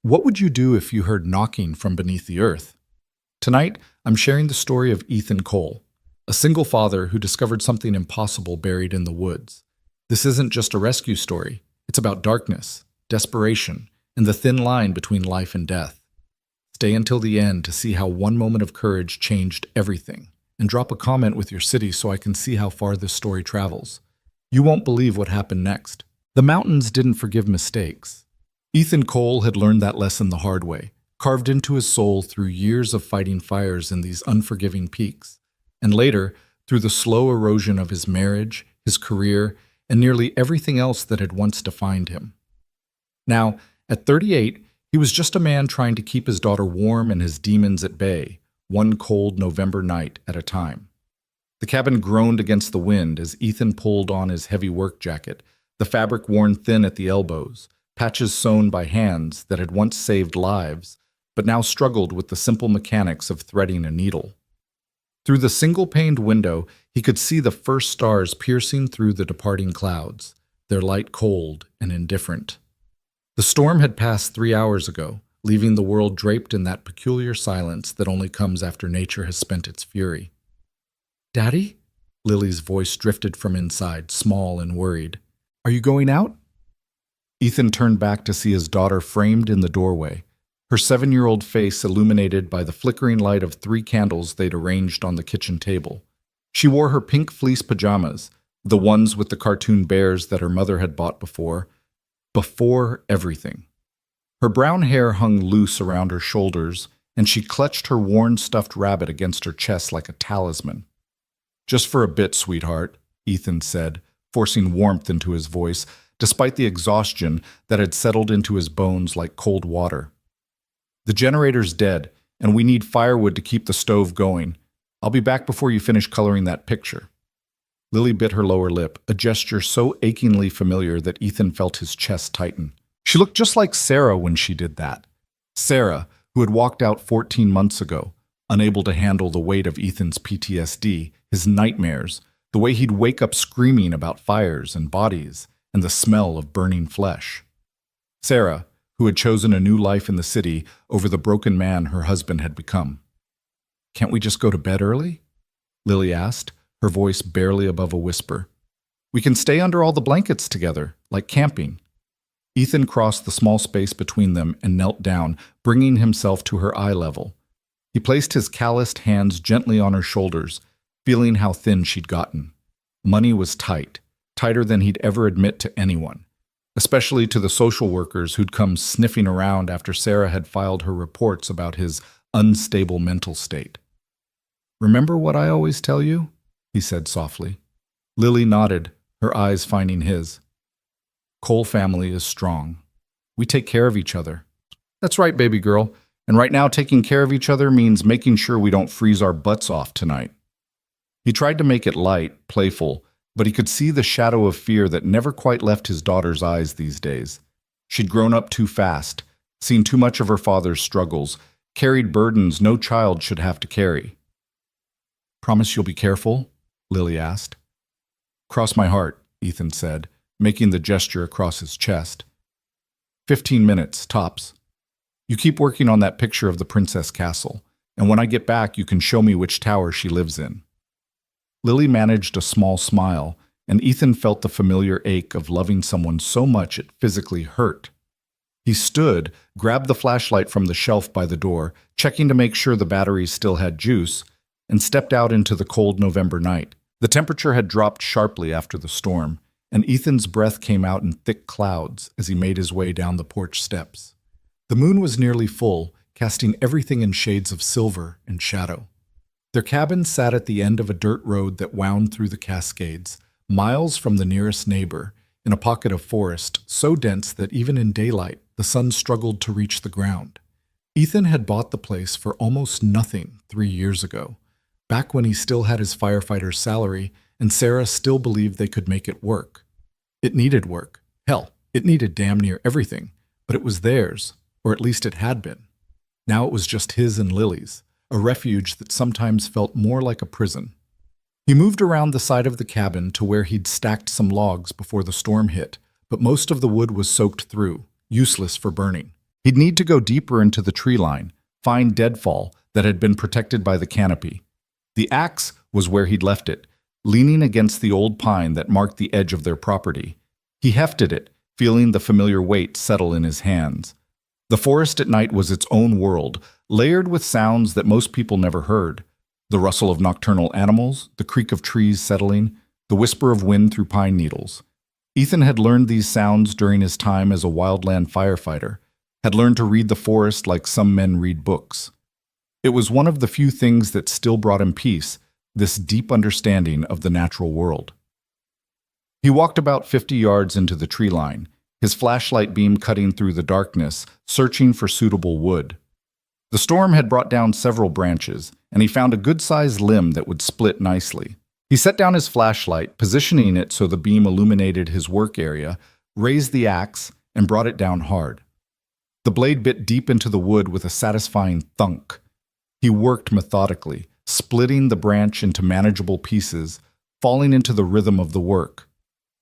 What would you do if you heard knocking from beneath the earth? Tonight, I'm sharing the story of Ethan Cole, a single father who discovered something impossible buried in the woods. This isn't just a rescue story, it's about darkness, desperation, and the thin line between life and death. Stay until the end to see how one moment of courage changed everything, and drop a comment with your city so I can see how far this story travels. You won't believe what happened next. The mountains didn't forgive mistakes. Ethan Cole had learned that lesson the hard way, carved into his soul through years of fighting fires in these unforgiving peaks, and later through the slow erosion of his marriage, his career, and nearly everything else that had once defined him. Now, at 38, he was just a man trying to keep his daughter warm and his demons at bay, one cold November night at a time. The cabin groaned against the wind as Ethan pulled on his heavy work jacket, the fabric worn thin at the elbows, patches sewn by hands that had once saved lives, but now struggled with the simple mechanics of threading a needle. Through the single-paned window, he could see the first stars piercing through the departing clouds, their light cold and indifferent. The storm had passed 3 hours ago, leaving the world draped in that peculiar silence that only comes after nature has spent its fury. "Daddy?" Lily's voice drifted from inside, small and worried. "Are you going out?" Ethan turned back to see his daughter framed in the doorway, her 7-year-old face illuminated by the flickering light of 3 candles they'd arranged on the kitchen table. She wore her pink fleece pajamas, the ones with the cartoon bears that her mother had bought before everything. Her brown hair hung loose around her shoulders, and she clutched her worn stuffed rabbit against her chest like a talisman. "Just for a bit, sweetheart," Ethan said, forcing warmth into his voice, despite the exhaustion that had settled into his bones like cold water. "The generator's dead, and we need firewood to keep the stove going. I'll be back before you finish coloring that picture." Lily bit her lower lip, a gesture so achingly familiar that Ethan felt his chest tighten. She looked just like Sarah when she did that. Sarah, who had walked out 14 months ago, unable to handle the weight of Ethan's PTSD, his nightmares, the way he'd wake up screaming about fires and bodies, and the smell of burning flesh. Sarah, who had chosen a new life in the city over the broken man her husband had become. "Can't we just go to bed early?" Lily asked, her voice barely above a whisper. "We can stay under all the blankets together, like camping." Ethan crossed the small space between them and knelt down, bringing himself to her eye level. He placed his calloused hands gently on her shoulders, feeling how thin she'd gotten. Money was tight, tighter than he'd ever admit to anyone, especially to the social workers who'd come sniffing around after Sarah had filed her reports about his unstable mental state. "Remember what I always tell you?" he said softly. Lily nodded, her eyes finding his. "Cole family is strong. We take care of each other." "That's right, baby girl. And right now taking care of each other means making sure we don't freeze our butts off tonight." He tried to make it light, playful, but he could see the shadow of fear that never quite left his daughter's eyes these days. She'd grown up too fast, seen too much of her father's struggles, carried burdens no child should have to carry. "Promise you'll be careful?" Lily asked. "Cross my heart," Ethan said, making the gesture across his chest. 15 minutes, tops. You keep working on that picture of the princess castle, and when I get back you can show me which tower she lives in." Lily managed a small smile, and Ethan felt the familiar ache of loving someone so much it physically hurt. He stood, grabbed the flashlight from the shelf by the door, checking to make sure the batteries still had juice, and stepped out into the cold November night. The temperature had dropped sharply after the storm, and Ethan's breath came out in thick clouds as he made his way down the porch steps. The moon was nearly full, casting everything in shades of silver and shadow. Their cabin sat at the end of a dirt road that wound through the Cascades, miles from the nearest neighbor, in a pocket of forest so dense that even in daylight the sun struggled to reach the ground. Ethan had bought the place for almost nothing 3 years ago, back when he still had his firefighter's salary and Sarah still believed they could make it work. It needed work. Hell, it needed damn near everything, but it was theirs, or at least it had been. Now it was just his and Lily's, a refuge that sometimes felt more like a prison. He moved around the side of the cabin to where he'd stacked some logs before the storm hit, but most of the wood was soaked through, useless for burning. He'd need to go deeper into the tree line, find deadfall that had been protected by the canopy. The axe was where he'd left it, leaning against the old pine that marked the edge of their property. He hefted it, feeling the familiar weight settle in his hands. The forest at night was its own world, layered with sounds that most people never heard. The rustle of nocturnal animals, the creak of trees settling, the whisper of wind through pine needles. Ethan had learned these sounds during his time as a wildland firefighter, had learned to read the forest like some men read books. It was one of the few things that still brought him peace, this deep understanding of the natural world. He walked about 50 yards into the tree line, his flashlight beam cutting through the darkness, searching for suitable wood. The storm had brought down several branches, and he found a good-sized limb that would split nicely. He set down his flashlight, positioning it so the beam illuminated his work area, raised the axe, and brought it down hard. The blade bit deep into the wood with a satisfying thunk. He worked methodically, splitting the branch into manageable pieces, falling into the rhythm of the work.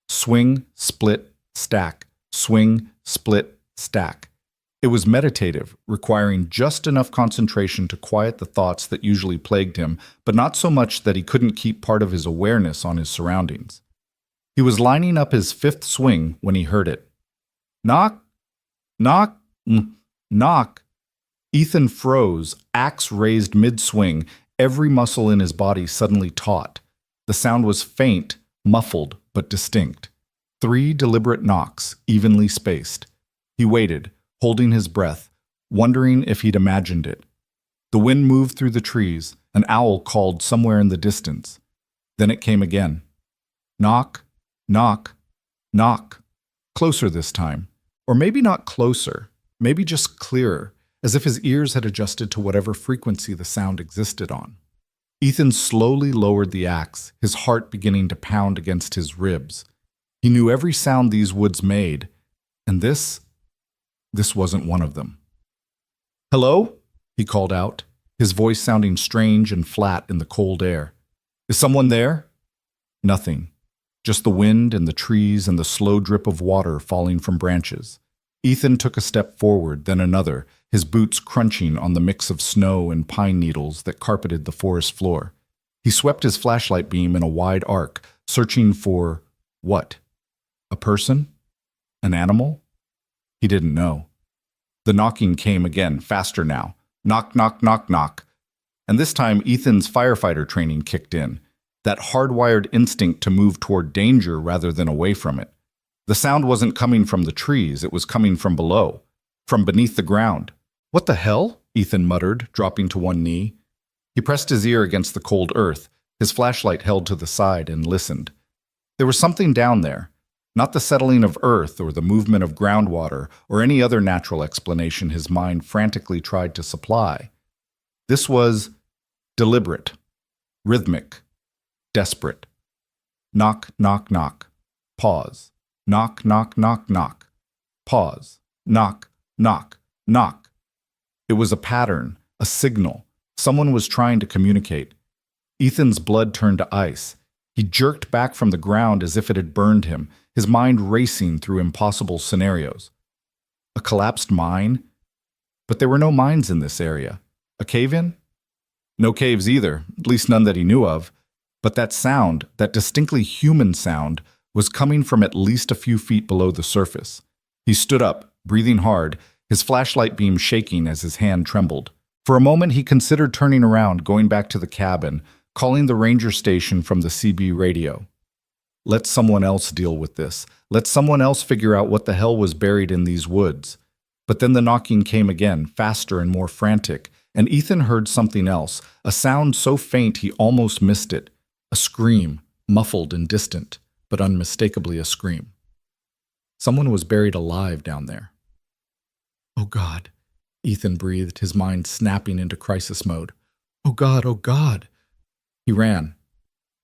Swing, split, stack. Swing, split, stack. It was meditative, requiring just enough concentration to quiet the thoughts that usually plagued him, but not so much that he couldn't keep part of his awareness on his surroundings. He was lining up his fifth swing when he heard it. Knock, knock, knock. Ethan froze, axe raised mid-swing, every muscle in his body suddenly taut. The sound was faint, muffled, but distinct. 3 deliberate knocks, evenly spaced. He waited, holding his breath, wondering if he'd imagined it. The wind moved through the trees. An owl called somewhere in the distance. Then it came again. Knock, knock, knock. Closer this time. Or maybe not closer, maybe just clearer, as if his ears had adjusted to whatever frequency the sound existed on. Ethan slowly lowered the axe, his heart beginning to pound against his ribs. He knew every sound these woods made, and this wasn't one of them. "Hello?" he called out, his voice sounding strange and flat in the cold air. "Is someone there?" Nothing. Just the wind and the trees and the slow drip of water falling from branches. Ethan took a step forward, then another, his boots crunching on the mix of snow and pine needles that carpeted the forest floor. He swept his flashlight beam in a wide arc, searching for what? A person? An animal? He didn't know. The knocking came again, faster now. Knock, knock, knock, knock. And this time Ethan's firefighter training kicked in, that hardwired instinct to move toward danger rather than away from it. The sound wasn't coming from the trees, it was coming from below, from beneath the ground. "What the hell?" Ethan muttered, dropping to one knee. He pressed his ear against the cold earth, his flashlight held to the side, and listened. There was something down there. Not the settling of earth or the movement of groundwater or any other natural explanation his mind frantically tried to supply. This was deliberate, rhythmic, desperate. Knock, knock, knock. Pause. Knock, knock, knock, knock. Pause. Knock, knock, knock. It was a pattern, a signal. Someone was trying to communicate. Ethan's blood turned to ice. He jerked back from the ground as if it had burned him, his mind racing through impossible scenarios. A collapsed mine? But there were no mines in this area. A cave-in? No caves either, at least none that he knew of. But that sound, that distinctly human sound, was coming from at least a few feet below the surface. He stood up, breathing hard, his flashlight beam shaking as his hand trembled. For a moment he considered turning around, going back to the cabin, calling the ranger station from the CB radio. Let someone else deal with this. Let someone else figure out what the hell was buried in these woods. But then the knocking came again, faster and more frantic, and Ethan heard something else, a sound so faint he almost missed it. A scream, muffled and distant, but unmistakably a scream. Someone was buried alive down there. "Oh God," Ethan breathed, his mind snapping into crisis mode. "Oh God, oh God." He ran.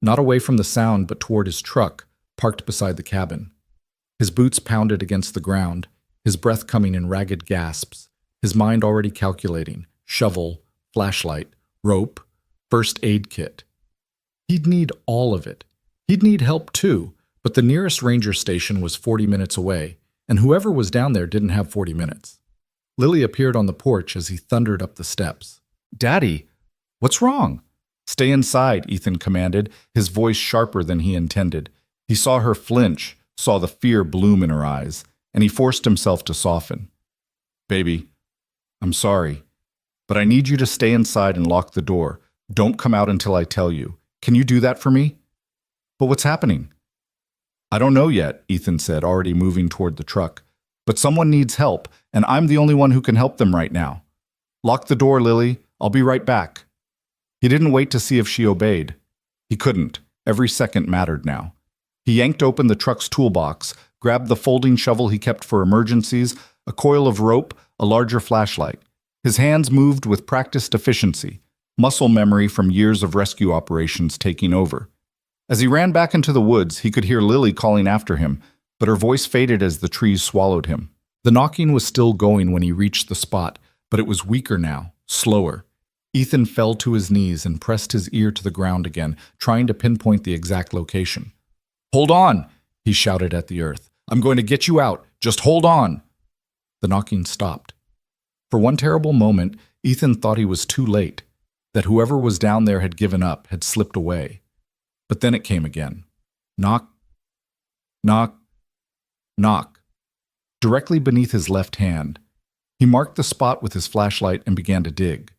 Not away from the sound, but toward his truck, parked beside the cabin. His boots pounded against the ground, his breath coming in ragged gasps, his mind already calculating. Shovel, flashlight, rope, first aid kit. He'd need all of it. He'd need help too, but the nearest ranger station was 40 minutes away, and whoever was down there didn't have 40 minutes. Lily appeared on the porch as he thundered up the steps. "Daddy, what's wrong?" "Stay inside," Ethan commanded, his voice sharper than he intended. He saw her flinch, saw the fear bloom in her eyes, and he forced himself to soften. "Baby, I'm sorry, but I need you to stay inside and lock the door. Don't come out until I tell you. Can you do that for me?" "But what's happening?" "I don't know yet," Ethan said, already moving toward the truck. "But someone needs help, and I'm the only one who can help them right now. Lock the door, Lily. I'll be right back." He didn't wait to see if she obeyed. He couldn't. Every second mattered now. He yanked open the truck's toolbox, grabbed the folding shovel he kept for emergencies, a coil of rope, a larger flashlight. His hands moved with practiced efficiency, muscle memory from years of rescue operations taking over. As he ran back into the woods, he could hear Lily calling after him, but her voice faded as the trees swallowed him. The knocking was still going when he reached the spot, but it was weaker now, slower. Ethan fell to his knees and pressed his ear to the ground again, trying to pinpoint the exact location. "Hold on," he shouted at the earth. "I'm going to get you out. Just hold on." The knocking stopped. For one terrible moment, Ethan thought he was too late, that whoever was down there had given up, had slipped away. But then it came again. Knock, knock, knock. Directly beneath his left hand. He marked the spot with his flashlight and began to dig.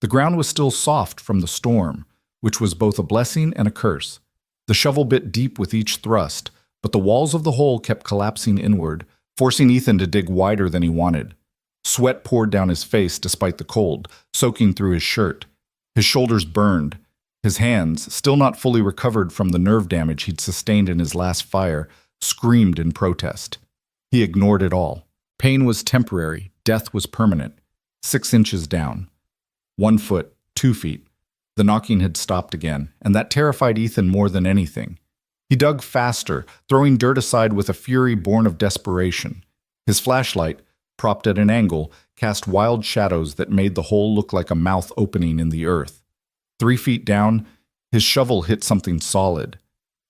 The ground was still soft from the storm, which was both a blessing and a curse. The shovel bit deep with each thrust, but the walls of the hole kept collapsing inward, forcing Ethan to dig wider than he wanted. Sweat poured down his face despite the cold, soaking through his shirt. His shoulders burned. His hands, still not fully recovered from the nerve damage he'd sustained in his last fire, screamed in protest. He ignored it all. Pain was temporary, death was permanent. 6 inches down. 1 foot, 2 feet. The knocking had stopped again, and that terrified Ethan more than anything. He dug faster, throwing dirt aside with a fury born of desperation. His flashlight, propped at an angle, cast wild shadows that made the hole look like a mouth opening in the earth. 3 feet down, his shovel hit something solid.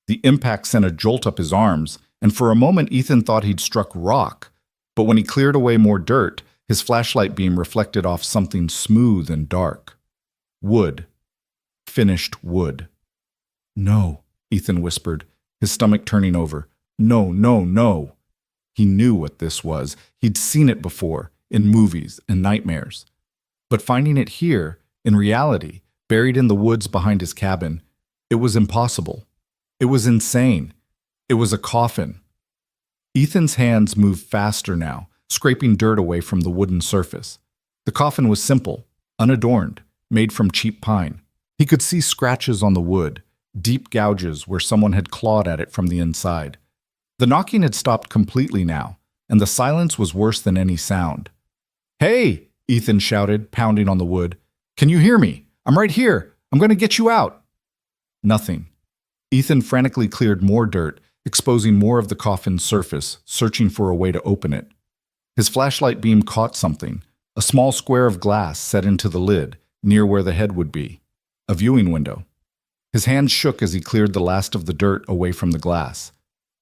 The impact sent a jolt up his arms, and for a moment Ethan thought he'd struck rock. But when he cleared away more dirt, his flashlight beam reflected off something smooth and dark. Wood. Finished wood. "No," Ethan whispered, his stomach turning over. "No, no, no." He knew what this was. He'd seen it before, in movies and nightmares. But finding it here, in reality, buried in the woods behind his cabin, it was impossible. It was insane. It was a coffin. Ethan's hands moved faster now, scraping dirt away from the wooden surface. The coffin was simple, unadorned, made from cheap pine. He could see scratches on the wood, deep gouges where someone had clawed at it from the inside. The knocking had stopped completely now, and the silence was worse than any sound. "Hey!" Ethan shouted, pounding on the wood. "Can you hear me? I'm right here. I'm going to get you out." Nothing. Ethan frantically cleared more dirt, exposing more of the coffin's surface, searching for a way to open it. His flashlight beam caught something, a small square of glass set into the lid, near where the head would be. A viewing window. His hands shook as he cleared the last of the dirt away from the glass.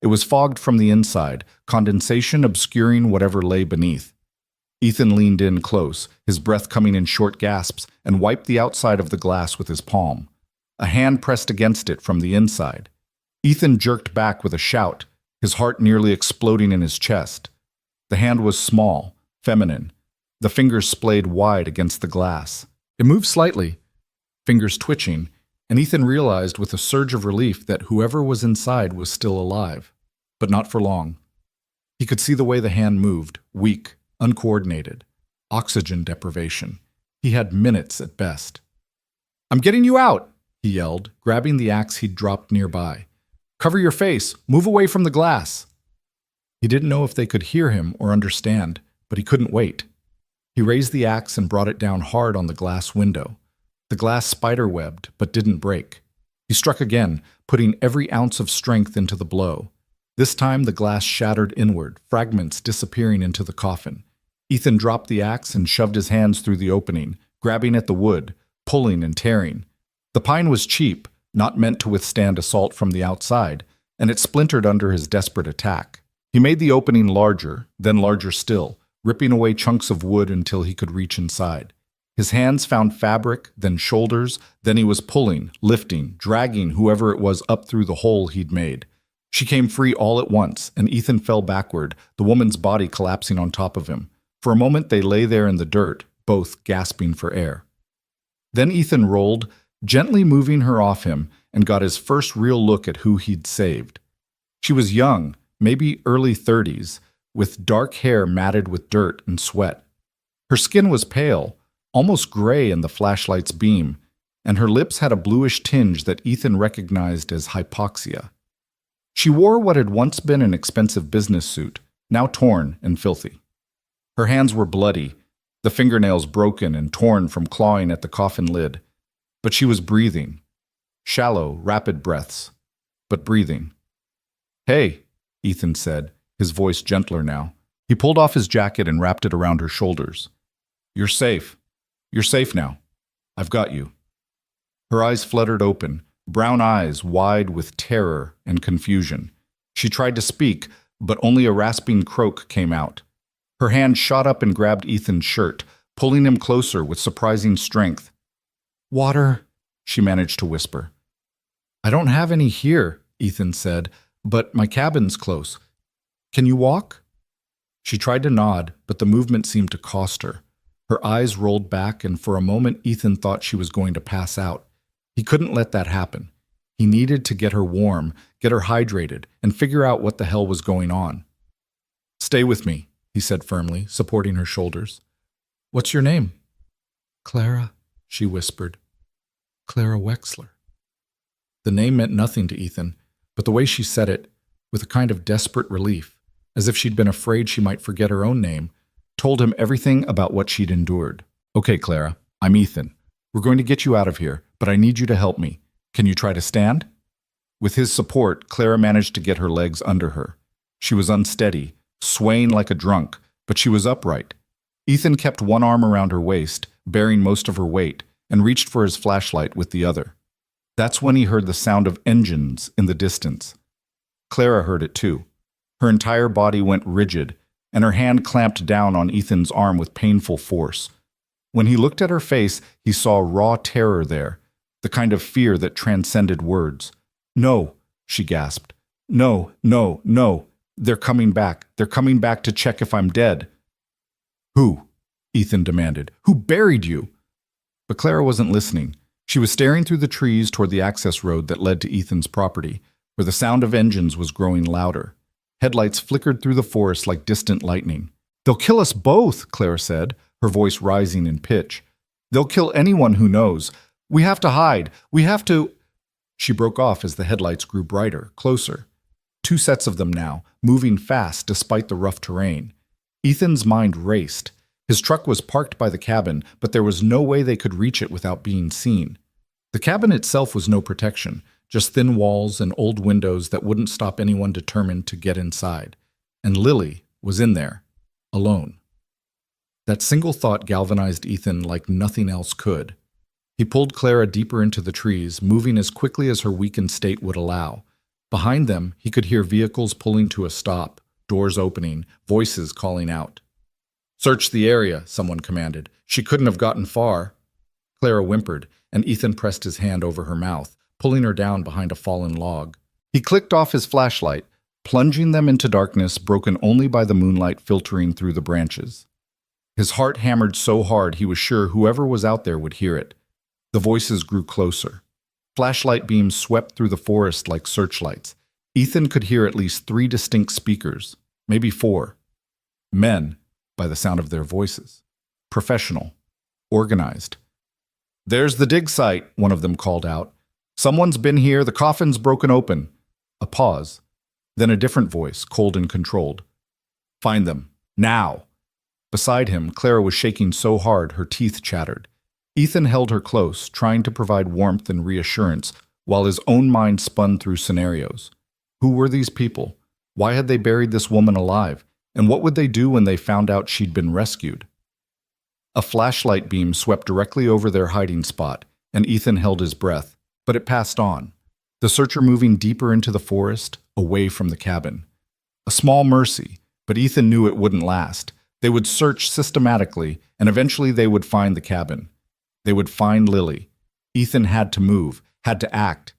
It was fogged from the inside, condensation obscuring whatever lay beneath. Ethan leaned in close, his breath coming in short gasps, and wiped the outside of the glass with his palm. A hand pressed against it from the inside. Ethan jerked back with a shout, his heart nearly exploding in his chest. The hand was small, feminine. The fingers splayed wide against the glass. It moved slightly, fingers twitching, and Ethan realized with a surge of relief that whoever was inside was still alive, but not for long. He could see the way the hand moved, weak, uncoordinated. Oxygen deprivation. He had minutes at best. "I'm getting you out!" he yelled, grabbing the axe he'd dropped nearby. "Cover your face! Move away from the glass!" He didn't know if they could hear him or understand, but he couldn't wait. He raised the axe and brought it down hard on the glass window. The glass spider-webbed, but didn't break. He struck again, putting every ounce of strength into the blow. This time the glass shattered inward, fragments disappearing into the coffin. Ethan dropped the axe and shoved his hands through the opening, grabbing at the wood, pulling and tearing. The pine was cheap, not meant to withstand assault from the outside, and it splintered under his desperate attack. He made the opening larger, then larger still, ripping away chunks of wood until he could reach inside. His hands found fabric, then shoulders, then he was pulling, lifting, dragging whoever it was up through the hole he'd made. She came free all at once, and Ethan fell backward, the woman's body collapsing on top of him. For a moment they lay there in the dirt, both gasping for air. Then Ethan rolled, gently moving her off him, and got his first real look at who he'd saved. She was young, maybe early 30s, with dark hair matted with dirt and sweat. Her skin was pale, almost gray in the flashlight's beam, and her lips had a bluish tinge that Ethan recognized as hypoxia. She wore what had once been an expensive business suit, now torn and filthy. Her hands were bloody, the fingernails broken and torn from clawing at the coffin lid. But she was breathing. Shallow, rapid breaths, but breathing. "Hey," Ethan said, his voice gentler now. He pulled off his jacket and wrapped it around her shoulders. "You're safe. You're safe now. I've got you." Her eyes fluttered open, brown eyes wide with terror and confusion. She tried to speak, but only a rasping croak came out. Her hand shot up and grabbed Ethan's shirt, pulling him closer with surprising strength. "Water," she managed to whisper. "I don't have any here," Ethan said, "but my cabin's close. Can you walk?" She tried to nod, but the movement seemed to cost her. Her eyes rolled back, and for a moment Ethan thought she was going to pass out. He couldn't let that happen. He needed to get her warm, get her hydrated, and figure out what the hell was going on. "Stay with me," he said firmly, supporting her shoulders. "What's your name?" "Clara," she whispered. "Clara Wexler." The name meant nothing to Ethan, but the way she said it, with a kind of desperate relief, as if she'd been afraid she might forget her own name, told him everything about what she'd endured. "Okay, Clara, I'm Ethan. We're going to get you out of here, but I need you to help me. Can you try to stand?" With his support, Clara managed to get her legs under her. She was unsteady, swaying like a drunk, but she was upright. Ethan kept one arm around her waist, bearing most of her weight, and reached for his flashlight with the other. That's when he heard the sound of engines in the distance. Clara heard it too. Her entire body went rigid, and her hand clamped down on Ethan's arm with painful force. When he looked at her face, he saw raw terror there, the kind of fear that transcended words. "No," she gasped. "No, no, no. They're coming back. They're coming back to check if I'm dead." "Who?" Ethan demanded. "Who buried you?" But Clara wasn't listening. She was staring through the trees toward the access road that led to Ethan's property, where the sound of engines was growing louder. Headlights flickered through the forest like distant lightning. "They'll kill us both," Clara said, her voice rising in pitch. "They'll kill anyone who knows. We have to hide. We have to—" She broke off as the headlights grew brighter, closer. 2 sets of them now, moving fast despite the rough terrain. Ethan's mind raced. His truck was parked by the cabin, but there was no way they could reach it without being seen. The cabin itself was no protection, just thin walls and old windows that wouldn't stop anyone determined to get inside. And Lily was in there, alone. That single thought galvanized Ethan like nothing else could. He pulled Clara deeper into the trees, moving as quickly as her weakened state would allow. Behind them, he could hear vehicles pulling to a stop, doors opening, voices calling out. "Search the area," someone commanded. She couldn't have gotten far. Clara whimpered, and Ethan pressed his hand over her mouth, pulling her down behind a fallen log. He clicked off his flashlight, plunging them into darkness broken only by the moonlight filtering through the branches. His heart hammered so hard he was sure whoever was out there would hear it. The voices grew closer. Flashlight beams swept through the forest like searchlights. Ethan could hear at least 3 distinct speakers, maybe 4. Men, by the sound of their voices. Professional. Organized. "There's the dig site," one of them called out. "Someone's been here, the coffin's broken open." A pause. Then a different voice, cold and controlled. "Find them. Now." Beside him, Clara was shaking so hard her teeth chattered. Ethan held her close, trying to provide warmth and reassurance, while his own mind spun through scenarios. Who were these people? Why had they buried this woman alive? And what would they do when they found out she'd been rescued? A flashlight beam swept directly over their hiding spot, and Ethan held his breath, but it passed on, the searcher moving deeper into the forest, away from the cabin. A small mercy, but Ethan knew it wouldn't last. They would search systematically, and eventually they would find the cabin. They would find Lily. Ethan had to move, had to act.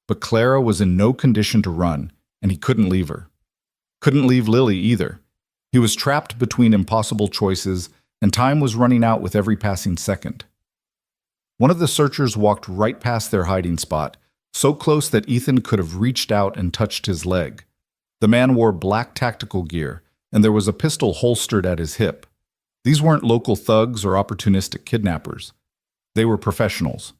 But Clara was in no condition to run, and he couldn't leave her. Couldn't leave Lily either. He was trapped between impossible choices, and time was running out with every passing second. One of the searchers walked right past their hiding spot, so close that Ethan could have reached out and touched his leg. The man wore black tactical gear, and there was a pistol holstered at his hip. These weren't local thugs or opportunistic kidnappers. They were professionals.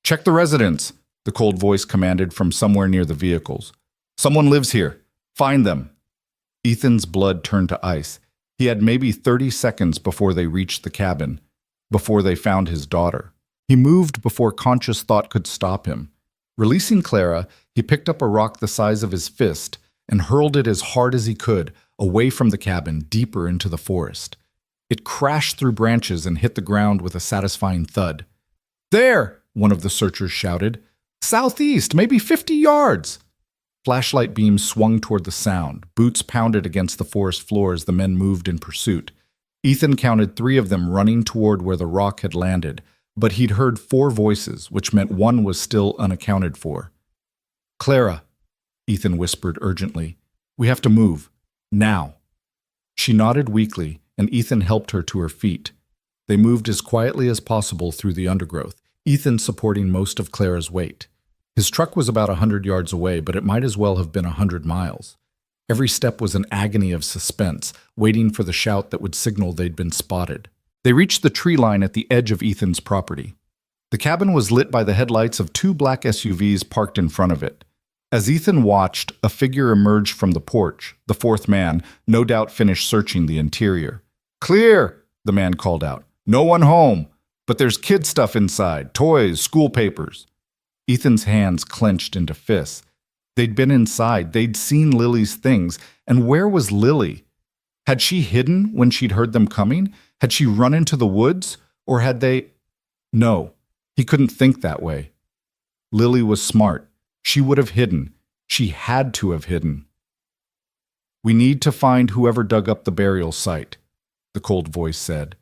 "Check the residence," the cold voice commanded from somewhere near the vehicles. "Someone lives here. Find them." Ethan's blood turned to ice. He had maybe 30 seconds before they reached the cabin, before they found his daughter. He moved before conscious thought could stop him. Releasing Clara, he picked up a rock the size of his fist and hurled it as hard as he could, away from the cabin, deeper into the forest. It crashed through branches and hit the ground with a satisfying thud. "There!" one of the searchers shouted. "Southeast, maybe 50 yards!" Flashlight beams swung toward the sound. Boots pounded against the forest floor as the men moved in pursuit. Ethan counted 3 of them running toward where the rock had landed, but he'd heard 4 voices, which meant one was still unaccounted for. "Clara," Ethan whispered urgently, "we have to move. Now." She nodded weakly, and Ethan helped her to her feet. They moved as quietly as possible through the undergrowth, Ethan supporting most of Clara's weight. His truck was about 100 yards away, but it might as well have been 100 miles. Every step was an agony of suspense, waiting for the shout that would signal they'd been spotted. They reached the tree line at the edge of Ethan's property. The cabin was lit by the headlights of 2 black SUVs parked in front of it. As Ethan watched, a figure emerged from the porch. The 4th man, no doubt finished searching the interior. "Clear!" the man called out. "No one home, but there's kid stuff inside, toys, school papers." Ethan's hands clenched into fists. They'd been inside, they'd seen Lily's things, and where was Lily? Had she hidden when she'd heard them coming? Had she run into the woods? Or had they... No, he couldn't think that way. Lily was smart. She would have hidden. She had to have hidden. "We need to find whoever dug up the burial site," the cold voice said.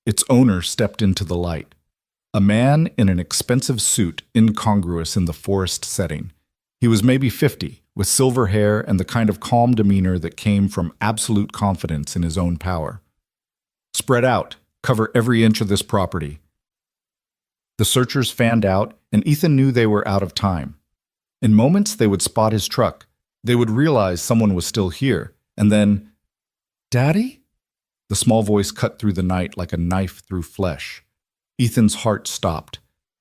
Its owner stepped into the light. A man in an expensive suit, incongruous in the forest setting. He was maybe 50, with silver hair and the kind of calm demeanor that came from absolute confidence in his own power. "Spread out. Cover every inch of this property." The searchers fanned out, and Ethan knew they were out of time. In moments, they would spot his truck. They would realize someone was still here, and then, "Daddy?" The small voice cut through the night like a knife through flesh. Ethan's heart stopped.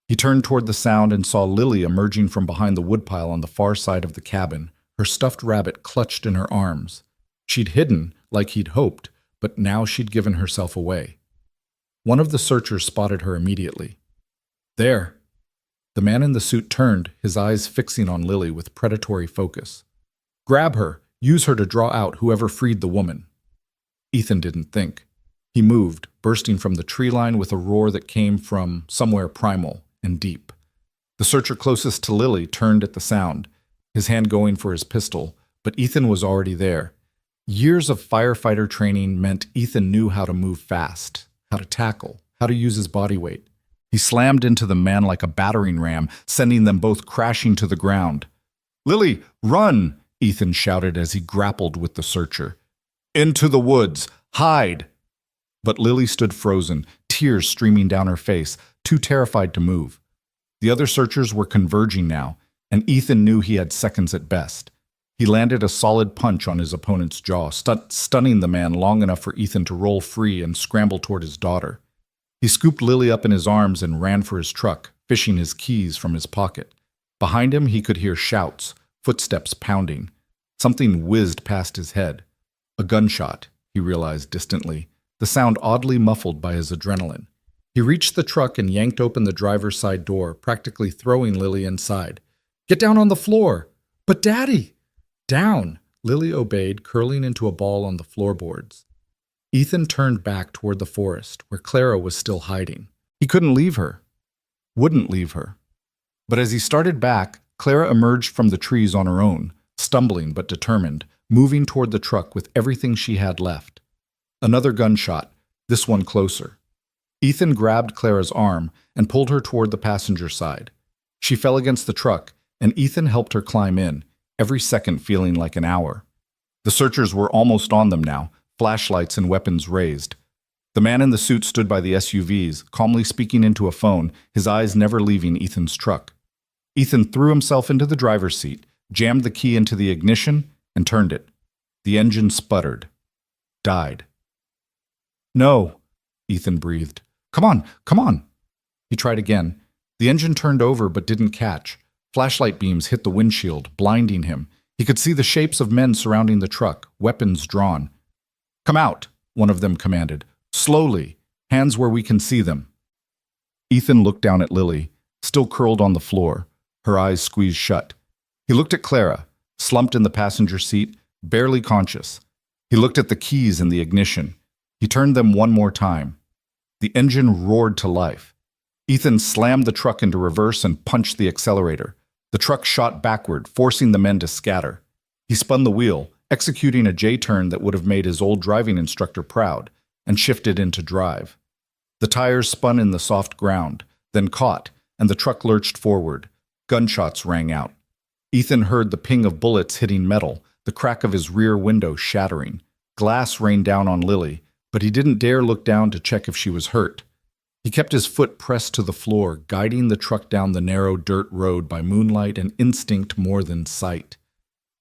He turned toward the sound and saw Lily emerging from behind the woodpile on the far side of the cabin, her stuffed rabbit clutched in her arms. She'd hidden, like he'd hoped, but now she'd given herself away. One of the searchers spotted her immediately. "There." The man in the suit turned, his eyes fixing on Lily with predatory focus. "Grab her. Use her to draw out whoever freed the woman." Ethan didn't think. He moved, bursting from the tree line with a roar that came from somewhere primal and deep. The searcher closest to Lily turned at the sound, his hand going for his pistol, but Ethan was already there. Years of firefighter training meant Ethan knew how to move fast, how to tackle, how to use his body weight. He slammed into the man like a battering ram, sending them both crashing to the ground. "Lily, run!" Ethan shouted as he grappled with the searcher. "Into the woods! Hide!" But Lily stood frozen, tears streaming down her face, too terrified to move. The other searchers were converging now, and Ethan knew he had seconds at best. He landed a solid punch on his opponent's jaw, stunning the man long enough for Ethan to roll free and scramble toward his daughter. He scooped Lily up in his arms and ran for his truck, fishing his keys from his pocket. Behind him, he could hear shouts, footsteps pounding. Something whizzed past his head. A gunshot, he realized distantly, the sound oddly muffled by his adrenaline. He reached the truck and yanked open the driver's side door, practically throwing Lily inside. "Get down on the floor!" "But Daddy!" "Down!" Lily obeyed, curling into a ball on the floorboards. Ethan turned back toward the forest, where Clara was still hiding. He couldn't leave her. Wouldn't leave her. But as he started back, Clara emerged from the trees on her own, stumbling but determined, moving toward the truck with everything she had left. Another gunshot, this one closer. Ethan grabbed Clara's arm and pulled her toward the passenger side. She fell against the truck, and Ethan helped her climb in, every second feeling like an hour. The searchers were almost on them now, flashlights and weapons raised. The man in the suit stood by the SUVs, calmly speaking into a phone, his eyes never leaving Ethan's truck. Ethan threw himself into the driver's seat, jammed the key into the ignition, and turned it. The engine sputtered. Died. "No," Ethan breathed. Come on, come on." He tried again. The engine turned over but didn't catch. Flashlight beams hit the windshield, blinding him. He could see the shapes of men surrounding the truck, weapons drawn. "Come out," one of them commanded. "Slowly, hands where we can see them." Ethan looked down at Lily, still curled on the floor, her eyes squeezed shut. He looked at Clara, slumped in the passenger seat, barely conscious. He looked at the keys in the ignition. He turned them one more time. The engine roared to life. Ethan slammed the truck into reverse and punched the accelerator. The truck shot backward, forcing the men to scatter. He spun the wheel, executing a J-turn that would have made his old driving instructor proud, and shifted into drive. The tires spun in the soft ground, then caught, and the truck lurched forward. Gunshots rang out. Ethan heard the ping of bullets hitting metal, the crack of his rear window shattering. Glass rained down on Lily, but he didn't dare look down to check if she was hurt. He kept his foot pressed to the floor, guiding the truck down the narrow dirt road by moonlight and instinct more than sight.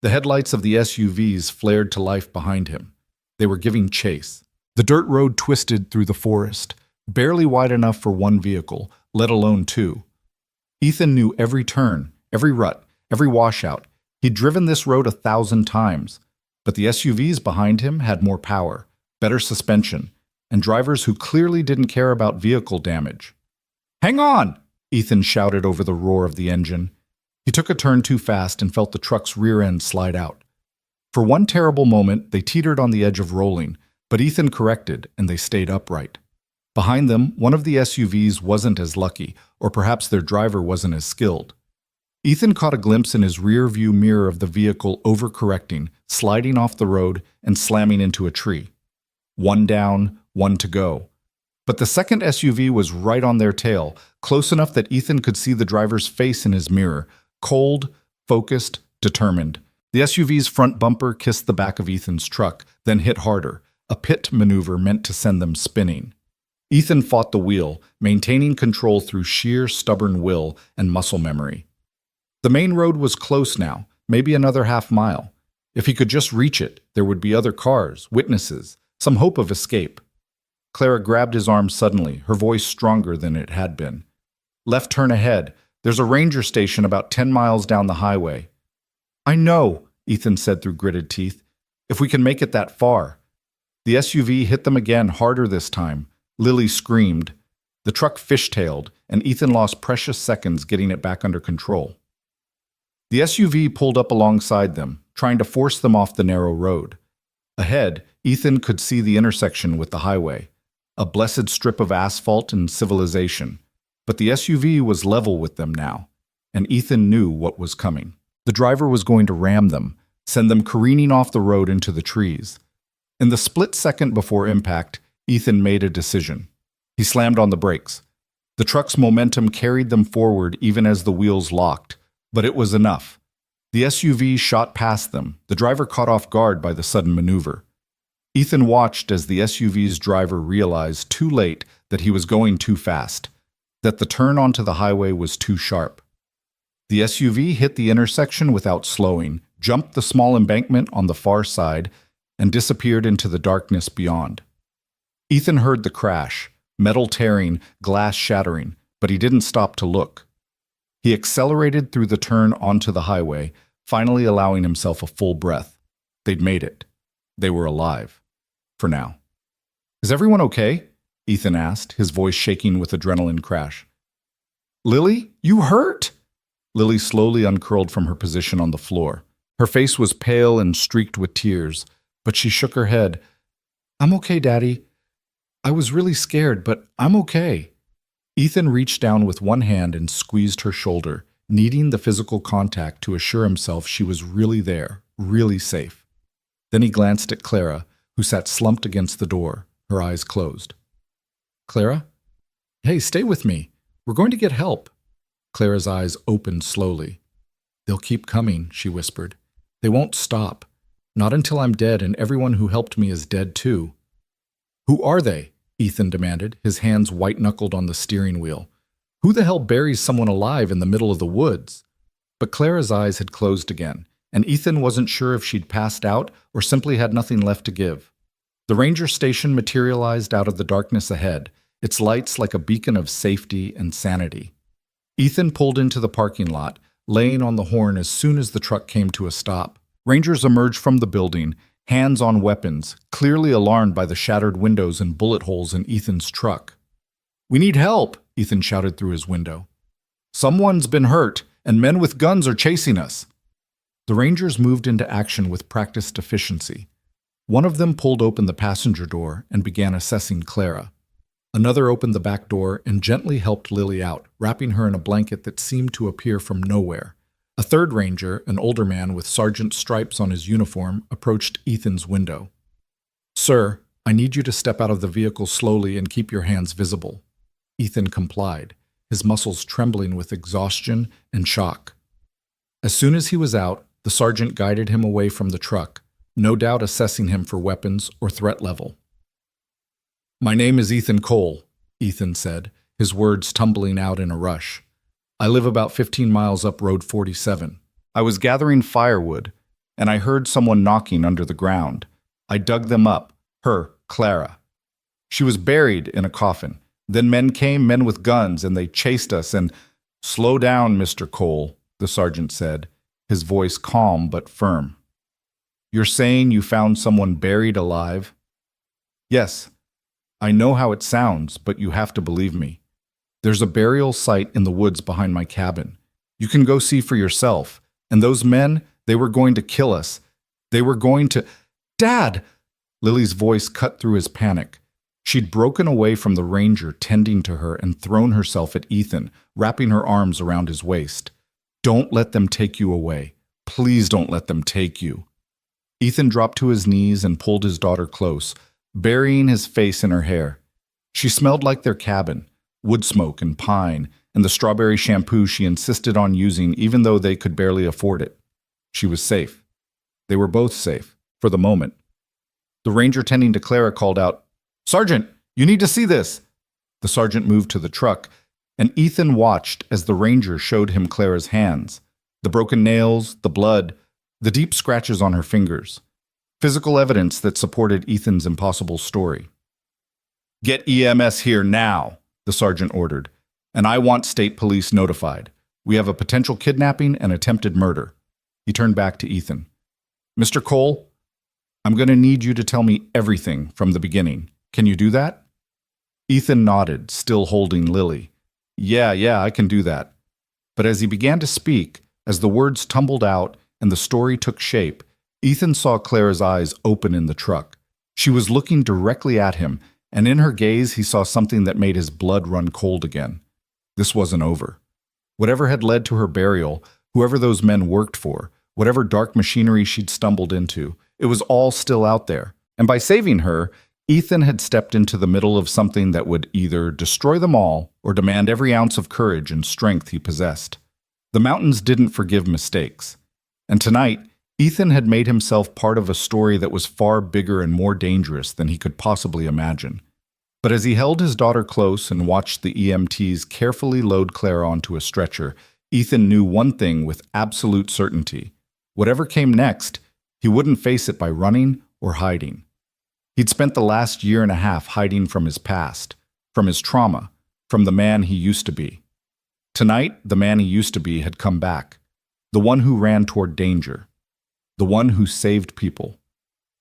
The headlights of the SUVs flared to life behind him. They were giving chase. The dirt road twisted through the forest, barely wide enough for one vehicle, let alone two. Ethan knew every turn, every rut, every washout. He'd driven this road 1,000 times, but the SUVs behind him had more power, better suspension, and drivers who clearly didn't care about vehicle damage. "Hang on!" Ethan shouted over the roar of the engine. He took a turn too fast and felt the truck's rear end slide out. For one terrible moment, they teetered on the edge of rolling, but Ethan corrected, and they stayed upright. Behind them, one of the SUVs wasn't as lucky, or perhaps their driver wasn't as skilled. Ethan caught a glimpse in his rear-view mirror of the vehicle overcorrecting, sliding off the road, and slamming into a tree. One down, one to go. But the second SUV was right on their tail, close enough that Ethan could see the driver's face in his mirror, cold, focused, determined. The SUV's front bumper kissed the back of Ethan's truck, then hit harder, a pit maneuver meant to send them spinning. Ethan fought the wheel, maintaining control through sheer stubborn will and muscle memory. The main road was close now, maybe another half-mile. If he could just reach it, there would be other cars, witnesses, some hope of escape. Clara grabbed his arm suddenly, her voice stronger than it had been. "Left turn ahead. There's a ranger station about 10 miles down the highway." "I know," Ethan said through gritted teeth. "If we can make it that far." The SUV hit them again, harder this time. Lily screamed. The truck fishtailed, and Ethan lost precious seconds getting it back under control. The SUV pulled up alongside them, trying to force them off the narrow road. Ahead, Ethan could see the intersection with the highway, a blessed strip of asphalt and civilization. But the SUV was level with them now, and Ethan knew what was coming. The driver was going to ram them, send them careening off the road into the trees. In the split second before impact, Ethan made a decision. He slammed on the brakes. The truck's momentum carried them forward even as the wheels locked, but it was enough. The SUV shot past them, the driver caught off guard by the sudden maneuver. Ethan watched as the SUV's driver realized too late that he was going too fast, that the turn onto the highway was too sharp. The SUV hit the intersection without slowing, jumped the small embankment on the far side, and disappeared into the darkness beyond. Ethan heard the crash, metal tearing, glass shattering, but he didn't stop to look. He accelerated through the turn onto the highway, finally allowing himself a full breath. They'd made it. They were alive. For now. "Is everyone okay?" Ethan asked, his voice shaking with adrenaline crash. "Lily, you hurt?" Lily slowly uncurled from her position on the floor. Her face was pale and streaked with tears, but she shook her head. "I'm okay, Daddy. I was really scared, but I'm okay." Ethan reached down with one hand and squeezed her shoulder, needing the physical contact to assure himself she was really there, really safe. Then he glanced at Clara, who sat slumped against the door, her eyes closed. Clara? Hey, stay with me. We're going to get help. Clara's eyes opened slowly. They'll keep coming, she whispered. They won't stop. Not until I'm dead and everyone who helped me is dead too. Who are they? Ethan demanded, his hands white-knuckled on the steering wheel. Who the hell buries someone alive in the middle of the woods? But Clara's eyes had closed again, and Ethan wasn't sure if she'd passed out or simply had nothing left to give. The ranger station materialized out of the darkness ahead, its lights like a beacon of safety and sanity. Ethan pulled into the parking lot, laying on the horn as soon as the truck came to a stop. Rangers emerged from the building, hands on weapons, clearly alarmed by the shattered windows and bullet holes in Ethan's truck. "We need help," Ethan shouted through his window. "Someone's been hurt, and men with guns are chasing us." The Rangers moved into action with practiced efficiency. One of them pulled open the passenger door and began assessing Clara. Another opened the back door and gently helped Lily out, wrapping her in a blanket that seemed to appear from nowhere. A third ranger, an older man with sergeant stripes on his uniform, approached Ethan's window. "Sir, I need you to step out of the vehicle slowly and keep your hands visible." Ethan complied, his muscles trembling with exhaustion and shock. As soon as he was out, the sergeant guided him away from the truck, no doubt assessing him for weapons or threat level. "My name is Ethan Cole," Ethan said, his words tumbling out in a rush. "I live about 15 miles up Road 47. I was gathering firewood, and I heard someone knocking under the ground. I dug them up, her, Clara. She was buried in a coffin. Then men came, men with guns, and they chased us and—" "Slow down, Mr. Cole," the sergeant said, his voice calm but firm. "You're saying you found someone buried alive?" "Yes. I know how it sounds, but you have to believe me. There's a burial site in the woods behind my cabin. You can go see for yourself. And those men, they were going to kill us. They were going to—" "Dad!" Lily's voice cut through his panic. She'd broken away from the ranger tending to her and thrown herself at Ethan, wrapping her arms around his waist. "Don't let them take you away. Please don't let them take you." Ethan dropped to his knees and pulled his daughter close, burying his face in her hair. She smelled like their cabin, wood smoke and pine, and the strawberry shampoo she insisted on using even though they could barely afford it. She was safe. They were both safe, for the moment. The ranger tending to Clara called out, "Sergeant, you need to see this." The sergeant moved to the truck, and Ethan watched as the ranger showed him Clara's hands, the broken nails, the blood, the deep scratches on her fingers. Physical evidence that supported Ethan's impossible story. "Get EMS here now," the sergeant ordered, "and I want state police notified. We have a potential kidnapping and attempted murder." He turned back to Ethan. "Mr. Cole, I'm going to need you to tell me everything from the beginning. Can you do that?" Ethan nodded, still holding Lily. Yeah, I can do that." But as he began to speak, as the words tumbled out and the story took shape, Ethan saw Clara's eyes open in the truck. She was looking directly at him, and in her gaze he saw something that made his blood run cold again. This wasn't over. Whatever had led to her burial, whoever those men worked for, whatever dark machinery she'd stumbled into, it was all still out there. And by saving her, Ethan had stepped into the middle of something that would either destroy them all or demand every ounce of courage and strength he possessed. The mountains didn't forgive mistakes. And tonight, Ethan had made himself part of a story that was far bigger and more dangerous than he could possibly imagine. But as he held his daughter close and watched the EMTs carefully load Clara onto a stretcher, Ethan knew one thing with absolute certainty. Whatever came next, he wouldn't face it by running or hiding. He'd spent the last year and a half hiding from his past, from his trauma, from the man he used to be. Tonight, the man he used to be had come back, the one who ran toward danger, the one who saved people.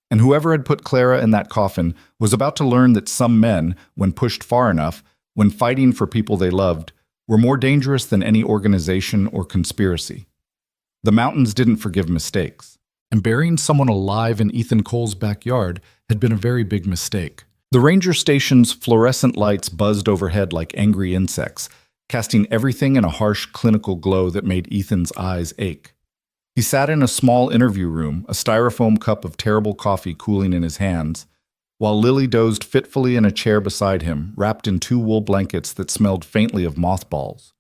And whoever had put Clara in that coffin was about to learn that some men, when pushed far enough, when fighting for people they loved, were more dangerous than any organization or conspiracy. The mountains didn't forgive mistakes, and burying someone alive in Ethan Cole's backyard had been a very big mistake. The ranger station's fluorescent lights buzzed overhead like angry insects, casting everything in a harsh clinical glow that made Ethan's eyes ache. He sat in a small interview room, a styrofoam cup of terrible coffee cooling in his hands, while Lily dozed fitfully in a chair beside him, wrapped in two wool blankets that smelled faintly of mothballs.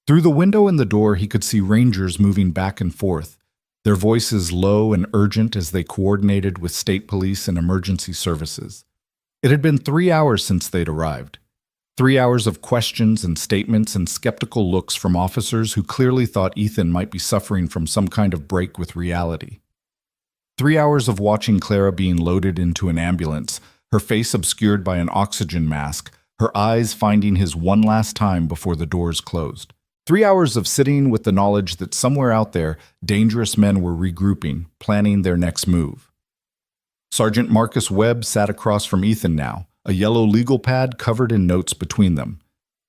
Through the window in the door, he could see rangers moving back and forth, their voices low and urgent as they coordinated with state police and emergency services. It had been 3 hours since they'd arrived. 3 hours of questions and statements and skeptical looks from officers who clearly thought Ethan might be suffering from some kind of break with reality. 3 hours of watching Clara being loaded into an ambulance, her face obscured by an oxygen mask, her eyes finding his one last time before the doors closed. 3 hours of sitting with the knowledge that somewhere out there, dangerous men were regrouping, planning their next move. Sergeant Marcus Webb sat across from Ethan now, a yellow legal pad covered in notes between them.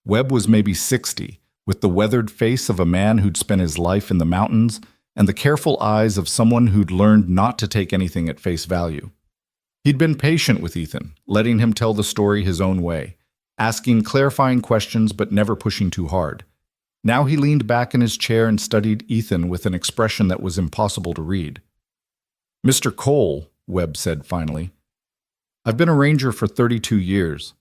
Webb was maybe 60, with the weathered face of a man who'd spent his life in the mountains and the careful eyes of someone who'd learned not to take anything at face value. He'd been patient with Ethan, letting him tell the story his own way, asking clarifying questions but never pushing too hard. Now he leaned back in his chair and studied Ethan with an expression that was impossible to read. "Mr. Cole," Webb said finally, "I've been a ranger for 32 years.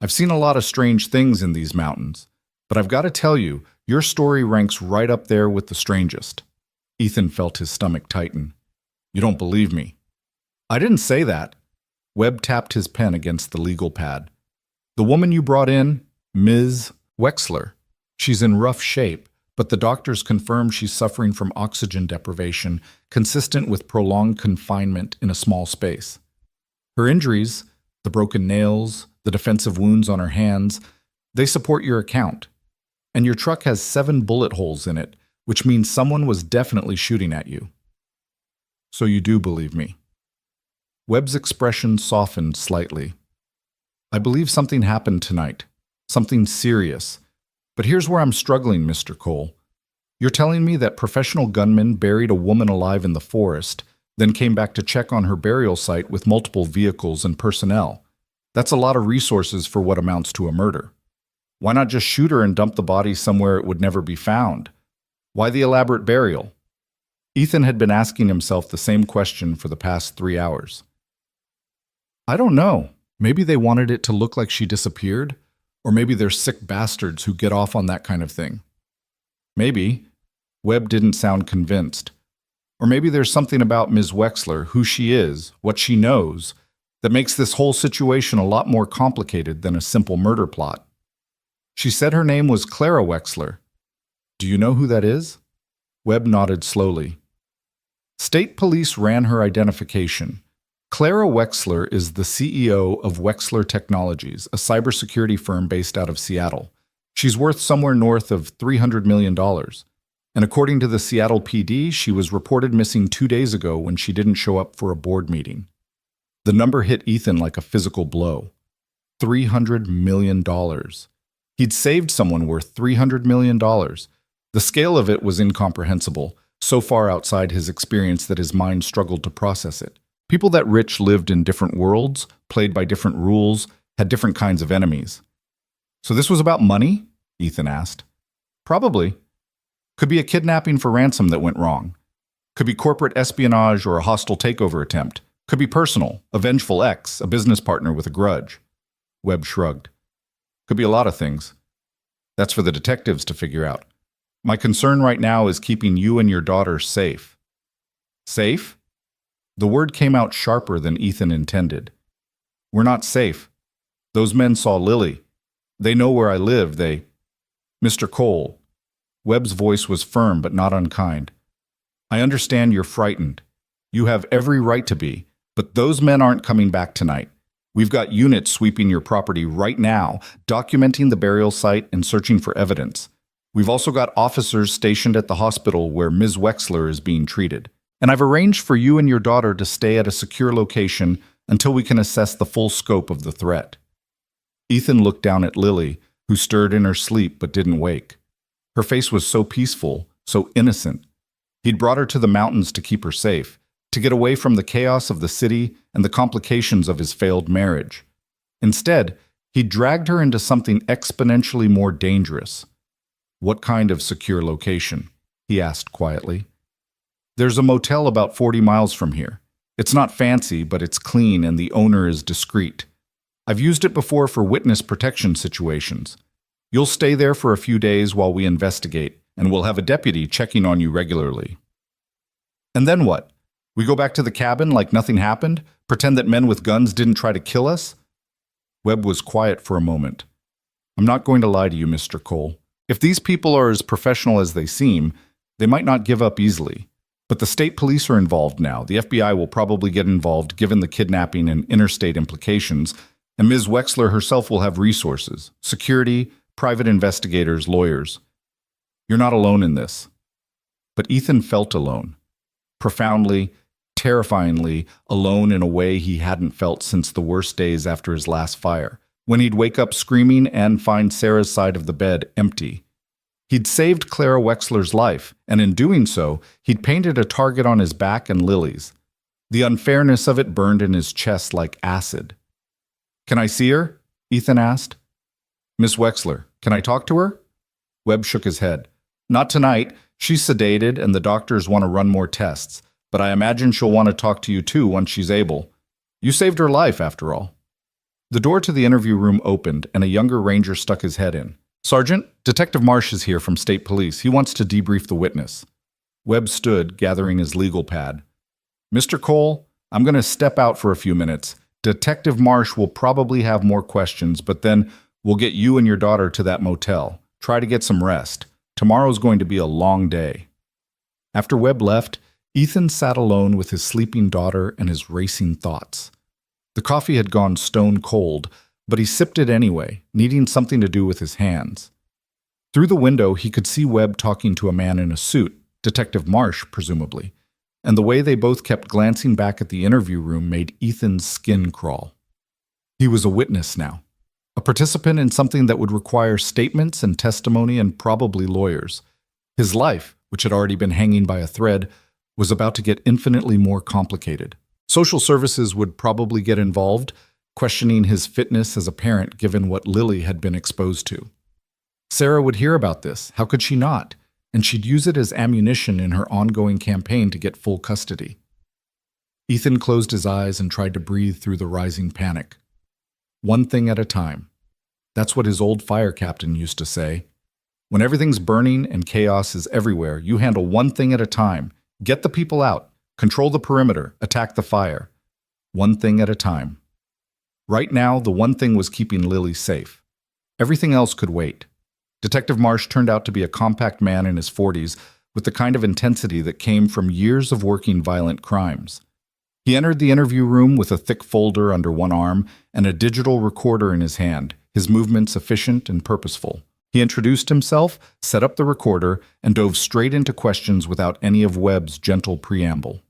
I've seen a lot of strange things in these mountains, but I've got to tell you, your story ranks right up there with the strangest." Ethan felt his stomach tighten. "You don't believe me." "I didn't say that." Webb tapped his pen against the legal pad. "The woman you brought in, Ms. Wexler, she's in rough shape, but the doctors confirm she's suffering from oxygen deprivation consistent with prolonged confinement in a small space. Her injuries, the broken nails, the defensive wounds on her hands, they support your account. And your truck has 7 bullet holes in it, which means someone was definitely shooting at you. So you do believe me." Webb's expression softened slightly. "I believe something happened tonight, something serious. But here's where I'm struggling, Mr. Cole. You're telling me that professional gunmen buried a woman alive in the forest, then came back to check on her burial site with multiple vehicles and personnel. That's a lot of resources for what amounts to a murder. Why not just shoot her and dump the body somewhere it would never be found? Why the elaborate burial?" Ethan had been asking himself the same question for the past 3 hours. "I don't know. Maybe they wanted it to look like she disappeared, or maybe they're sick bastards who get off on that kind of thing. Maybe." Webb didn't sound convinced. "Or maybe there's something about Ms. Wexler, who she is, what she knows, that makes this whole situation a lot more complicated than a simple murder plot. She said her name was Clara Wexler. Do you know who that is?" Webb nodded slowly. "State police ran her identification. Clara Wexler is the CEO of Wexler Technologies, a cybersecurity firm based out of Seattle. She's worth somewhere north of $300 million. And according to the Seattle PD, she was reported missing 2 days ago when she didn't show up for a board meeting." The number hit Ethan like a physical blow. $300 million. He'd saved someone worth $300 million. The scale of it was incomprehensible, so far outside his experience that his mind struggled to process it. People that rich lived in different worlds, played by different rules, had different kinds of enemies. "So this was about money?" Ethan asked. "Probably. Could be a kidnapping for ransom that went wrong. Could be corporate espionage or a hostile takeover attempt. Could be personal, a vengeful ex, a business partner with a grudge." Webb shrugged. "Could be a lot of things. That's for the detectives to figure out. My concern right now is keeping you and your daughter safe." "Safe?" The word came out sharper than Ethan intended. "We're not safe. Those men saw Lily. They know where I live. Mr. Cole." Webb's voice was firm but not unkind. "I understand you're frightened. You have every right to be, but those men aren't coming back tonight. We've got units sweeping your property right now, documenting the burial site and searching for evidence. We've also got officers stationed at the hospital where Ms. Wexler is being treated. And I've arranged for you and your daughter to stay at a secure location until we can assess the full scope of the threat." Ethan looked down at Lily, who stirred in her sleep but didn't wake. Her face was so peaceful, so innocent. He'd brought her to the mountains to keep her safe, to get away from the chaos of the city and the complications of his failed marriage. Instead, he'd dragged her into something exponentially more dangerous. "What kind of secure location?" he asked quietly. There's a motel about 40 miles from here. It's not fancy, but it's clean and the owner is discreet. I've used it before for witness protection situations. You'll stay there for a few days while we investigate, and we'll have a deputy checking on you regularly. And then what? We go back to the cabin like nothing happened? Pretend that men with guns didn't try to kill us? Webb was quiet for a moment. I'm not going to lie to you, Mr. Cole. If these people are as professional as they seem, they might not give up easily. But the state police are involved now. The FBI will probably get involved given the kidnapping and interstate implications, and Ms. Wexler herself will have resources, security, private investigators, lawyers. You're not alone in this. But Ethan felt alone. Profoundly, terrifyingly alone in a way he hadn't felt since the worst days after his last fire, when he'd wake up screaming and find Sarah's side of the bed empty. He'd saved Clara Wexler's life, and in doing so, he'd painted a target on his back and Lily's. The unfairness of it burned in his chest like acid. "Can I see her?" Ethan asked. "Miss Wexler, can I talk to her?" Webb shook his head. "Not tonight. She's sedated and the doctors want to run more tests, but I imagine she'll want to talk to you too once she's able. You saved her life, after all." The door to the interview room opened and a younger ranger stuck his head in. "Sergeant, Detective Marsh is here from State Police. He wants to debrief the witness." Webb stood, gathering his legal pad. "Mr. Cole, I'm going to step out for a few minutes. Detective Marsh will probably have more questions, but then we'll get you and your daughter to that motel. Try to get some rest. Tomorrow's going to be a long day." After Webb left, Ethan sat alone with his sleeping daughter and his racing thoughts. The coffee had gone stone cold, but he sipped it anyway, needing something to do with his hands. Through the window, he could see Webb talking to a man in a suit, Detective Marsh, presumably, and the way they both kept glancing back at the interview room made Ethan's skin crawl. He was a witness now, a participant in something that would require statements and testimony and probably lawyers. His life, which had already been hanging by a thread, was about to get infinitely more complicated. Social services would probably get involved, questioning his fitness as a parent given what Lily had been exposed to. Sarah would hear about this, how could she not? And she'd use it as ammunition in her ongoing campaign to get full custody. Ethan closed his eyes and tried to breathe through the rising panic. One thing at a time. That's what his old fire captain used to say. When everything's burning and chaos is everywhere, you handle one thing at a time. Get the people out, control the perimeter, attack the fire. One thing at a time. Right now, the one thing was keeping Lily safe. Everything else could wait. Detective Marsh turned out to be a compact man in his 40s with the kind of intensity that came from years of working violent crimes. He entered the interview room with a thick folder under one arm and a digital recorder in his hand, his movements efficient and purposeful. He introduced himself, set up the recorder, and dove straight into questions without any of Webb's gentle preamble.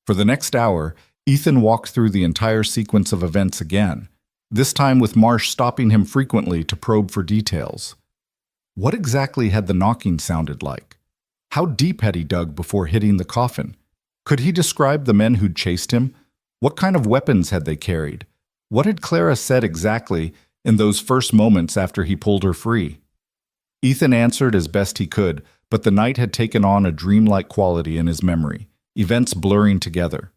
For the next hour, Ethan walked through the entire sequence of events again, this time with Marsh stopping him frequently to probe for details. What exactly had the knocking sounded like? How deep had he dug before hitting the coffin? Could he describe the men who'd chased him? What kind of weapons had they carried? What had Clara said exactly in those first moments after he pulled her free? Ethan answered as best he could, but the night had taken on a dreamlike quality in his memory, events blurring together.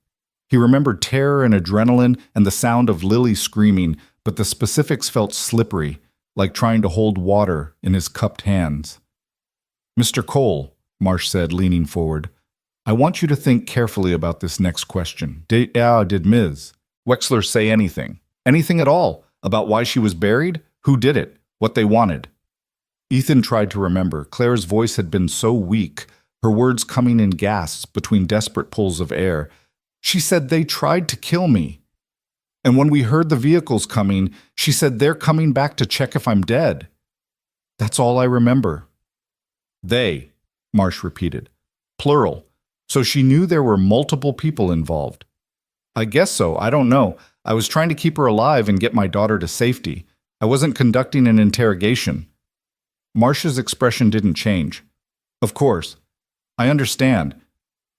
He remembered terror and adrenaline and the sound of Lily screaming, but the specifics felt slippery, like trying to hold water in his cupped hands. "Mr. Cole," Marsh said, leaning forward, "I want you to think carefully about this next question. Did Ms. Wexler say anything? Anything at all about why she was buried? Who did it? What they wanted?" Ethan tried to remember. Clara's voice had been so weak, her words coming in gasps between desperate pulls of air. "She said they tried to kill me. And when we heard the vehicles coming, she said they're coming back to check if I'm dead. That's all I remember." "They," Marsh repeated. Plural. So she knew there were multiple people involved. "I guess so. I don't know. I was trying to keep her alive and get my daughter to safety. I wasn't conducting an interrogation." Marsh's expression didn't change. "Of course. I understand.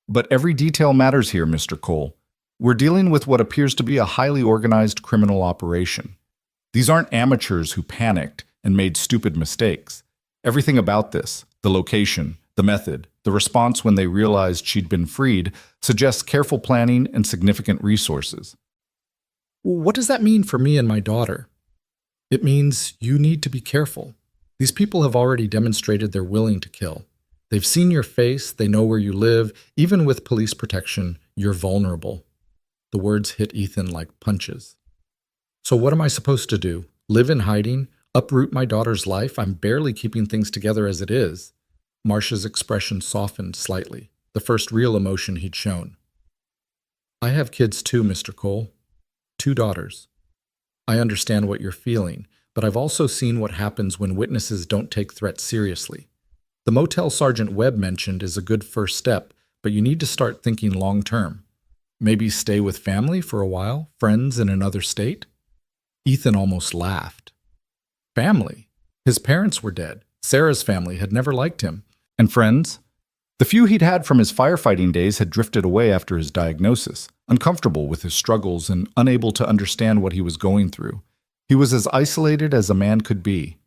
But every detail matters here, Mr. Cole. We're dealing with what appears to be a highly organized criminal operation. These aren't amateurs who panicked and made stupid mistakes. Everything about this, the location, the method, The response when they realized she'd been freed suggests careful planning and significant resources. What does that mean for me and my daughter? It means you need to be careful. These people have already demonstrated they're willing to kill. They've seen your face, they know where you live. Even with police protection, you're vulnerable. The words hit Ethan like punches. So what am I supposed to do? Live in hiding? Uproot my daughter's life? I'm barely keeping things together as it is. Marsh's expression softened slightly, the first real emotion he'd shown. I have kids too, Mr. Cole. 2 daughters. I understand what you're feeling, but I've also seen what happens when witnesses don't take threats seriously. The motel Sergeant Webb mentioned is a good first step, but you need to start thinking long term. Maybe stay with family for a while, friends in another state? Ethan almost laughed. Family? His parents were dead. Sarah's family had never liked him. And friends? The few he'd had from his firefighting days had drifted away after his diagnosis, uncomfortable with his struggles and unable to understand what he was going through. He was as isolated as a man could be.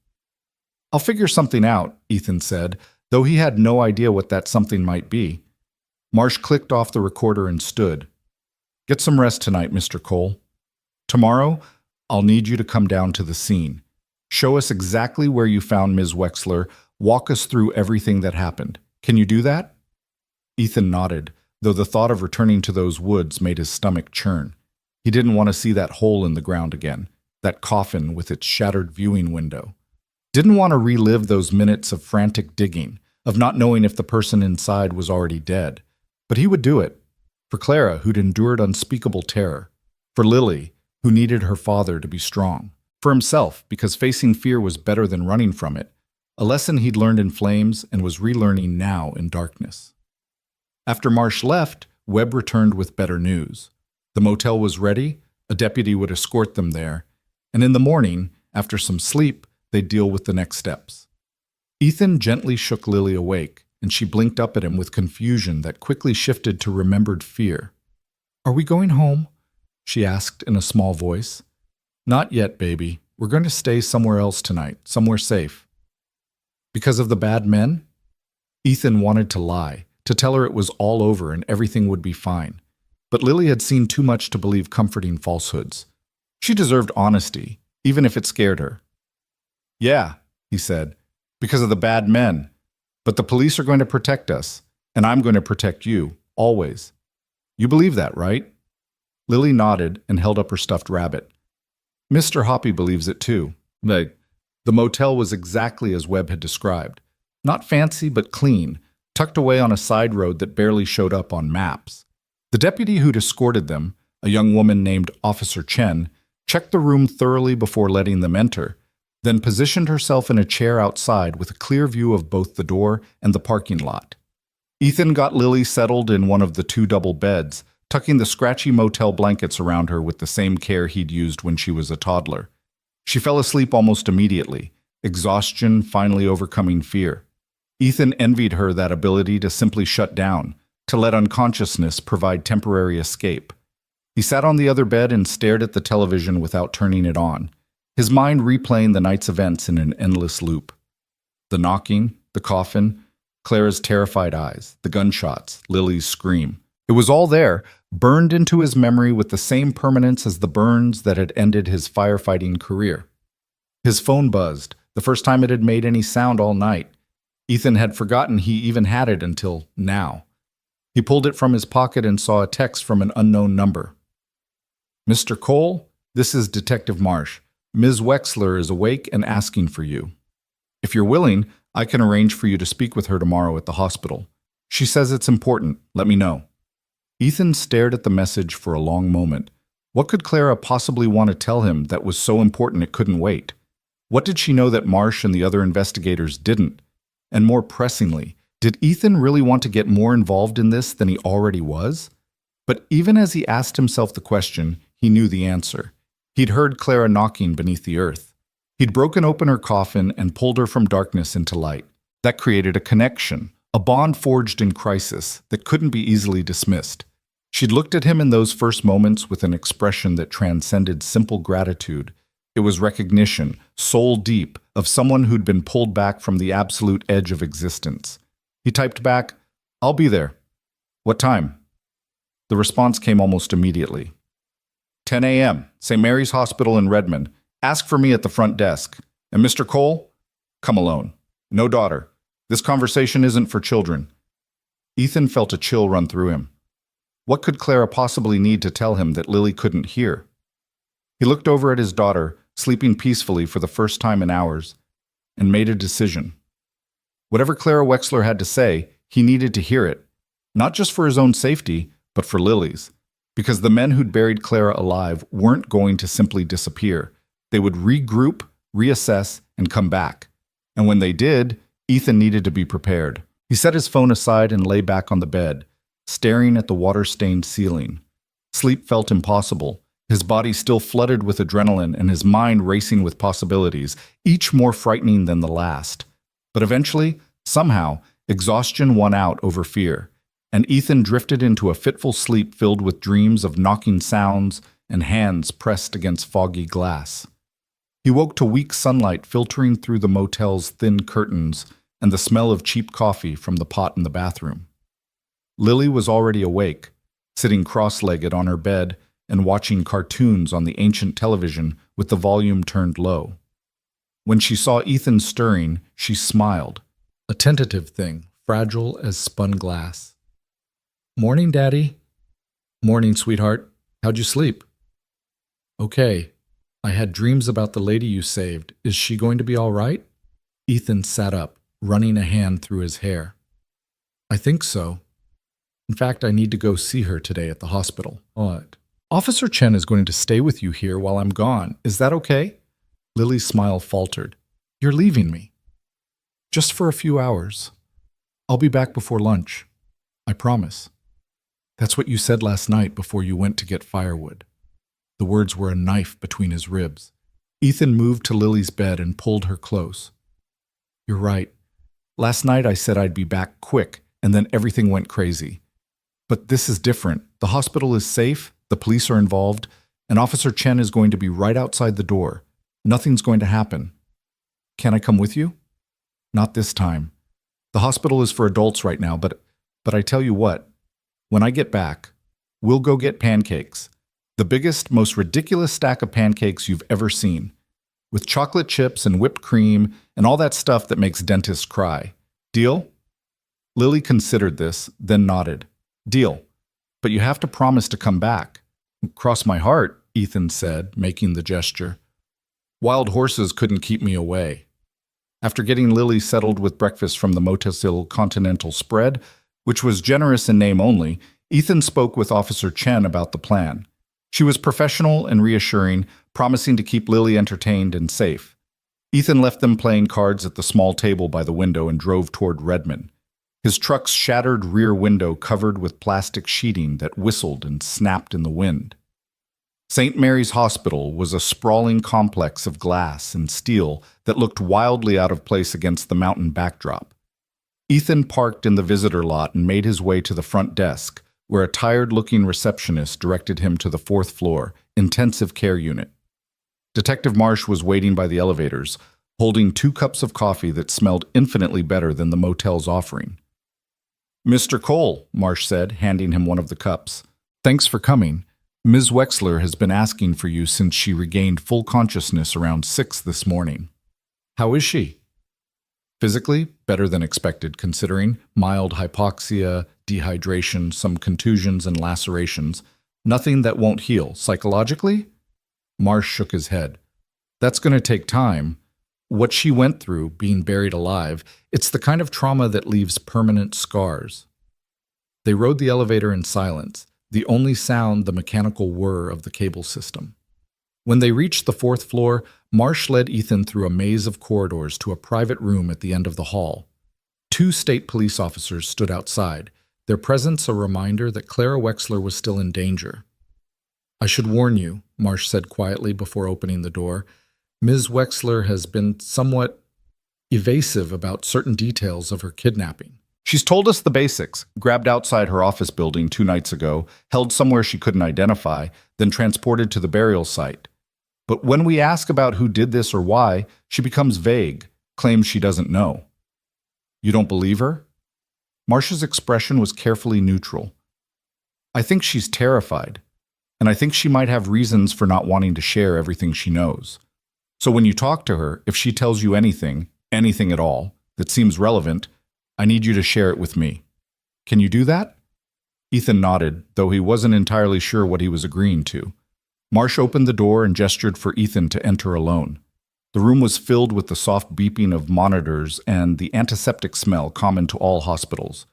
I'll figure something out, Ethan said, though he had no idea what that something might be. Marsh clicked off the recorder and stood. Get some rest tonight, Mr. Cole. Tomorrow, I'll need you to come down to the scene. Show us exactly where you found Ms. Wexler. Walk us through everything that happened. Can you do that? Ethan nodded, though the thought of returning to those woods made his stomach churn. He didn't want to see that hole in the ground again, that coffin with its shattered viewing window. Didn't want to relive those minutes of frantic digging, of not knowing if the person inside was already dead. But he would do it. For Clara, who'd endured unspeakable terror. For Lily, who needed her father to be strong. For himself, because facing fear was better than running from it. A lesson he'd learned in flames and was relearning now in darkness. After Marsh left, Webb returned with better news. The motel was ready, a deputy would escort them there, and in the morning, after some sleep, they'd deal with the next steps. Ethan gently shook Lily awake, and she blinked up at him with confusion that quickly shifted to remembered fear. Are we going home? She asked in a small voice. Not yet, baby. We're going to stay somewhere else tonight, somewhere safe. Because of the bad men? Ethan wanted to lie, to tell her it was all over and everything would be fine. But Lily had seen too much to believe comforting falsehoods. She deserved honesty, even if it scared her. Yeah, he said, because of the bad men. But the police are going to protect us, and I'm going to protect you, always. You believe that, right? Lily nodded and held up her stuffed rabbit. Mr. Hoppy believes it too. The motel was exactly as Webb had described. Not fancy, but clean, tucked away on a side road that barely showed up on maps. The deputy who'd escorted them, a young woman named Officer Chen, checked the room thoroughly before letting them enter, then positioned herself in a chair outside with a clear view of both the door and the parking lot. Ethan got Lily settled in one of the 2 double beds, tucking the scratchy motel blankets around her with the same care he'd used when she was a toddler. She fell asleep almost immediately, exhaustion finally overcoming fear. Ethan envied her that ability to simply shut down, to let unconsciousness provide temporary escape. He sat on the other bed and stared at the television without turning it on, his mind replaying the night's events in an endless loop. The knocking, the coffin, Clara's terrified eyes, the gunshots, Lily's scream. It was all there, burned into his memory with the same permanence as the burns that had ended his firefighting career. His phone buzzed, the first time it had made any sound all night. Ethan had forgotten he even had it until now. He pulled it from his pocket and saw a text from an unknown number. Mr. Cole, this is Detective Marsh. Ms. Wexler is awake and asking for you. If you're willing, I can arrange for you to speak with her tomorrow at the hospital. She says it's important. Let me know. Ethan stared at the message for a long moment. What could Clara possibly want to tell him that was so important it couldn't wait? What did she know that Marsh and the other investigators didn't? And more pressingly, did Ethan really want to get more involved in this than he already was? But even as he asked himself the question, he knew the answer. He'd heard Clara knocking beneath the earth. He'd broken open her coffin and pulled her from darkness into light. That created a connection, a bond forged in crisis that couldn't be easily dismissed. She'd looked at him in those first moments with an expression that transcended simple gratitude. It was recognition, soul deep, of someone who'd been pulled back from the absolute edge of existence. He typed back, I'll be there. What time? The response came almost immediately. 10 a.m., St. Mary's Hospital in Redmond. Ask for me at the front desk. And Mr. Cole? Come alone. No daughter. This conversation isn't for children. Ethan felt a chill run through him. What could Clara possibly need to tell him that Lily couldn't hear? He looked over at his daughter, sleeping peacefully for the first time in hours, and made a decision. Whatever Clara Wexler had to say, he needed to hear it, not just for his own safety, but for Lily's, because the men who'd buried Clara alive weren't going to simply disappear. They would regroup, reassess, and come back. And when they did, Ethan needed to be prepared. He set his phone aside and lay back on the bed, staring at the water-stained ceiling. Sleep felt impossible, his body still flooded with adrenaline and his mind racing with possibilities, each more frightening than the last. But eventually, somehow, exhaustion won out over fear, and Ethan drifted into a fitful sleep filled with dreams of knocking sounds and hands pressed against foggy glass. He woke to weak sunlight filtering through the motel's thin curtains and the smell of cheap coffee from the pot in the bathroom. Lily was already awake, sitting cross-legged on her bed and watching cartoons on the ancient television with the volume turned low. When she saw Ethan stirring, she smiled, a tentative thing, fragile as spun glass. "Morning, Daddy." "Morning, sweetheart. How'd you sleep?" "Okay. I had dreams about the lady you saved. Is she going to be all right?" Ethan sat up, running a hand through his hair. "I think so. In fact, I need to go see her today at the hospital." "What?" "Officer Chen is going to stay with you here while I'm gone. Is that okay?" Lily's smile faltered. "You're leaving me?" "Just for a few hours. I'll be back before lunch. I promise." "That's what you said last night before you went to get firewood." The words were a knife between his ribs. Ethan moved to Lily's bed and pulled her close. "You're right. Last night I said I'd be back quick, and then everything went crazy. But this is different. The hospital is safe, the police are involved, and Officer Chen is going to be right outside the door. Nothing's going to happen. Can I come with you?" "Not this time. The hospital is for adults right now, but I tell you what, when I get back, we'll go get pancakes. The biggest, most ridiculous stack of pancakes you've ever seen, with chocolate chips and whipped cream and all that stuff that makes dentists cry. Deal?" Lily considered this, then nodded. "Deal. But you have to promise to come back." "Cross my heart," Ethan said, making the gesture. "Wild horses couldn't keep me away." After getting Lily settled with breakfast from the Motel Continental spread, which was generous in name only, Ethan spoke with Officer Chen about the plan. She was professional and reassuring, promising to keep Lily entertained and safe. Ethan left them playing cards at the small table by the window and drove toward Redmond, his truck's shattered rear window covered with plastic sheeting that whistled and snapped in the wind. St. Mary's Hospital was a sprawling complex of glass and steel that looked wildly out of place against the mountain backdrop. Ethan parked in the visitor lot and made his way to the front desk, where a tired-looking receptionist directed him to the 4th floor, intensive care unit. Detective Marsh was waiting by the elevators, holding 2 cups of coffee that smelled infinitely better than the motel's offering. "Mr. Cole," Marsh said, handing him one of the cups. "Thanks for coming. Ms. Wexler has been asking for you since she regained full consciousness around 6 this morning." "How is she?" "Physically, better than expected, considering mild hypoxia, dehydration, some contusions and lacerations. Nothing that won't heal. Psychologically?" Marsh shook his head. "That's going to take time. What she went through, being buried alive, it's the kind of trauma that leaves permanent scars." They rode the elevator in silence, the only sound the mechanical whir of the cable system. When they reached the 4th floor, Marsh led Ethan through a maze of corridors to a private room at the end of the hall. 2 state police officers stood outside, their presence a reminder that Clara Wexler was still in danger. "I should warn you," Marsh said quietly before opening the door. "Ms. Wexler has been somewhat evasive about certain details of her kidnapping. She's told us the basics, grabbed outside her office building 2 nights ago, held somewhere she couldn't identify, then transported to the burial site. But when we ask about who did this or why, she becomes vague, claims she doesn't know." "You don't believe her?" Marcia's expression was carefully neutral. I think she's terrified, and I think she might have reasons for not wanting to share everything she knows. So when you talk to her, if she tells you anything, anything at all, that seems relevant, I need you to share it with me. Can you do that? Ethan nodded, though he wasn't entirely sure what he was agreeing to. Marcia opened the door and gestured for Ethan to enter alone. The room was filled with the soft beeping of monitors and the antiseptic smell common to all hospitals.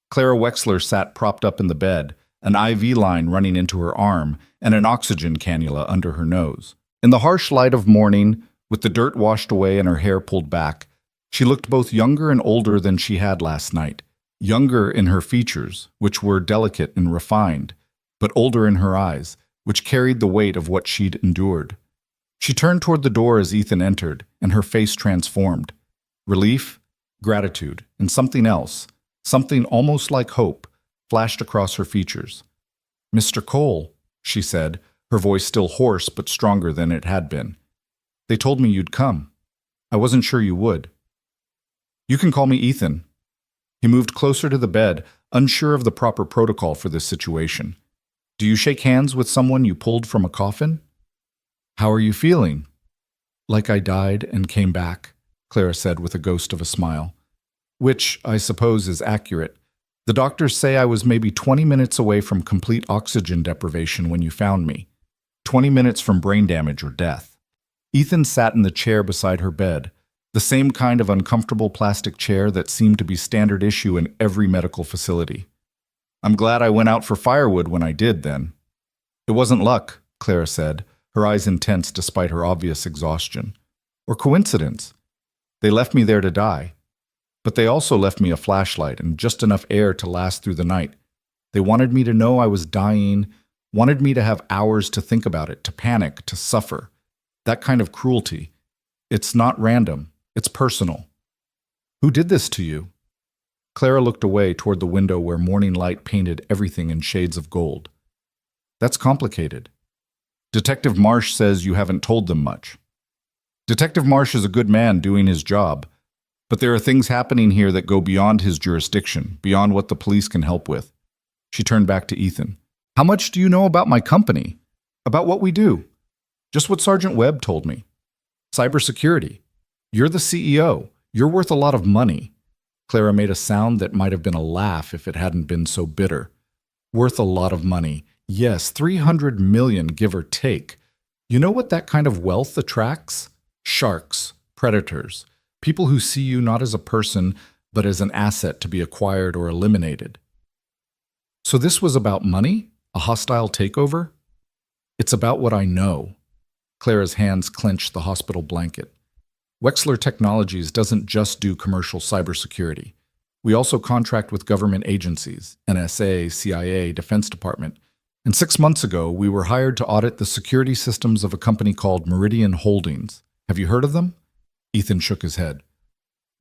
Clara Wexler sat propped up in the bed, an IV line running into her arm and an oxygen cannula under her nose. In the harsh light of morning, with the dirt washed away and her hair pulled back, she looked both younger and older than she had last night. Younger in her features, which were delicate and refined, but older in her eyes, which carried the weight of what she'd endured. She turned toward the door as Ethan entered, and her face transformed. Relief, gratitude, and something else, something almost like hope, flashed across her features. "Mr. Cole," she said, her voice still hoarse but stronger than it had been. "They told me you'd come. I wasn't sure you would." "You can call me Ethan." He moved closer to the bed, unsure of the proper protocol for this situation. "Do you shake hands with someone you pulled from a coffin?" "How are you feeling?" "Like I died and came back," Clara said with a ghost of a smile. "Which, I suppose, is accurate. The doctors say I was maybe 20 minutes away from complete oxygen deprivation when you found me. 20 minutes from brain damage or death." Ethan sat in the chair beside her bed, the same kind of uncomfortable plastic chair that seemed to be standard issue in every medical facility. "I'm glad I went out for firewood when I did, then." "It wasn't luck," Clara said, her eyes intense despite her obvious exhaustion. "Or coincidence. They left me there to die. But they also left me a flashlight and just enough air to last through the night. They wanted me to know I was dying, wanted me to have hours to think about it, to panic, to suffer. That kind of cruelty. It's not random. It's personal." "Who did this to you?" Clara looked away toward the window where morning light painted everything in shades of gold. "That's complicated. Detective Marsh says you haven't told them much." "Detective Marsh is a good man doing his job, but there are things happening here that go beyond his jurisdiction, beyond what the police can help with." She turned back to Ethan. "How much do you know about my company? About what we do?" "Just what Sergeant Webb told me. Cybersecurity. You're the CEO. You're worth a lot of money." Clara made a sound that might have been a laugh if it hadn't been so bitter. "Worth a lot of money. Yes, 300 million, give or take. You know what that kind of wealth attracts? Sharks, predators, people who see you not as a person, but as an asset to be acquired or eliminated." "So this was about money? A hostile takeover?" "It's about what I know." Clara's hands clenched the hospital blanket. Wexler Technologies doesn't just do commercial cybersecurity. We also contract with government agencies, NSA, CIA, Defense Department. And 6 months ago, we were hired to audit the security systems of a company called Meridian Holdings. Have you heard of them? Ethan shook his head.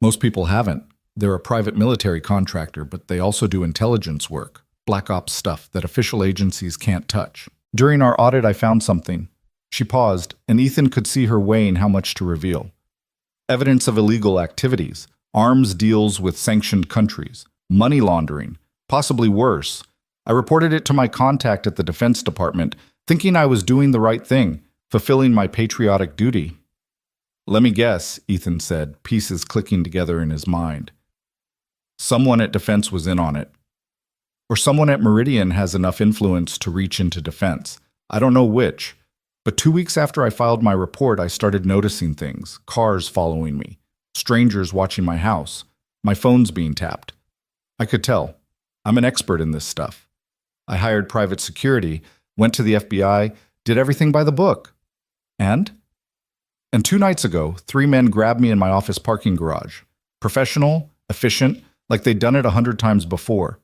"Most people haven't. They're a private military contractor, but they also do intelligence work, black ops stuff that official agencies can't touch. During our audit, I found something." She paused, and Ethan could see her weighing how much to reveal. "Evidence of illegal activities, arms deals with sanctioned countries, money laundering, possibly worse. I reported it to my contact at the Defense Department, thinking I was doing the right thing, fulfilling my patriotic duty." "Let me guess," Ethan said, pieces clicking together in his mind. "Someone at Defense was in on it. Or someone at Meridian has enough influence to reach into Defense. I don't know which. But 2 weeks after I filed my report, I started noticing things, cars following me, strangers watching my house, my phones being tapped. I could tell. I'm an expert in this stuff. I hired private security, went to the FBI, did everything by the book. And 2 nights ago, 3 men grabbed me in my office parking garage. Professional, efficient, like they'd done it 100 times before.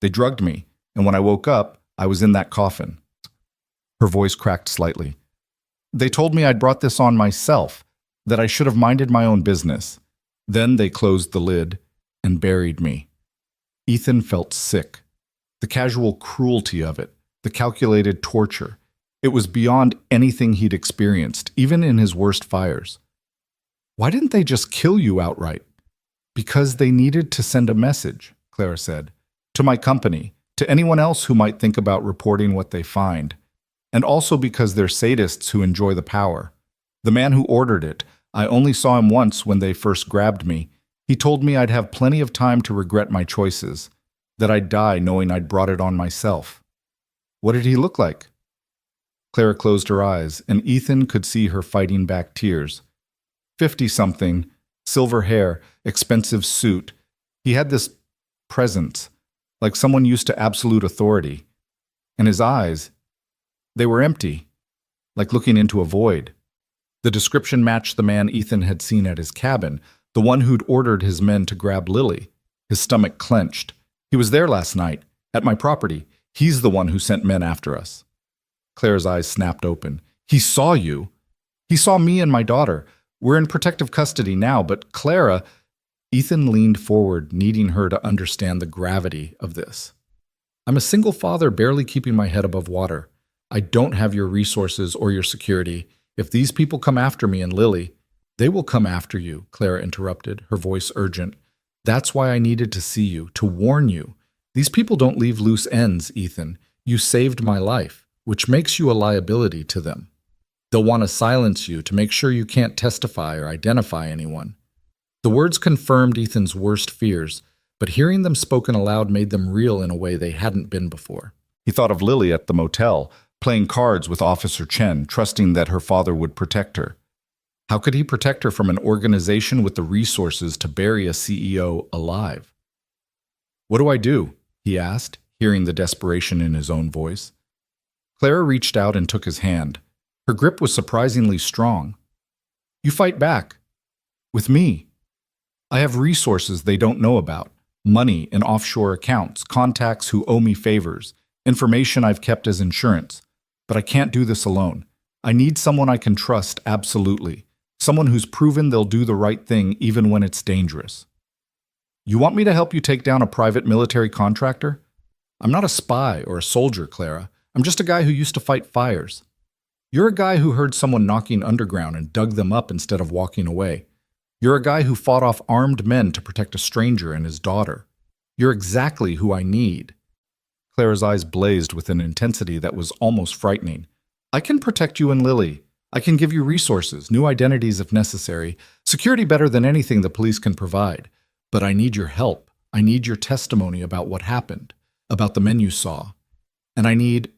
They drugged me, and when I woke up, I was in that coffin." Her voice cracked slightly. "They told me I'd brought this on myself, that I should have minded my own business. Then they closed the lid and buried me." Ethan felt sick. The casual cruelty of it, the calculated torture. It was beyond anything he'd experienced, even in his worst fires. "Why didn't they just kill you outright?" "Because they needed to send a message," Clara said. To my company, to anyone else who might think about reporting what they find. And also because they're sadists who enjoy the power. The man who ordered it, I only saw him once when they first grabbed me. He told me I'd have plenty of time to regret my choices, that I'd die knowing I'd brought it on myself. What did he look like? Clara closed her eyes, and Ethan could see her fighting back tears. 50-something, silver hair, expensive suit. He had this presence, like someone used to absolute authority. And his eyes, they were empty, like looking into a void. The description matched the man Ethan had seen at his cabin, the one who'd ordered his men to grab Lily. His stomach clenched. He was there last night, at my property. He's the one who sent men after us. Clara's eyes snapped open. He saw you. He saw me and my daughter. We're in protective custody now, but Clara... Ethan leaned forward, needing her to understand the gravity of this. I'm a single father barely keeping my head above water. I don't have your resources or your security. If these people come after me and Lily, they will come after you, Clara interrupted, her voice urgent. That's why I needed to see you, to warn you. These people don't leave loose ends, Ethan. You saved my life, which makes you a liability to them. They'll want to silence you to make sure you can't testify or identify anyone. The words confirmed Ethan's worst fears, but hearing them spoken aloud made them real in a way they hadn't been before. He thought of Lily at the motel, playing cards with Officer Chen, trusting that her father would protect her. How could he protect her from an organization with the resources to bury a CEO alive? What do I do? He asked, hearing the desperation in his own voice. Clara reached out and took his hand. Her grip was surprisingly strong. You fight back. With me. I have resources they don't know about. Money in offshore accounts, contacts who owe me favors, information I've kept as insurance. But I can't do this alone. I need someone I can trust absolutely. Someone who's proven they'll do the right thing even when it's dangerous. You want me to help you take down a private military contractor? I'm not a spy or a soldier, Clara. I'm just a guy who used to fight fires. You're a guy who heard someone knocking underground and dug them up instead of walking away. You're a guy who fought off armed men to protect a stranger and his daughter. You're exactly who I need. Clara's eyes blazed with an intensity that was almost frightening. I can protect you and Lily. I can give you resources, new identities if necessary, security better than anything the police can provide. But I need your help. I need your testimony about what happened, about the men you saw. And I need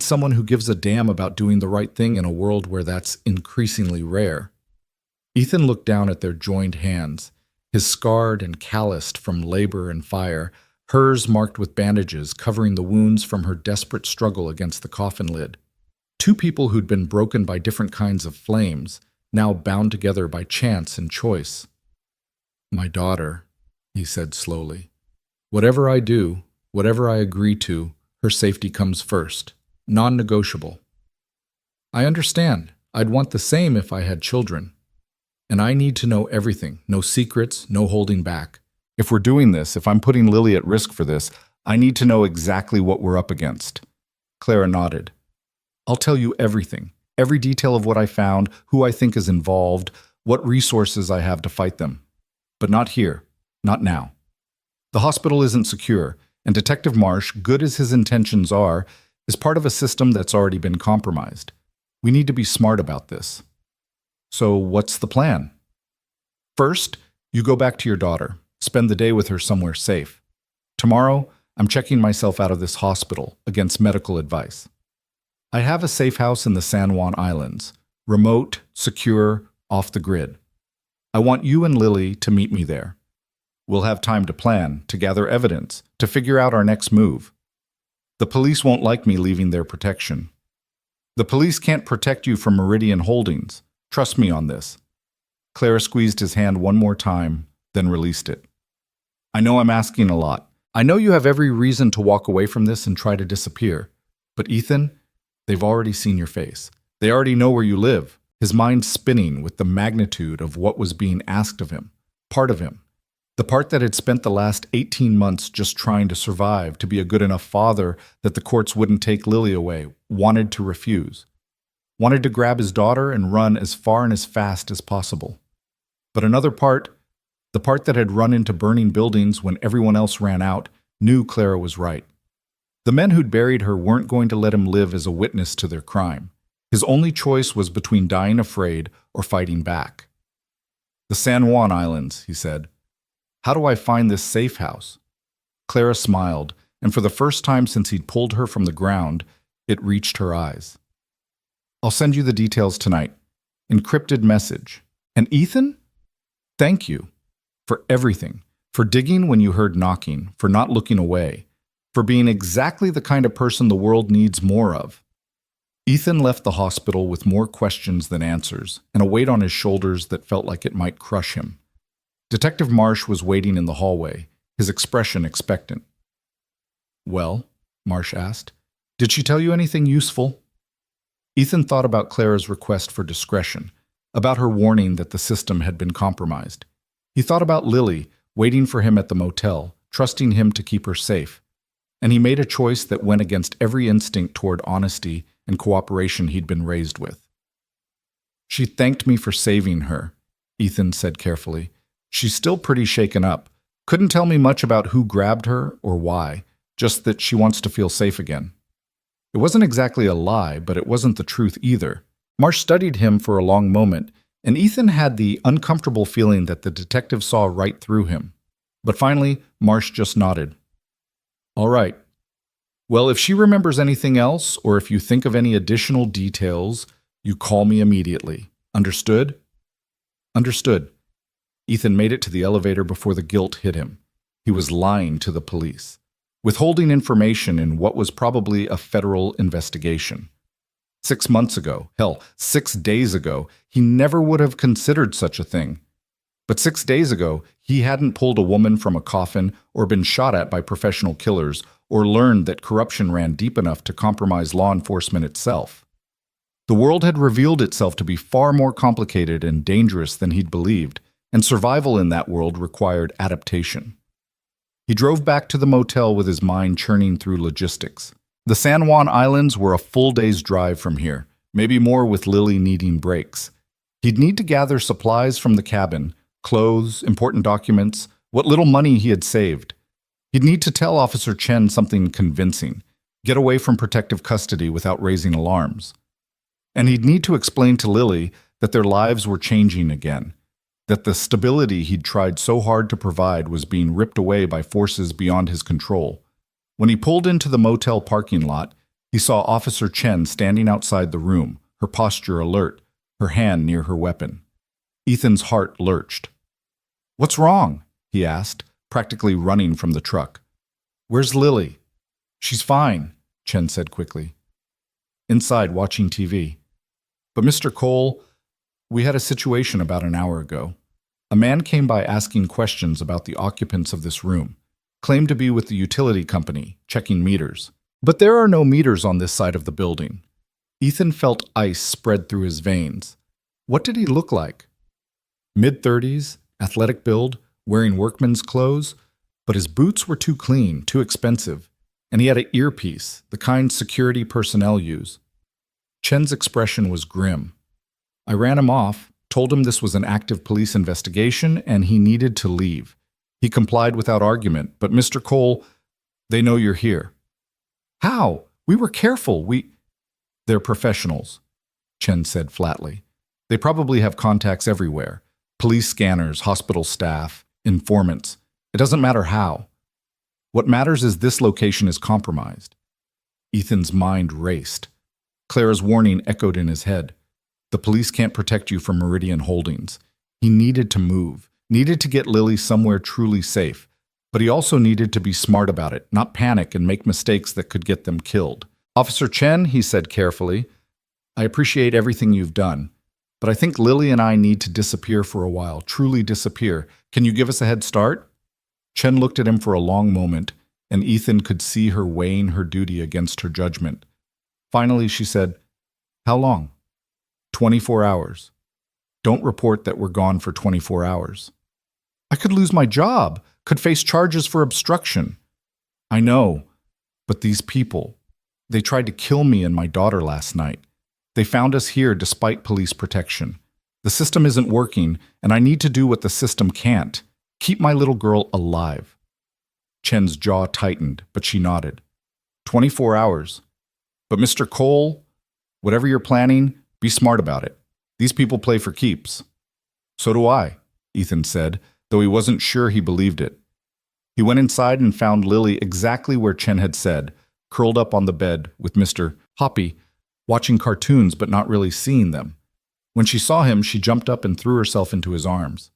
someone who gives a damn about doing the right thing in a world where that's increasingly rare. Ethan looked down at their joined hands, his scarred and calloused from labor and fire, hers marked with bandages covering the wounds from her desperate struggle against the coffin lid. Two people who'd been broken by different kinds of flames, now bound together by chance and choice. My daughter, he said slowly. Whatever I do, whatever I agree to, her safety comes first, non-negotiable. I understand. I'd want the same if I had children. And I need to know everything, no secrets, no holding back. If we're doing this, if I'm putting Lily at risk for this, I need to know exactly what we're up against. Clara nodded. I'll tell you everything, every detail of what I found, who I think is involved, what resources I have to fight them. But not here, not now. The hospital isn't secure, and Detective Marsh, good as his intentions are, is part of a system that's already been compromised. We need to be smart about this. So what's the plan? First, you go back to your daughter. Spend the day with her somewhere safe. Tomorrow, I'm checking myself out of this hospital against medical advice. I have a safe house in the San Juan Islands, remote, secure, off the grid. I want you and Lily to meet me there. We'll have time to plan, to gather evidence, to figure out our next move. The police won't like me leaving their protection. The police can't protect you from Meridian Holdings. Trust me on this. Clara squeezed his hand one more time, then released it. I know I'm asking a lot. I know you have every reason to walk away from this and try to disappear. But Ethan, they've already seen your face. They already know where you live. His mind spinning with the magnitude of what was being asked of him, part of him. The part that had spent the last 18 months just trying to survive, to be a good enough father that the courts wouldn't take Lily away, wanted to refuse. Wanted to grab his daughter and run as far and as fast as possible. But another part, The part that had run into burning buildings when everyone else ran out knew Clara was right. The men who'd buried her weren't going to let him live as a witness to their crime. His only choice was between dying afraid or fighting back. "The San Juan Islands," he said. "How do I find this safe house?" Clara smiled, and for the first time since he'd pulled her from the ground, it reached her eyes. "I'll send you the details tonight. Encrypted message. And Ethan? Thank you. For everything. For digging when you heard knocking. For not looking away. For being exactly the kind of person the world needs more of." Ethan left the hospital with more questions than answers, and a weight on his shoulders that felt like it might crush him. Detective Marsh was waiting in the hallway, his expression expectant. "Well," Marsh asked, "did she tell you anything useful?" Ethan thought about Clara's request for discretion, about her warning that the system had been compromised. He thought about Lily, waiting for him at the motel, trusting him to keep her safe. And he made a choice that went against every instinct toward honesty and cooperation he'd been raised with. "She thanked me for saving her," Ethan said carefully. "She's still pretty shaken up. Couldn't tell me much about who grabbed her or why, just that she wants to feel safe again." It wasn't exactly a lie, but it wasn't the truth either. Marsh studied him for a long moment, and Ethan had the uncomfortable feeling that the detective saw right through him. But finally, Marsh just nodded. "All right. Well, if she remembers anything else, or if you think of any additional details, you call me immediately. Understood?" "Understood." Ethan made it to the elevator before the guilt hit him. He was lying to the police, withholding information in what was probably a federal investigation. 6 months ago, hell, 6 days ago, he never would have considered such a thing. But 6 days ago, he hadn't pulled a woman from a coffin or been shot at by professional killers or learned that corruption ran deep enough to compromise law enforcement itself. The world had revealed itself to be far more complicated and dangerous than he'd believed, and survival in that world required adaptation. He drove back to the motel with his mind churning through logistics. The San Juan Islands were a full day's drive from here, maybe more with Lily needing breaks. He'd need to gather supplies from the cabin, clothes, important documents, what little money he had saved. He'd need to tell Officer Chen something convincing, get away from protective custody without raising alarms. And he'd need to explain to Lily that their lives were changing again, that the stability he'd tried so hard to provide was being ripped away by forces beyond his control. When he pulled into the motel parking lot, he saw Officer Chen standing outside the room, her posture alert, her hand near her weapon. Ethan's heart lurched. "What's wrong?" he asked, practically running from the truck. "Where's Lily?" "She's fine," Chen said quickly. "Inside watching TV. But Mr. Cole, we had a situation about an hour ago. A man came by asking questions about the occupants of this room, claimed to be with the utility company, checking meters. But there are no meters on this side of the building." Ethan felt ice spread through his veins. What did he look like? Mid-30s, athletic build, wearing workman's clothes, but his boots were too clean, too expensive, and he had an earpiece, the kind security personnel use. Chen's expression was grim. "I ran him off, told him this was an active police investigation, and he needed to leave. He complied without argument, but Mr. Cole, they know you're here." "How? We were careful, They're professionals," Chen said flatly. "They probably have contacts everywhere. Police scanners, hospital staff, informants. It doesn't matter how. What matters is this location is compromised." Ethan's mind raced. Clara's warning echoed in his head. The police can't protect you from Meridian Holdings. He needed to move, needed to get Lily somewhere truly safe, but he also needed to be smart about it, not panic and make mistakes that could get them killed. "Officer Chen," he said carefully, "I appreciate everything you've done, but I think Lily and I need to disappear for a while, truly disappear. Can you give us a head start?" Chen looked at him for a long moment, and Ethan could see her weighing her duty against her judgment. Finally, she said, "How long?" 24 hours. Don't report that we're gone for 24 hours. I could lose my job, could face charges for obstruction. I know, but these people, they tried to kill me and my daughter last night. They found us here despite police protection. The system isn't working, and I need to do what the system can't. Keep my little girl alive. Chen's jaw tightened, but she nodded. 24 hours. But Mr. Cole, whatever you're planning, be smart about it. These people play for keeps. So do I, Ethan said, though he wasn't sure he believed it. He went inside and found Lily exactly where Chen had said, curled up on the bed with Mr. Hoppy, watching cartoons but not really seeing them. When she saw him, she jumped up and threw herself into his arms.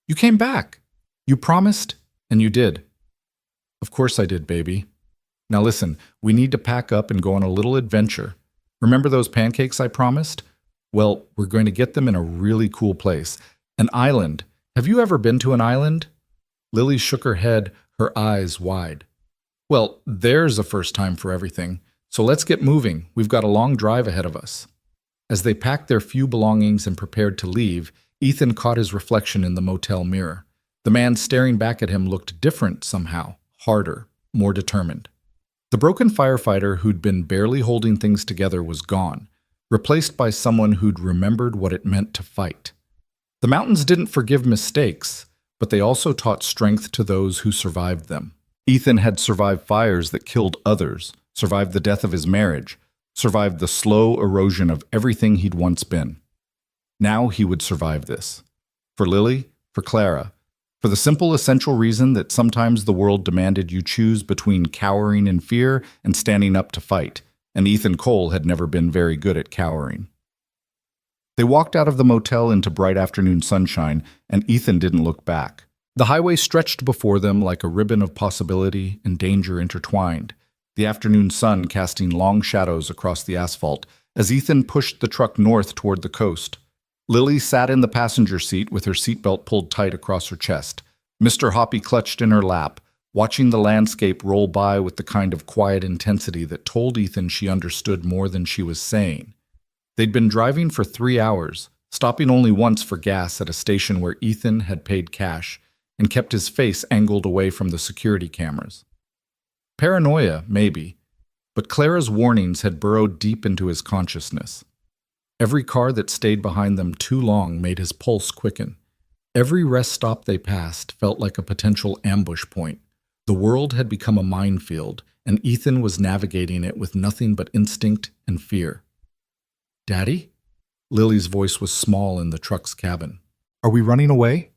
You came back. You promised, and you did. Of course I did, baby. Now listen, we need to pack up and go on a little adventure. Remember those pancakes I promised? Well, we're going to get them in a really cool place. An island. Have you ever been to an island? Lily shook her head, her eyes wide. Well, there's a first time for everything. So let's get moving. We've got a long drive ahead of us. As they packed their few belongings and prepared to leave, Ethan caught his reflection in the motel mirror. The man staring back at him looked different somehow, harder, more determined. The broken firefighter who'd been barely holding things together was gone, replaced by someone who'd remembered what it meant to fight. The mountains didn't forgive mistakes, but they also taught strength to those who survived them. Ethan had survived fires that killed others, survived the death of his marriage, survived the slow erosion of everything he'd once been. Now he would survive this. For Lily, for Clara, for the simple essential reason that sometimes the world demanded you choose between cowering in fear and standing up to fight, and Ethan Cole had never been very good at cowering. They walked out of the motel into bright afternoon sunshine, and Ethan didn't look back. The highway stretched before them like a ribbon of possibility and danger intertwined, the afternoon sun casting long shadows across the asphalt as Ethan pushed the truck north toward the coast. Lily sat in the passenger seat with her seatbelt pulled tight across her chest. Mr. Hoppy clutched in her lap, watching the landscape roll by with the kind of quiet intensity that told Ethan she understood more than she was saying. They'd been driving for 3 hours, stopping only once for gas at a station where Ethan had paid cash and kept his face angled away from the security cameras. Paranoia, maybe, but Clara's warnings had burrowed deep into his consciousness. Every car that stayed behind them too long made his pulse quicken. Every rest stop they passed felt like a potential ambush point. The world had become a minefield, and Ethan was navigating it with nothing but instinct and fear. Daddy? Lily's voice was small in the truck's cabin. Are we running away?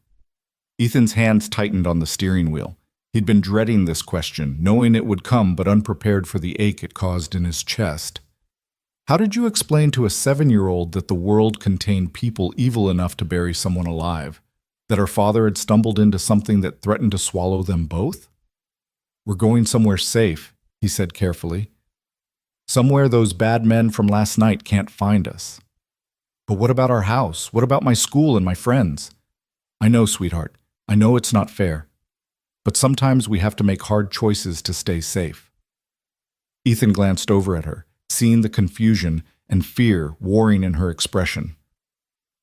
Ethan's hands tightened on the steering wheel. He'd been dreading this question, knowing it would come but unprepared for the ache it caused in his chest. How did you explain to a 7-year-old that the world contained people evil enough to bury someone alive? That her father had stumbled into something that threatened to swallow them both? We're going somewhere safe, he said carefully. Somewhere those bad men from last night can't find us. But what about our house? What about my school and my friends? I know, sweetheart. I know it's not fair. But sometimes we have to make hard choices to stay safe. Ethan glanced over at her, seeing the confusion and fear warring in her expression.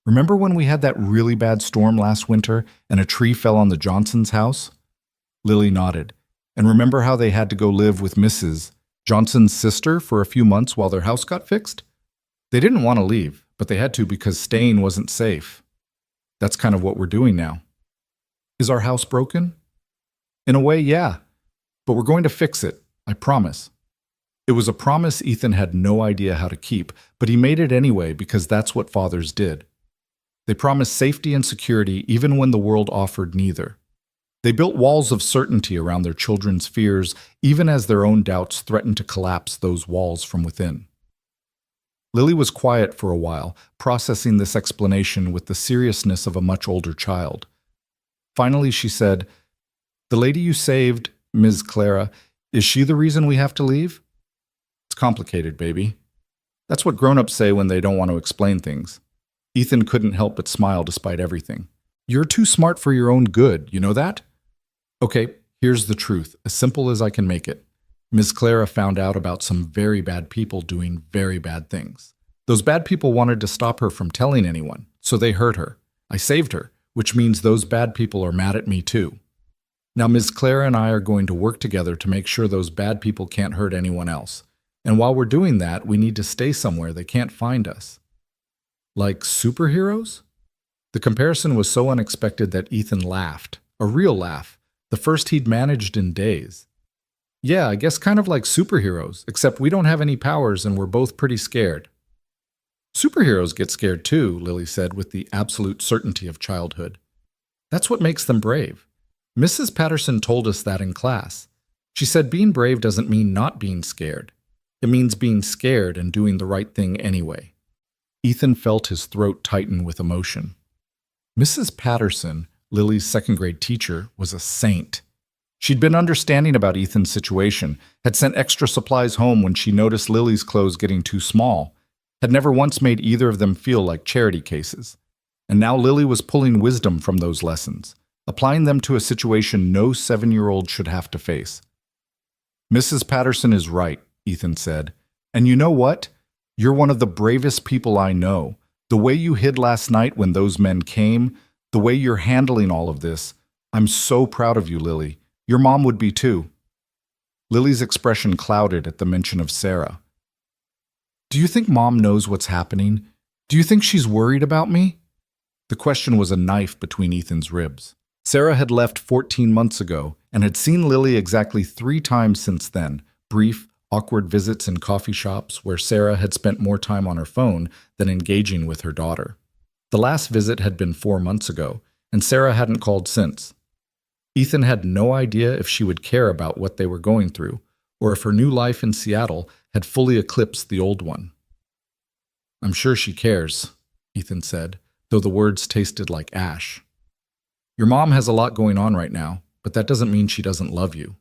Remember when we had that really bad storm last winter and a tree fell on the Johnsons' house? Lily nodded. And remember how they had to go live with Mrs. Johnson's sister for a few months while their house got fixed? They didn't want to leave, but they had to because staying wasn't safe. That's kind of what we're doing now. Is our house broken? In a way, yeah. But we're going to fix it, I promise. It was a promise Ethan had no idea how to keep, but he made it anyway because that's what fathers did. They promised safety and security even when the world offered neither. They built walls of certainty around their children's fears, even as their own doubts threatened to collapse those walls from within. Lily was quiet for a while, processing this explanation with the seriousness of a much older child. Finally, she said, "The lady you saved, Ms. Clara, is she the reason we have to leave?" It's complicated, baby. That's what grown-ups say when they don't want to explain things. Ethan couldn't help but smile despite everything. You're too smart for your own good, you know that? Okay, here's the truth, as simple as I can make it. Ms. Clara found out about some very bad people doing very bad things. Those bad people wanted to stop her from telling anyone, so they hurt her. I saved her, which means those bad people are mad at me too. Now Ms. Clara and I are going to work together to make sure those bad people can't hurt anyone else. And while we're doing that, we need to stay somewhere they can't find us. Like superheroes? The comparison was so unexpected that Ethan laughed, A real laugh, the first he'd managed in days. Yeah, I guess kind of like superheroes, except we don't have any powers and we're both pretty scared. Superheroes get scared too, Lily said with the absolute certainty of childhood. That's what makes them brave. Mrs. Patterson told us that in class. She said being brave doesn't mean not being scared. It means being scared and doing the right thing anyway. Ethan felt his throat tighten with emotion. Mrs. Patterson, Lily's second-grade teacher, was a saint. She'd been understanding about Ethan's situation, had sent extra supplies home when she noticed Lily's clothes getting too small, had never once made either of them feel like charity cases. And now Lily was pulling wisdom from those lessons, applying them to a situation no 7-year-old should have to face. Mrs. Patterson is right, Ethan said. And you know what? You're one of the bravest people I know. The way you hid last night when those men came, the way you're handling all of this, I'm so proud of you, Lily. Your mom would be too. Lily's expression clouded at the mention of Sarah. Do you think Mom knows what's happening? Do you think she's worried about me? The question was a knife between Ethan's ribs. Sarah had left 14 months ago and had seen Lily exactly 3 times since then, brief, awkward visits in coffee shops where Sarah had spent more time on her phone than engaging with her daughter. The last visit had been 4 months ago, and Sarah hadn't called since. Ethan had no idea if she would care about what they were going through, or if her new life in Seattle had fully eclipsed the old one. I'm sure she cares, Ethan said, though the words tasted like ash. Your mom has a lot going on right now, but that doesn't mean she doesn't love you.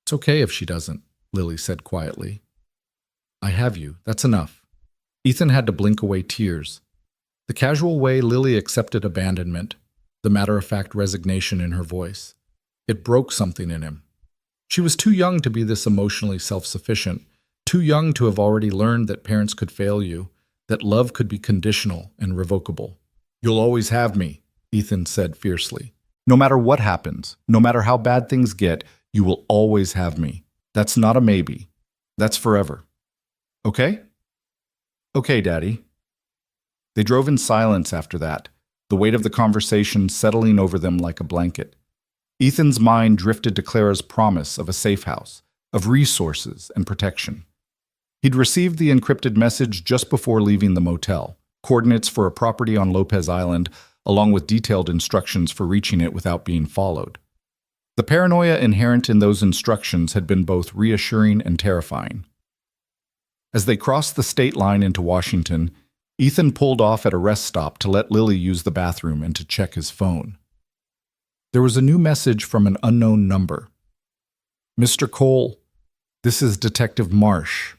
It's okay if she doesn't, Lily said quietly. I have you, that's enough. Ethan had to blink away tears. The casual way Lily accepted abandonment, the matter-of-fact resignation in her voice. It broke something in him. She was too young to be this emotionally self-sufficient, too young to have already learned that parents could fail you, that love could be conditional and revocable. You'll always have me, Ethan said fiercely. No matter what happens, no matter how bad things get, you will always have me. That's not a maybe. That's forever. Okay? Okay, Daddy. They drove in silence after that, the weight of the conversation settling over them like a blanket. Ethan's mind drifted to Clara's promise of a safe house, of resources and protection. He'd received the encrypted message just before leaving the motel, coordinates for a property on Lopez Island, along with detailed instructions for reaching it without being followed. The paranoia inherent in those instructions had been both reassuring and terrifying. As they crossed the state line into Washington, Ethan pulled off at a rest stop to let Lily use the bathroom and to check his phone. There was a new message from an unknown number. Mr. Cole, this is Detective Marsh.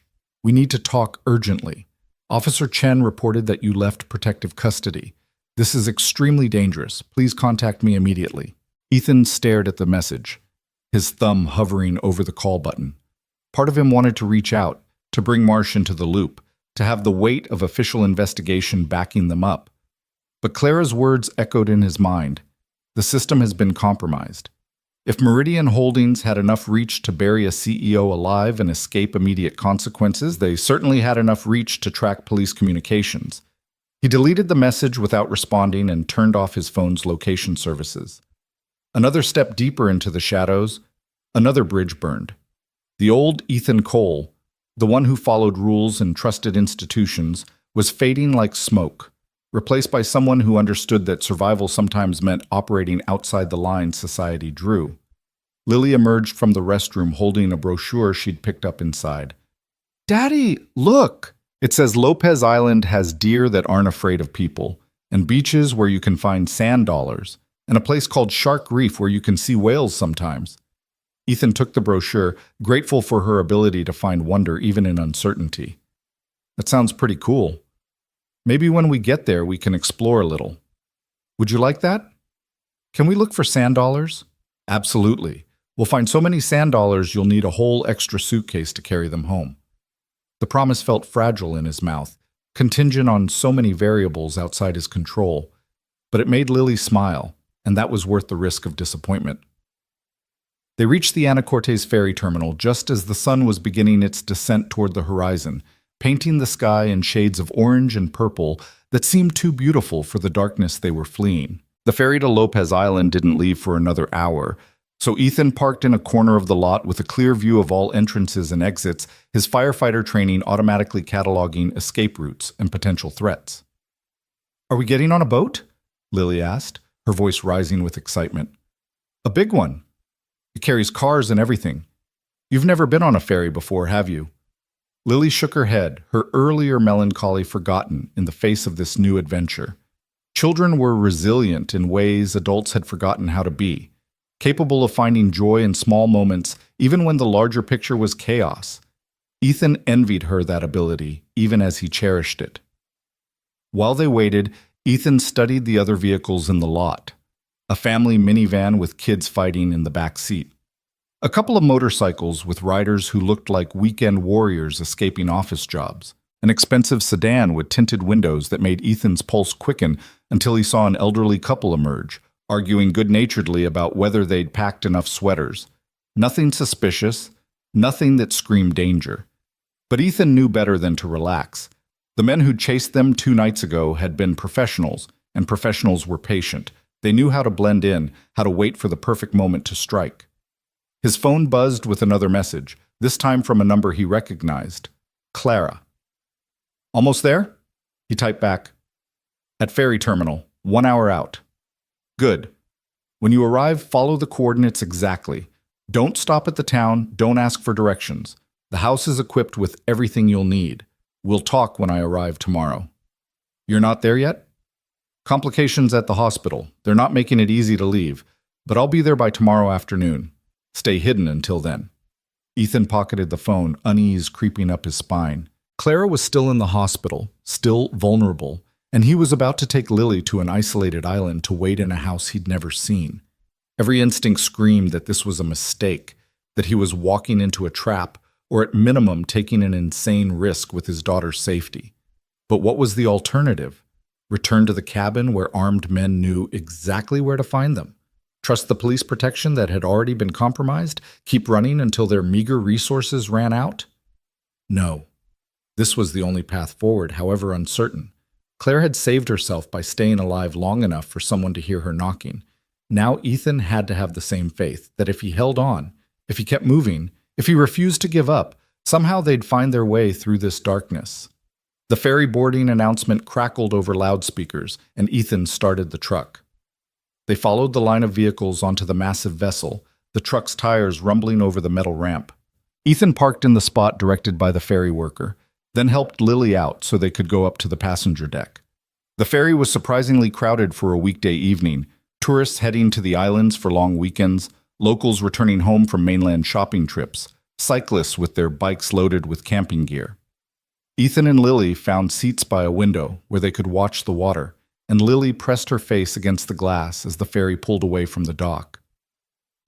We need to talk urgently. Officer Chen reported that you left protective custody. This is extremely dangerous. Please contact me immediately. Ethan stared at the message, his thumb hovering over the call button. Part of him wanted to reach out, to bring Marsh into the loop, to have the weight of official investigation backing them up. But Clara's words echoed in his mind. The system has been compromised. If Meridian Holdings had enough reach to bury a CEO alive and escape immediate consequences, they certainly had enough reach to track police communications. He deleted the message without responding and turned off his phone's location services. Another step deeper into the shadows, another bridge burned. The old Ethan Cole, the one who followed rules and trusted institutions, was fading like smoke, replaced by someone who understood that survival sometimes meant operating outside the lines society drew. Lily emerged from the restroom holding a brochure she'd picked up inside. Daddy, look! It says Lopez Island has deer that aren't afraid of people, and beaches where you can find sand dollars, and a place called Shark Reef where you can see whales sometimes. Ethan took the brochure, grateful for her ability to find wonder even in uncertainty. That sounds pretty cool. Maybe when we get there we can explore a little. Would you like that? Can we look for sand dollars? Absolutely. We'll find so many sand dollars you'll need a whole extra suitcase to carry them home. The promise felt fragile in his mouth, contingent on so many variables outside his control, but it made Lily smile, and that was worth the risk of disappointment. They reached the Anacortes ferry terminal just as the sun was beginning its descent toward the horizon, painting the sky in shades of orange and purple that seemed too beautiful for the darkness they were fleeing. The ferry to Lopez Island didn't leave for another hour, so Ethan parked in a corner of the lot with a clear view of all entrances and exits, his firefighter training automatically cataloging escape routes and potential threats. "Are we getting on a boat?" Lily asked, her voice rising with excitement. "A big one. It carries cars and everything. You've never been on a ferry before, have you?" Lily shook her head, her earlier melancholy forgotten in the face of this new adventure. Children were resilient in ways adults had forgotten how to be, capable of finding joy in small moments even when the larger picture was chaos. Ethan envied her that ability, even as he cherished it. While they waited, Ethan studied the other vehicles in the lot. A family minivan with kids fighting in the back seat. A couple of motorcycles with riders who looked like weekend warriors escaping office jobs. An expensive sedan with tinted windows that made Ethan's pulse quicken until he saw an elderly couple emerge, arguing good-naturedly about whether they'd packed enough sweaters. Nothing suspicious, nothing that screamed danger. But Ethan knew better than to relax. The men who'd chased them 2 nights ago had been professionals, and professionals were patient. They knew how to blend in, how to wait for the perfect moment to strike. His phone buzzed with another message, this time from a number he recognized. Clara. "Almost there?" He typed back. "At ferry terminal, 1 hour out." "Good. When you arrive, follow the coordinates exactly. Don't stop at the town, don't ask for directions. The house is equipped with everything you'll need. We'll talk when I arrive tomorrow." "You're not there yet?" "Complications at the hospital. They're not making it easy to leave, but I'll be there by tomorrow afternoon. Stay hidden until then." Ethan pocketed the phone, unease creeping up his spine. Clara was still in the hospital, still vulnerable, and he was about to take Lily to an isolated island to wait in a house he'd never seen. Every instinct screamed that this was a mistake, that he was walking into a trap, or at minimum taking an insane risk with his daughter's safety. But what was the alternative? Return to the cabin where armed men knew exactly where to find them? Trust the police protection that had already been compromised? Keep running until their meager resources ran out? No. This was the only path forward, however uncertain. Claire had saved herself by staying alive long enough for someone to hear her knocking. Now Ethan had to have the same faith, that if he held on, if he kept moving, if he refused to give up, somehow they'd find their way through this darkness. The ferry boarding announcement crackled over loudspeakers, and Ethan started the truck. They followed the line of vehicles onto the massive vessel, the truck's tires rumbling over the metal ramp. Ethan parked in the spot directed by the ferry worker, then helped Lily out so they could go up to the passenger deck. The ferry was surprisingly crowded for a weekday evening, tourists heading to the islands for long weekends, locals returning home from mainland shopping trips, cyclists with their bikes loaded with camping gear. Ethan and Lily found seats by a window where they could watch the water, and Lily pressed her face against the glass as the ferry pulled away from the dock.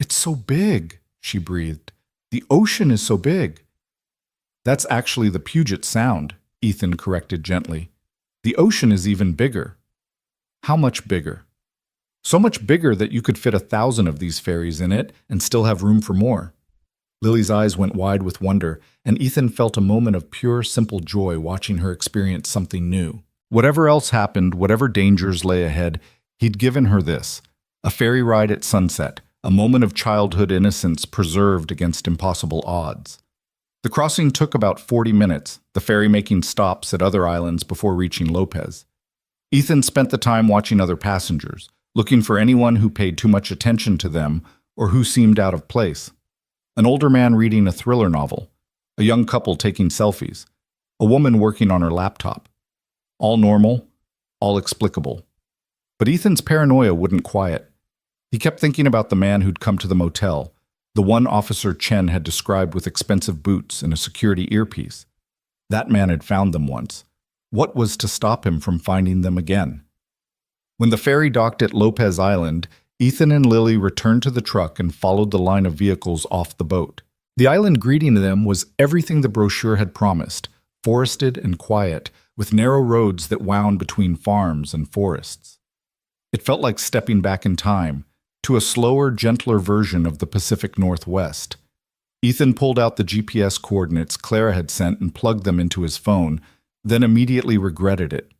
"It's so big," she breathed. "The ocean is so big." "That's actually the Puget Sound," Ethan corrected gently. "The ocean is even bigger." "How much bigger?" "So much bigger that you could fit 1,000 of these ferries in it and still have room for more." Lily's eyes went wide with wonder, and Ethan felt a moment of pure, simple joy watching her experience something new. Whatever else happened, whatever dangers lay ahead, he'd given her this, a ferry ride at sunset, a moment of childhood innocence preserved against impossible odds. The crossing took about 40 minutes, the ferry making stops at other islands before reaching Lopez. Ethan spent the time watching other passengers, looking for anyone who paid too much attention to them or who seemed out of place. An older man reading a thriller novel, a young couple taking selfies, a woman working on her laptop. All normal, all explicable. But Ethan's paranoia wouldn't quiet. He kept thinking about the man who'd come to the motel, the one Officer Chen had described with expensive boots and a security earpiece. That man had found them once. What was to stop him from finding them again? When the ferry docked at Lopez Island, Ethan and Lily returned to the truck and followed the line of vehicles off the boat. The island greeting them was everything the brochure had promised, forested and quiet, with narrow roads that wound between farms and forests. It felt like stepping back in time, to a slower, gentler version of the Pacific Northwest. Ethan pulled out the GPS coordinates Clara had sent and plugged them into his phone, then immediately regretted it.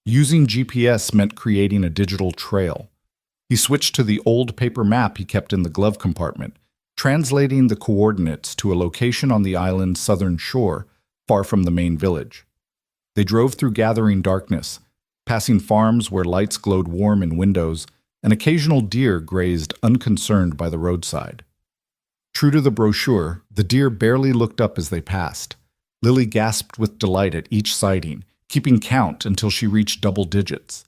Using GPS meant creating a digital trail. He switched to the old paper map he kept in the glove compartment, translating the coordinates to a location on the island's southern shore, far from the main village. They drove through gathering darkness, passing farms where lights glowed warm in windows, and occasional deer grazed unconcerned by the roadside. True to the brochure, the deer barely looked up as they passed. Lily gasped with delight at each sighting, keeping count until she reached double digits.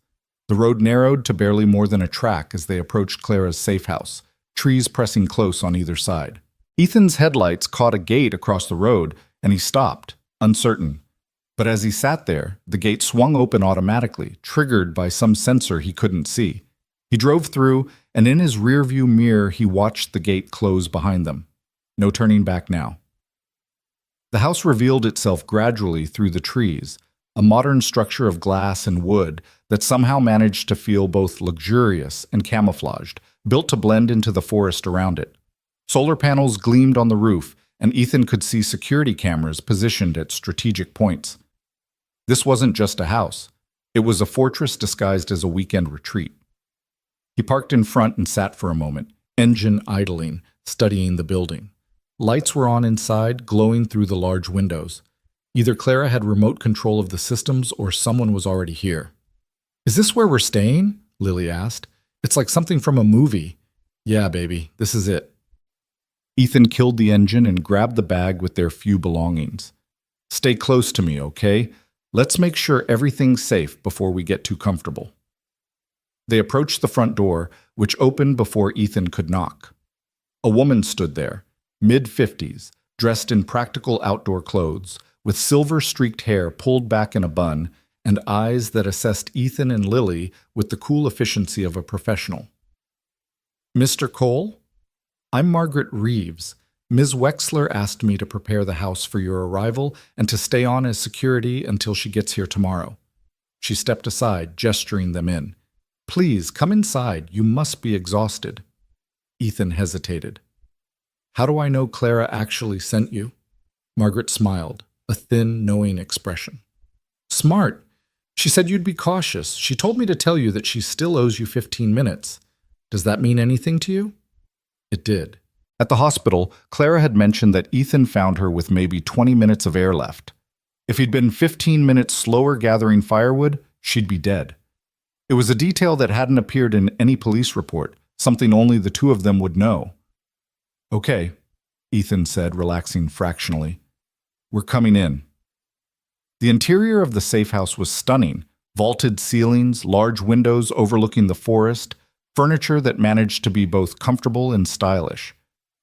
The road narrowed to barely more than a track as they approached Clara's safe house, trees pressing close on either side. Ethan's headlights caught a gate across the road, and he stopped, uncertain. But as he sat there, the gate swung open automatically, triggered by some sensor he couldn't see. He drove through, and in his rearview mirror he watched the gate close behind them. No turning back now. The house revealed itself gradually through the trees, a modern structure of glass and wood that somehow managed to feel both luxurious and camouflaged, built to blend into the forest around it. Solar panels gleamed on the roof, and Ethan could see security cameras positioned at strategic points. This wasn't just a house. It was a fortress disguised as a weekend retreat. He parked in front and sat for a moment, engine idling, studying the building. Lights were on inside, glowing through the large windows. Either Clara had remote control of the systems or someone was already here. "Is this where we're staying?" Lily asked. "It's like something from a movie." "Yeah, baby, this is it." Ethan killed the engine and grabbed the bag with their few belongings. "Stay close to me, okay? Let's make sure everything's safe before we get too comfortable." They approached the front door, which opened before Ethan could knock. A woman stood there, mid-50s, dressed in practical outdoor clothes, with silver-streaked hair pulled back in a bun and eyes that assessed Ethan and Lily with the cool efficiency of a professional. "Mr. Cole? I'm Margaret Reeves. Ms. Wexler asked me to prepare the house for your arrival and to stay on as security until she gets here tomorrow." She stepped aside, gesturing them in. "Please, come inside. You must be exhausted." Ethan hesitated. "How do I know Clara actually sent you?" Margaret smiled, a thin, knowing expression. "Smart. She said you'd be cautious. She told me to tell you that she still owes you 15 minutes. Does that mean anything to you?" It did. At the hospital, Clara had mentioned that Ethan found her with maybe 20 minutes of air left. If he'd been 15 minutes slower gathering firewood, she'd be dead. It was a detail that hadn't appeared in any police report, something only the two of them would know. "Okay," Ethan said, relaxing fractionally. "We're coming in." The interior of the safe house was stunning. Vaulted ceilings, large windows overlooking the forest, furniture that managed to be both comfortable and stylish.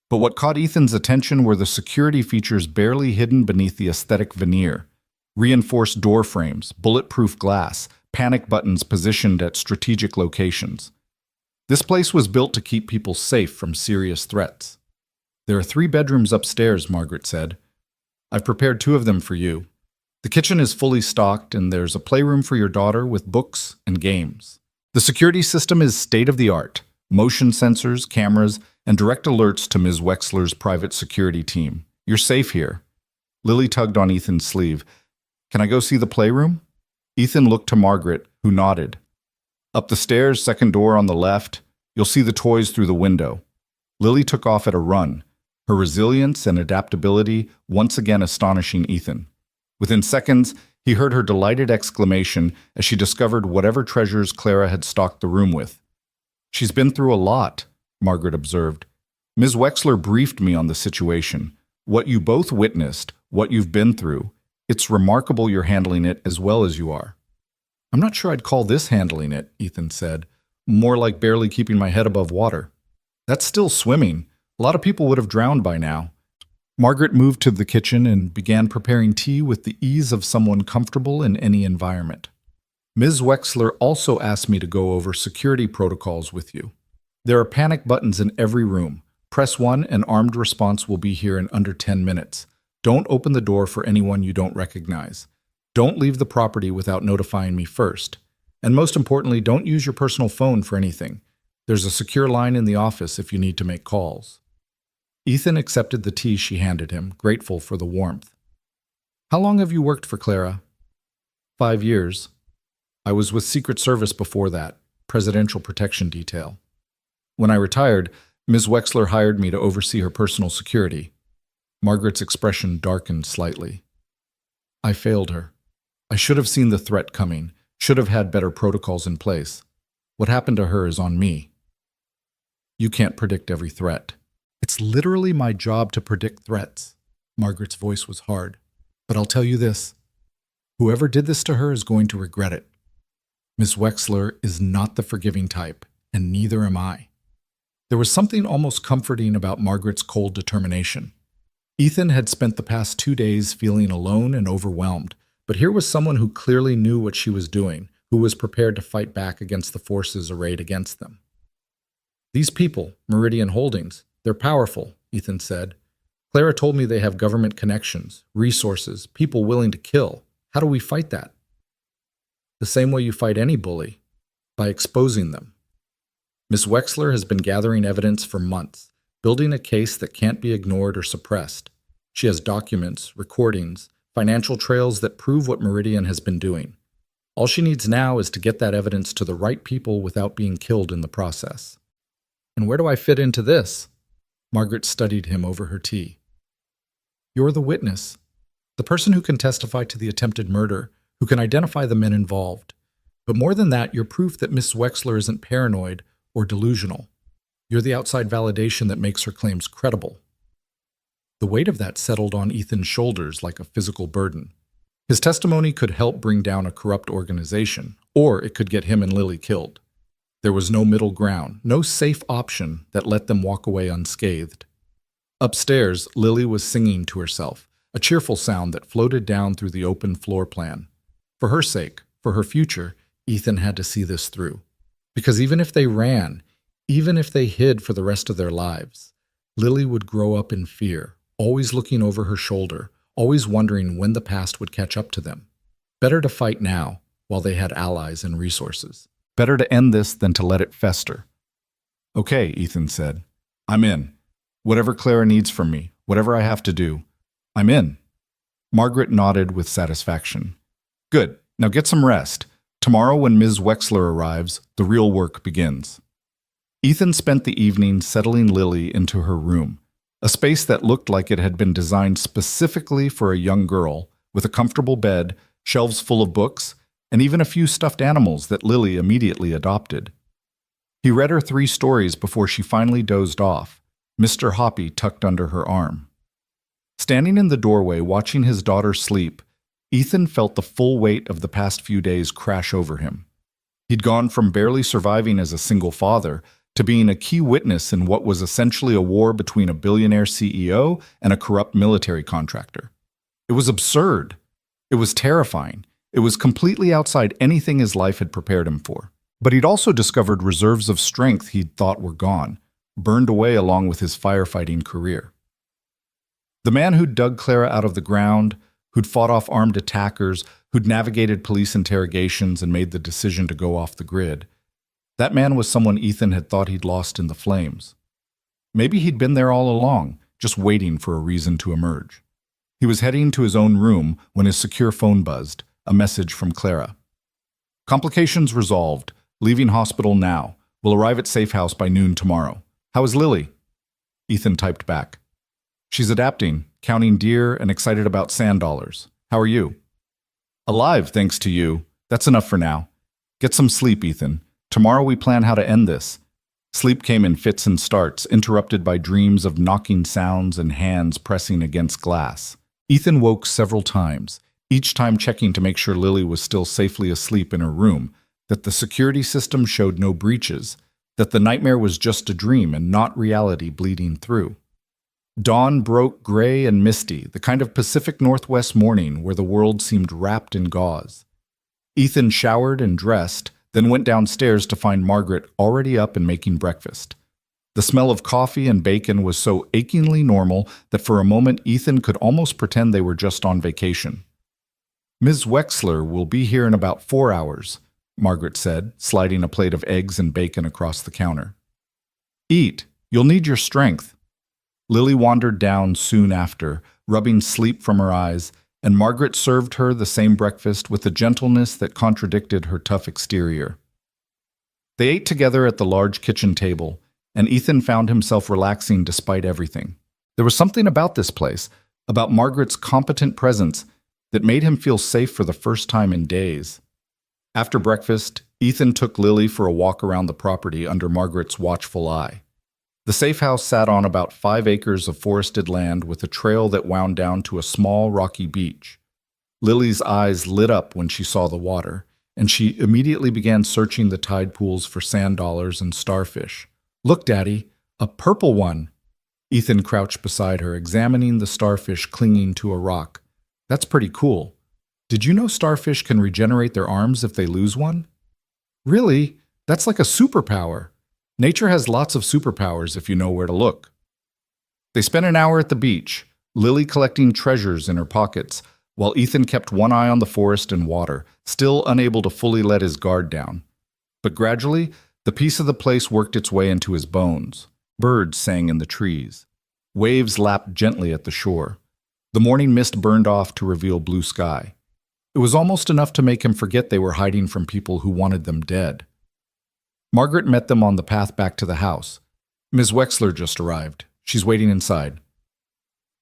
But what caught Ethan's attention were the security features barely hidden beneath the aesthetic veneer. Reinforced door frames, bulletproof glass, panic buttons positioned at strategic locations. This place was built to keep people safe from serious threats. "There are 3 bedrooms upstairs," Margaret said. "I've prepared 2 of them for you. The kitchen is fully stocked, and there's a playroom for your daughter with books and games. The security system is state-of-the-art, motion sensors, cameras, and direct alerts to Ms. Wexler's private security team. You're safe here." Lily tugged on Ethan's sleeve. "Can I go see the playroom?" Ethan looked to Margaret, who nodded. "Up the stairs, second door on the left. You'll see the toys through the window." Lily took off at a run, her resilience and adaptability once again astonishing Ethan. Within seconds, he heard her delighted exclamation as she discovered whatever treasures Clara had stocked the room with. "She's been through a lot," Margaret observed. "Ms. Wexler briefed me on the situation, what you both witnessed, what you've been through. It's remarkable you're handling it as well as you are." "I'm not sure I'd call this handling it," Ethan said. "More like barely keeping my head above water." "That's still swimming. A lot of people would have drowned by now." Margaret moved to the kitchen and began preparing tea with the ease of someone comfortable in any environment. "Ms. Wexler also asked me to go over security protocols with you. There are panic buttons in every room. Press 1 and armed response will be here in under 10 minutes. Don't open the door for anyone you don't recognize. Don't leave the property without notifying me first. And most importantly, don't use your personal phone for anything. There's a secure line in the office if you need to make calls." Ethan accepted the tea she handed him, grateful for the warmth. "How long have you worked for Clara?" 5 years. I was with Secret Service before that, Presidential Protection Detail." When I retired, Ms. Wexler hired me to oversee her personal security. Margaret's expression darkened slightly. I failed her. I should have seen the threat coming, should have had better protocols in place. What happened to her is on me. You can't predict every threat. It's literally my job to predict threats. Margaret's voice was hard. But I'll tell you this. Whoever did this to her is going to regret it. Miss Wexler is not the forgiving type, and neither am I. There was something almost comforting about Margaret's cold determination. Ethan had spent the past 2 days feeling alone and overwhelmed, but here was someone who clearly knew what she was doing, who was prepared to fight back against the forces arrayed against them. These people, Meridian Holdings, they're powerful, Ethan said. Clara told me they have government connections, resources, people willing to kill. How do we fight that? The same way you fight any bully, by exposing them. Miss Wexler has been gathering evidence for months, building a case that can't be ignored or suppressed. She has documents, recordings, financial trails that prove what Meridian has been doing. All she needs now is to get that evidence to the right people without being killed in the process. And where do I fit into this? Margaret studied him over her tea. You're the witness, the person who can testify to the attempted murder, who can identify the men involved. But more than that, you're proof that Miss Wexler isn't paranoid or delusional. You're the outside validation that makes her claims credible. The weight of that settled on Ethan's shoulders like a physical burden. His testimony could help bring down a corrupt organization, or it could get him and Lily killed. There was no middle ground, no safe option that let them walk away unscathed. Upstairs, Lily was singing to herself, a cheerful sound that floated down through the open floor plan. For her sake, for her future, Ethan had to see this through. Because even if they ran, even if they hid for the rest of their lives, Lily would grow up in fear, always looking over her shoulder, always wondering when the past would catch up to them. Better to fight now, while they had allies and resources. Better to end this than to let it fester. Okay, Ethan said. I'm in. Whatever Clara needs from me, whatever I have to do, I'm in. Margaret nodded with satisfaction. Good. Now get some rest. Tomorrow when Ms. Wexler arrives, the real work begins. Ethan spent the evening settling Lily into her room, a space that looked like it had been designed specifically for a young girl, with a comfortable bed, shelves full of books, and even a few stuffed animals that Lily immediately adopted. He read her 3 stories before she finally dozed off, Mr. Hoppy tucked under her arm. Standing in the doorway watching his daughter sleep, Ethan felt the full weight of the past few days crash over him. He'd gone from barely surviving as a single father to being a key witness in what was essentially a war between a billionaire CEO and a corrupt military contractor. It was absurd. It was terrifying. It was completely outside anything his life had prepared him for. But he'd also discovered reserves of strength he'd thought were gone, burned away along with his firefighting career. The man who'd dug Clara out of the ground, who'd fought off armed attackers, who'd navigated police interrogations and made the decision to go off the grid, that man was someone Ethan had thought he'd lost in the flames. Maybe he'd been there all along, just waiting for a reason to emerge. He was heading to his own room when his secure phone buzzed, a message from Clara. Complications resolved. Leaving hospital now. Will arrive at safe house by noon tomorrow. How is Lily? Ethan typed back. She's adapting, counting deer and excited about sand dollars. How are you? Alive, thanks to you. That's enough for now. Get some sleep, Ethan. Tomorrow we plan how to end this. Sleep came in fits and starts, interrupted by dreams of knocking sounds and hands pressing against glass. Ethan woke several times, each time checking to make sure Lily was still safely asleep in her room, that the security system showed no breaches, that the nightmare was just a dream and not reality bleeding through. Dawn broke gray and misty, the kind of Pacific Northwest morning where the world seemed wrapped in gauze. Ethan showered and dressed, then went downstairs to find Margaret already up and making breakfast. The smell of coffee and bacon was so achingly normal that for a moment Ethan could almost pretend they were just on vacation. Ms. Wexler will be here in about 4 hours, Margaret said, sliding a plate of eggs and bacon across the counter. Eat. You'll need your strength. Lily wandered down soon after, rubbing sleep from her eyes, and Margaret served her the same breakfast with a gentleness that contradicted her tough exterior. They ate together at the large kitchen table, and Ethan found himself relaxing despite everything. There was something about this place, about Margaret's competent presence, that made him feel safe for the first time in days. After breakfast, Ethan took Lily for a walk around the property under Margaret's watchful eye. The safe house sat on about 5 acres of forested land with a trail that wound down to a small, rocky beach. Lily's eyes lit up when she saw the water, and she immediately began searching the tide pools for sand dollars and starfish. "Look, Daddy, a purple one!" Ethan crouched beside her, examining the starfish clinging to a rock. "That's pretty cool. Did you know starfish can regenerate their arms if they lose one?" "Really? That's like a superpower. Nature has lots of superpowers if you know where to look." They spent an hour at the beach, Lily collecting treasures in her pockets, while Ethan kept one eye on the forest and water, still unable to fully let his guard down. But gradually, the peace of the place worked its way into his bones. Birds sang in the trees. Waves lapped gently at the shore. The morning mist burned off to reveal blue sky. It was almost enough to make him forget they were hiding from people who wanted them dead. Margaret met them on the path back to the house. "Ms. Wexler just arrived. She's waiting inside."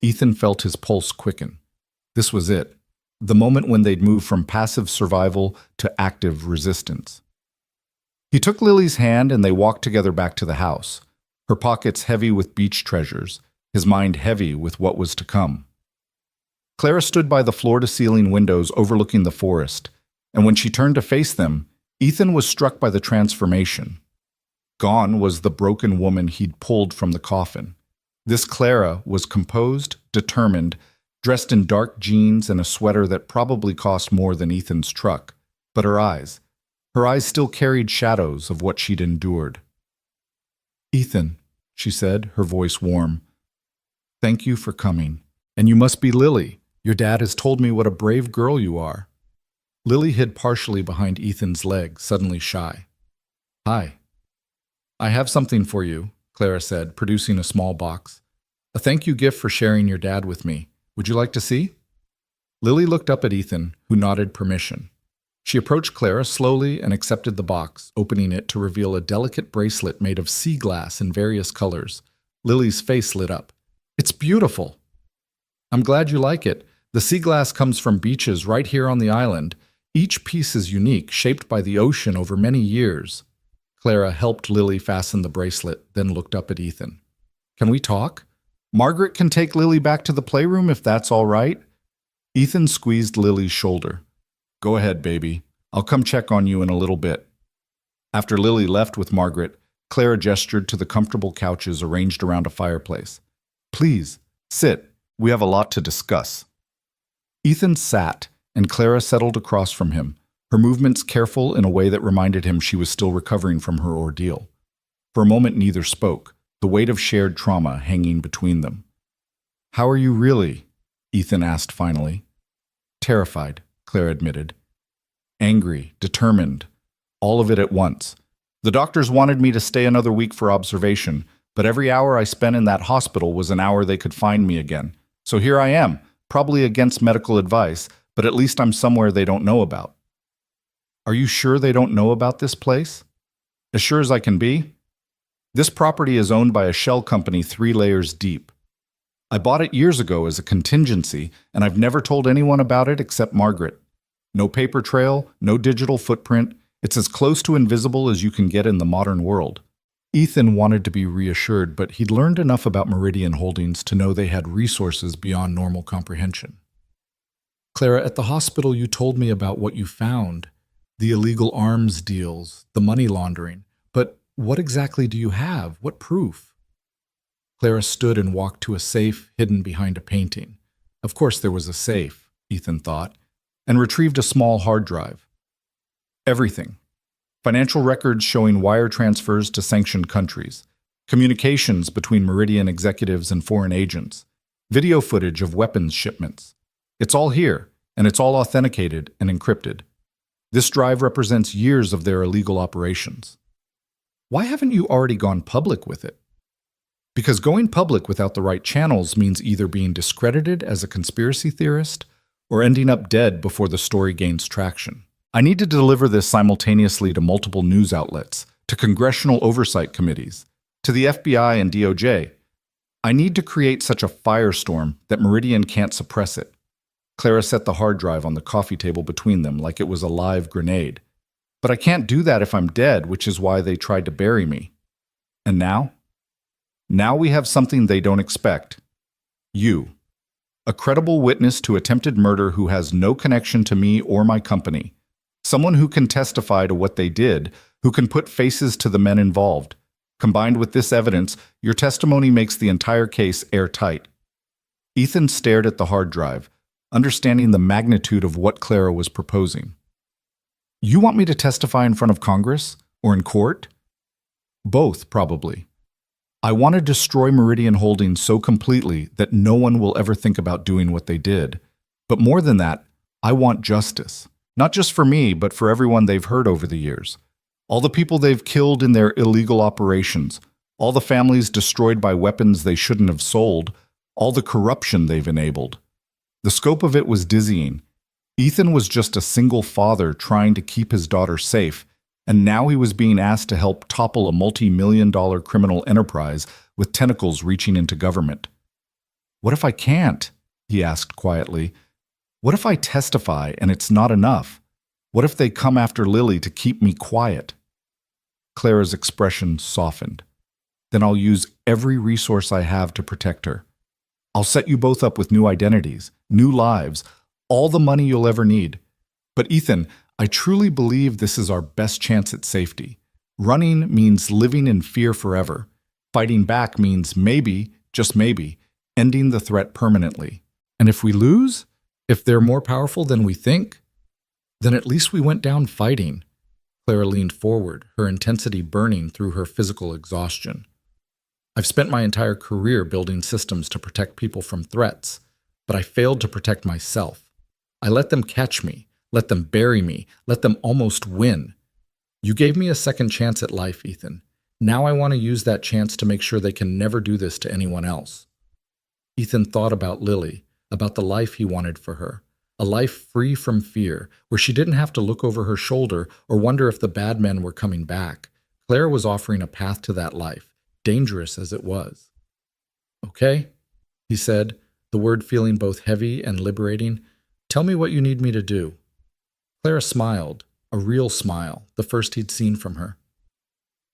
Ethan felt his pulse quicken. This was it, the moment when they'd move from passive survival to active resistance. He took Lily's hand and they walked together back to the house, her pockets heavy with beach treasures, his mind heavy with what was to come. Clara stood by the floor-to-ceiling windows overlooking the forest, and when she turned to face them, Ethan was struck by the transformation. Gone was the broken woman he'd pulled from the coffin. This Clara was composed, determined, dressed in dark jeans and a sweater that probably cost more than Ethan's truck. But her eyes still carried shadows of what she'd endured. "Ethan," she said, her voice warm, "thank you for coming. And you must be Lily. Your dad has told me what a brave girl you are." Lily hid partially behind Ethan's leg, suddenly shy. "Hi. I have something for you," Clara said, producing a small box. "A thank you gift for sharing your dad with me. Would you like to see?" Lily looked up at Ethan, who nodded permission. She approached Clara slowly and accepted the box, opening it to reveal a delicate bracelet made of sea glass in various colors. Lily's face lit up. "It's beautiful." "I'm glad you like it. The sea glass comes from beaches right here on the island. Each piece is unique, shaped by the ocean over many years." Clara helped Lily fasten the bracelet, then looked up at Ethan. "Can we talk? Margaret can take Lily back to the playroom if that's all right." Ethan squeezed Lily's shoulder. "Go ahead, baby. I'll come check on you in a little bit." After Lily left with Margaret, Clara gestured to the comfortable couches arranged around a fireplace. "Please, sit. We have a lot to discuss." Ethan sat, and Clara settled across from him, her movements careful in a way that reminded him she was still recovering from her ordeal. For a moment neither spoke, the weight of shared trauma hanging between them. "How are you really?" Ethan asked finally. "Terrified," Clara admitted. "Angry, determined, all of it at once. The doctors wanted me to stay another week for observation, but every hour I spent in that hospital was an hour they could find me again. So here I am, probably against medical advice, but at least I'm somewhere they don't know about." "Are you sure they don't know about this place?" "As sure as I can be. This property is owned by a shell company 3 layers deep. I bought it years ago as a contingency, and I've never told anyone about it except Margaret. No paper trail, no digital footprint. It's as close to invisible as you can get in the modern world." Ethan wanted to be reassured, but he'd learned enough about Meridian Holdings to know they had resources beyond normal comprehension. "Clara, at the hospital you told me about what you found. The illegal arms deals, the money laundering. But what exactly do you have? What proof?" Clara stood and walked to a safe hidden behind a painting. Of course there was a safe, Ethan thought, and retrieved a small hard drive. Everything. Financial records showing wire transfers to sanctioned countries, communications between Meridian executives and foreign agents, video footage of weapons shipments. It's all here, and it's all authenticated and encrypted. This drive represents years of their illegal operations. Why haven't you already gone public with it? Because going public without the right channels means either being discredited as a conspiracy theorist or ending up dead before the story gains traction. I need to deliver this simultaneously to multiple news outlets, to congressional oversight committees. To the FBI and DOJ, I need to create such a firestorm that Meridian can't suppress it. Clara set the hard drive on the coffee table between them like it was a live grenade. But I can't do that if I'm dead, which is why they tried to bury me. And now? Now we have something they don't expect. You. A credible witness to attempted murder who has no connection to me or my company. Someone who can testify to what they did, who can put faces to the men involved. Combined with this evidence, your testimony makes the entire case airtight. Ethan stared at the hard drive, understanding the magnitude of what Clara was proposing. You want me to testify in front of Congress? Or in court? Both, probably. I want to destroy Meridian Holdings so completely that no one will ever think about doing what they did. But more than that, I want justice. Not just for me, but for everyone they've hurt over the years. All the people they've killed in their illegal operations. All the families destroyed by weapons they shouldn't have sold. All the corruption they've enabled. The scope of it was dizzying. Ethan was just a single father trying to keep his daughter safe, and now he was being asked to help topple a multi-million-dollar criminal enterprise with tentacles reaching into government. What if I can't? He asked quietly. What if I testify and it's not enough? What if they come after Lily to keep me quiet? Clara's expression softened. Then I'll use every resource I have to protect her. I'll set you both up with new identities, new lives, all the money you'll ever need. But Ethan, I truly believe this is our best chance at safety. Running means living in fear forever. Fighting back means maybe, just maybe, ending the threat permanently. And if we lose, if they're more powerful than we think, then at least we went down fighting. Clara leaned forward, her intensity burning through her physical exhaustion. I've spent my entire career building systems to protect people from threats, but I failed to protect myself. I let them catch me, let them bury me, let them almost win. You gave me a second chance at life, Ethan. Now I want to use that chance to make sure they can never do this to anyone else. Ethan thought about Lily, about the life he wanted for her. A life free from fear, where she didn't have to look over her shoulder or wonder if the bad men were coming back. Clara was offering a path to that life, dangerous as it was. Okay, he said, the word feeling both heavy and liberating. Tell me what you need me to do. Clara smiled, a real smile, the first he'd seen from her.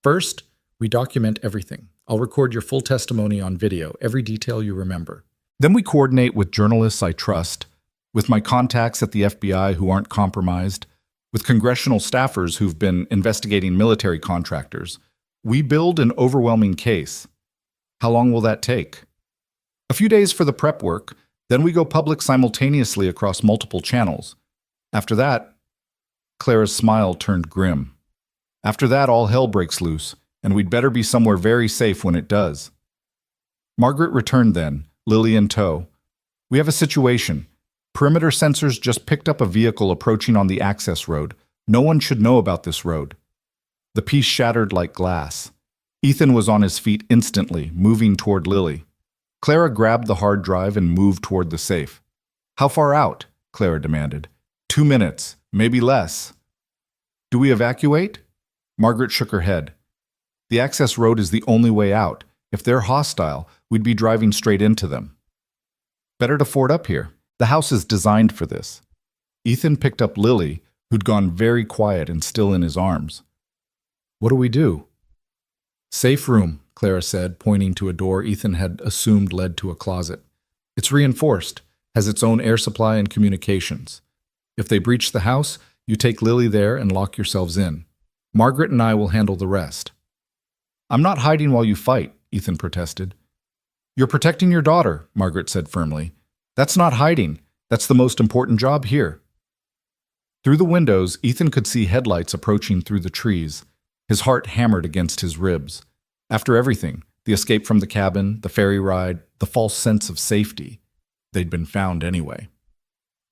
First, we document everything. I'll record your full testimony on video, every detail you remember. Then we coordinate with journalists I trust, with my contacts at the FBI who aren't compromised, with congressional staffers who've been investigating military contractors. We build an overwhelming case. How long will that take? A few days for the prep work, then we go public simultaneously across multiple channels. After that, Clara's smile turned grim. After that, all hell breaks loose, and we'd better be somewhere very safe when it does. Margaret returned then, Lily in tow. We have a situation. Perimeter sensors just picked up a vehicle approaching on the access road. No one should know about this road. The piece shattered like glass. Ethan was on his feet instantly, moving toward Lily. Clara grabbed the hard drive and moved toward the safe. How far out? Clara demanded. 2 minutes, maybe less. Do we evacuate? Margaret shook her head. The access road is the only way out. If they're hostile, we'd be driving straight into them. Better to ford up here. The house is designed for this. Ethan picked up Lily, who'd gone very quiet and still in his arms. What do we do? Safe room, Clara said, pointing to a door Ethan had assumed led to a closet. It's reinforced, has its own air supply and communications. If they breach the house, you take Lily there and lock yourselves in. Margaret and I will handle the rest. I'm not hiding while you fight, Ethan protested. You're protecting your daughter, Margaret said firmly. That's not hiding. That's the most important job here. Through the windows, Ethan could see headlights approaching through the trees. His heart hammered against his ribs. After everything, the escape from the cabin, the ferry ride, the false sense of safety, they'd been found anyway.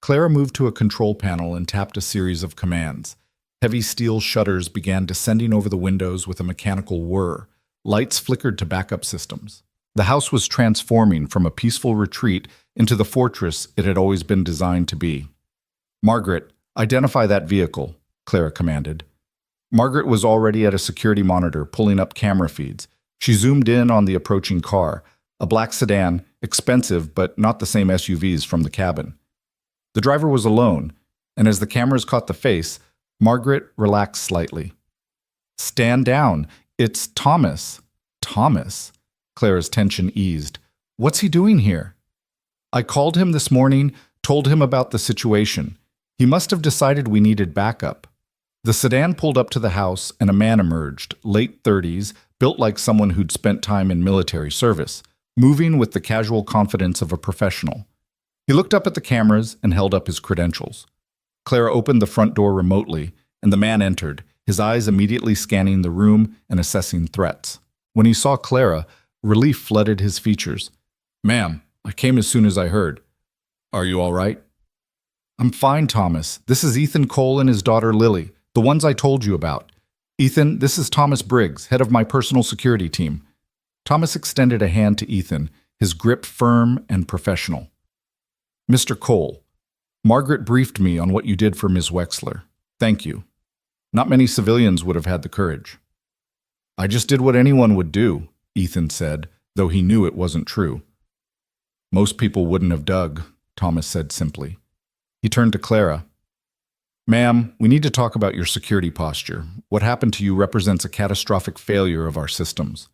Clara moved to a control panel and tapped a series of commands. Heavy steel shutters began descending over the windows with a mechanical whir. Lights flickered to backup systems. The house was transforming from a peaceful retreat into the fortress it had always been designed to be. Margaret, identify that vehicle, Clara commanded. Margaret was already at a security monitor pulling up camera feeds. She zoomed in on the approaching car, a black sedan, expensive but not the same SUVs from the cabin. The driver was alone, and as the cameras caught the face, Margaret relaxed slightly. "Stand down. It's Thomas." "Thomas?" Clara's tension eased. "What's he doing here?" "I called him this morning, told him about the situation. He must have decided we needed backup." The sedan pulled up to the house, and a man emerged, late 30s, built like someone who'd spent time in military service, moving with the casual confidence of a professional. He looked up at the cameras and held up his credentials. Clara opened the front door remotely, and the man entered, his eyes immediately scanning the room and assessing threats. When he saw Clara, relief flooded his features. "Ma'am, I came as soon as I heard. Are you all right?" "I'm fine, Thomas. This is Ethan Cole and his daughter Lily, the ones I told you about. Ethan, this is Thomas Briggs, head of my personal security team." Thomas extended a hand to Ethan, his grip firm and professional. "Mr. Cole, Margaret briefed me on what you did for Ms. Wexler. Thank you. Not many civilians would have had the courage." "I just did what anyone would do," Ethan said, though he knew it wasn't true. "Most people wouldn't have dug," Thomas said simply. He turned to Clara. "Ma'am, we need to talk about your security posture. What happened to you represents a catastrophic failure of our systems.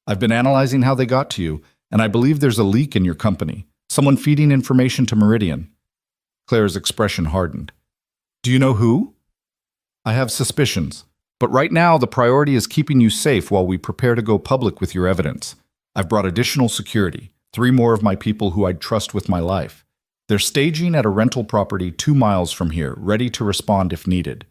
I've been analyzing how they got to you, and I believe there's a leak in your company, someone feeding information to Meridian." Clara's expression hardened. "Do you know who?" "I have suspicions, but right now the priority is keeping you safe while we prepare to go public with your evidence. I've brought additional security, 3 more of my people who I'd trust with my life. They're staging at a rental property 2 miles from here, ready to respond if needed."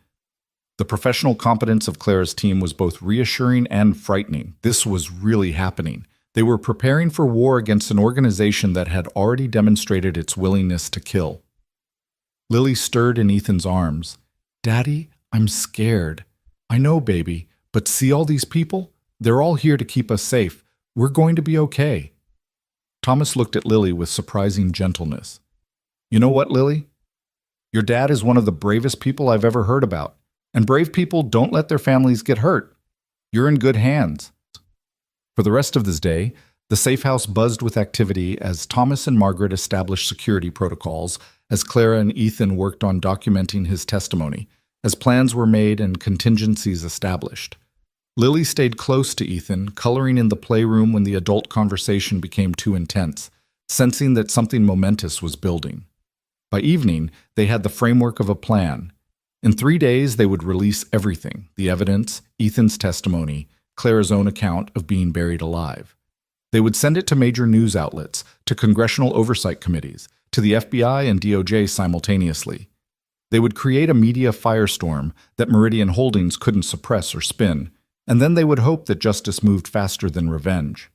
The professional competence of Clara's team was both reassuring and frightening. This was really happening. They were preparing for war against an organization that had already demonstrated its willingness to kill. Lily stirred in Ethan's arms. "Daddy, I'm scared." "I know, baby, but see all these people? They're all here to keep us safe. We're going to be okay." Thomas looked at Lily with surprising gentleness. "You know what, Lily? Your dad is one of the bravest people I've ever heard about, and brave people don't let their families get hurt. You're in good hands." For the rest of this day, the safe house buzzed with activity as Thomas and Margaret established security protocols, as Clara and Ethan worked on documenting his testimony, as plans were made and contingencies established. Lily stayed close to Ethan, coloring in the playroom when the adult conversation became too intense, sensing that something momentous was building. By evening, they had the framework of a plan. In 3 days, they would release everything: the evidence, Ethan's testimony, Clara's own account of being buried alive. They would send it to major news outlets, to congressional oversight committees, to the FBI and DOJ simultaneously. They would create a media firestorm that Meridian Holdings couldn't suppress or spin, and then they would hope that justice moved faster than revenge.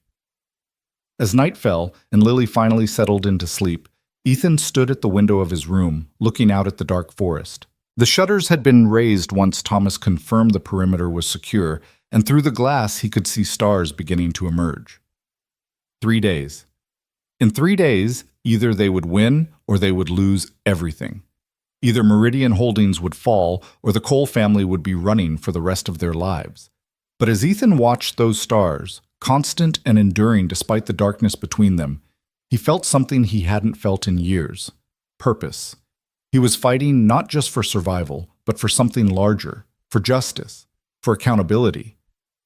As night fell and Lily finally settled into sleep, Ethan stood at the window of his room, looking out at the dark forest. The shutters had been raised once Thomas confirmed the perimeter was secure, and through the glass he could see stars beginning to emerge. 3 days. In 3 days, either they would win or they would lose everything. Either Meridian Holdings would fall or the Cole family would be running for the rest of their lives. But as Ethan watched those stars, constant and enduring despite the darkness between them, he felt something he hadn't felt in years: purpose. He was fighting not just for survival, but for something larger, for justice, for accountability,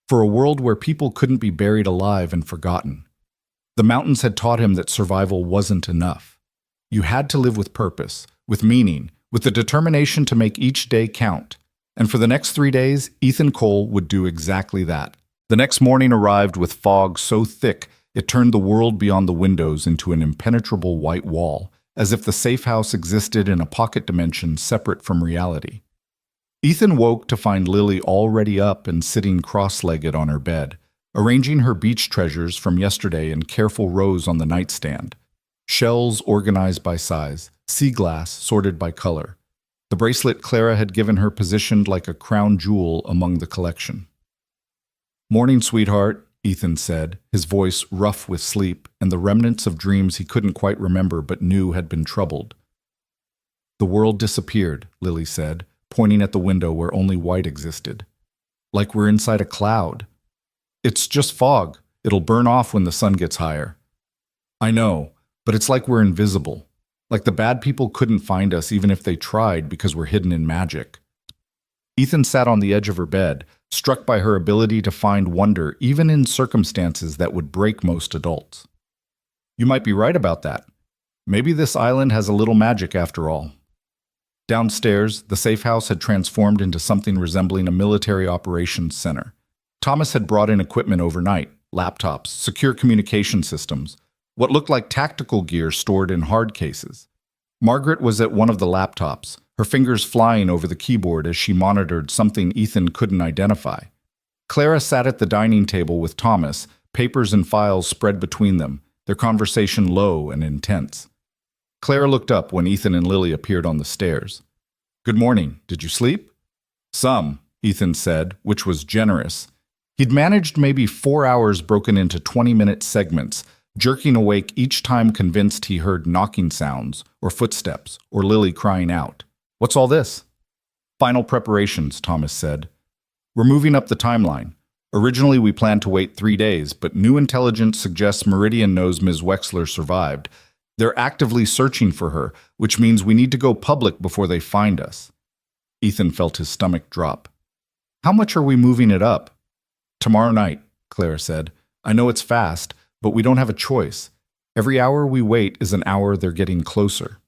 for a world where people couldn't be buried alive and forgotten. The mountains had taught him that survival wasn't enough. You had to live with purpose, with meaning, with the determination to make each day count. And for the next 3 days, Ethan Cole would do exactly that. The next morning arrived with fog so thick it turned the world beyond the windows into an impenetrable white wall, as if the safe house existed in a pocket dimension separate from reality. Ethan woke to find Lily already up and sitting cross-legged on her bed, arranging her beach treasures from yesterday in careful rows on the nightstand. Shells organized by size, sea glass sorted by color. The bracelet Clara had given her positioned like a crown jewel among the collection. "Morning, sweetheart," Ethan said, his voice rough with sleep and the remnants of dreams he couldn't quite remember but knew had been troubled. "The world disappeared," Lily said, pointing at the window where only white existed. "Like we're inside a cloud." It's just fog. It'll burn off when the sun gets higher. I know, but it's like we're invisible. Like the bad people couldn't find us even if they tried because we're hidden in magic. Ethan sat on the edge of her bed, struck by her ability to find wonder even in circumstances that would break most adults. You might be right about that. Maybe this island has a little magic after all. Downstairs, the safe house had transformed into something resembling a military operations center. Thomas had brought in equipment overnight, laptops, secure communication systems, what looked like tactical gear stored in hard cases. Margaret was at one of the laptops, her fingers flying over the keyboard as she monitored something Ethan couldn't identify. Clara sat at the dining table with Thomas, papers and files spread between them, their conversation low and intense. Clara looked up when Ethan and Lily appeared on the stairs. "Good morning. Did you sleep?" "Some," Ethan said, which was generous. He'd managed maybe 4 hours broken into 20-minute segments, jerking awake each time convinced he heard knocking sounds, or footsteps, or Lily crying out. "What's all this?" "Final preparations," Thomas said. "We're moving up the timeline. Originally we planned to wait 3 days, but new intelligence suggests Meridian knows Ms. Wexler survived. They're actively searching for her, which means we need to go public before they find us." Ethan felt his stomach drop. "How much are we moving it up?" "Tomorrow night," Clara said. "I know it's fast, but we don't have a choice. Every hour we wait is an hour they're getting closer."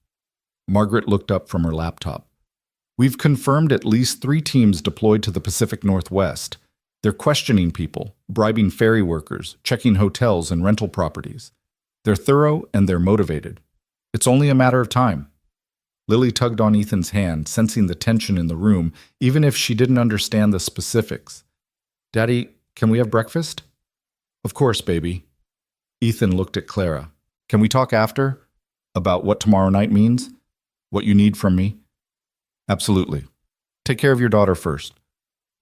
Margaret looked up from her laptop. "We've confirmed at least 3 teams deployed to the Pacific Northwest. They're questioning people, bribing ferry workers, checking hotels and rental properties. They're thorough and they're motivated. It's only a matter of time." Lily tugged on Ethan's hand, sensing the tension in the room, even if she didn't understand the specifics. "Daddy, can we have breakfast?" "Of course, baby." Ethan looked at Clara. "Can we talk after? About what tomorrow night means? What you need from me?" "Absolutely. Take care of your daughter first.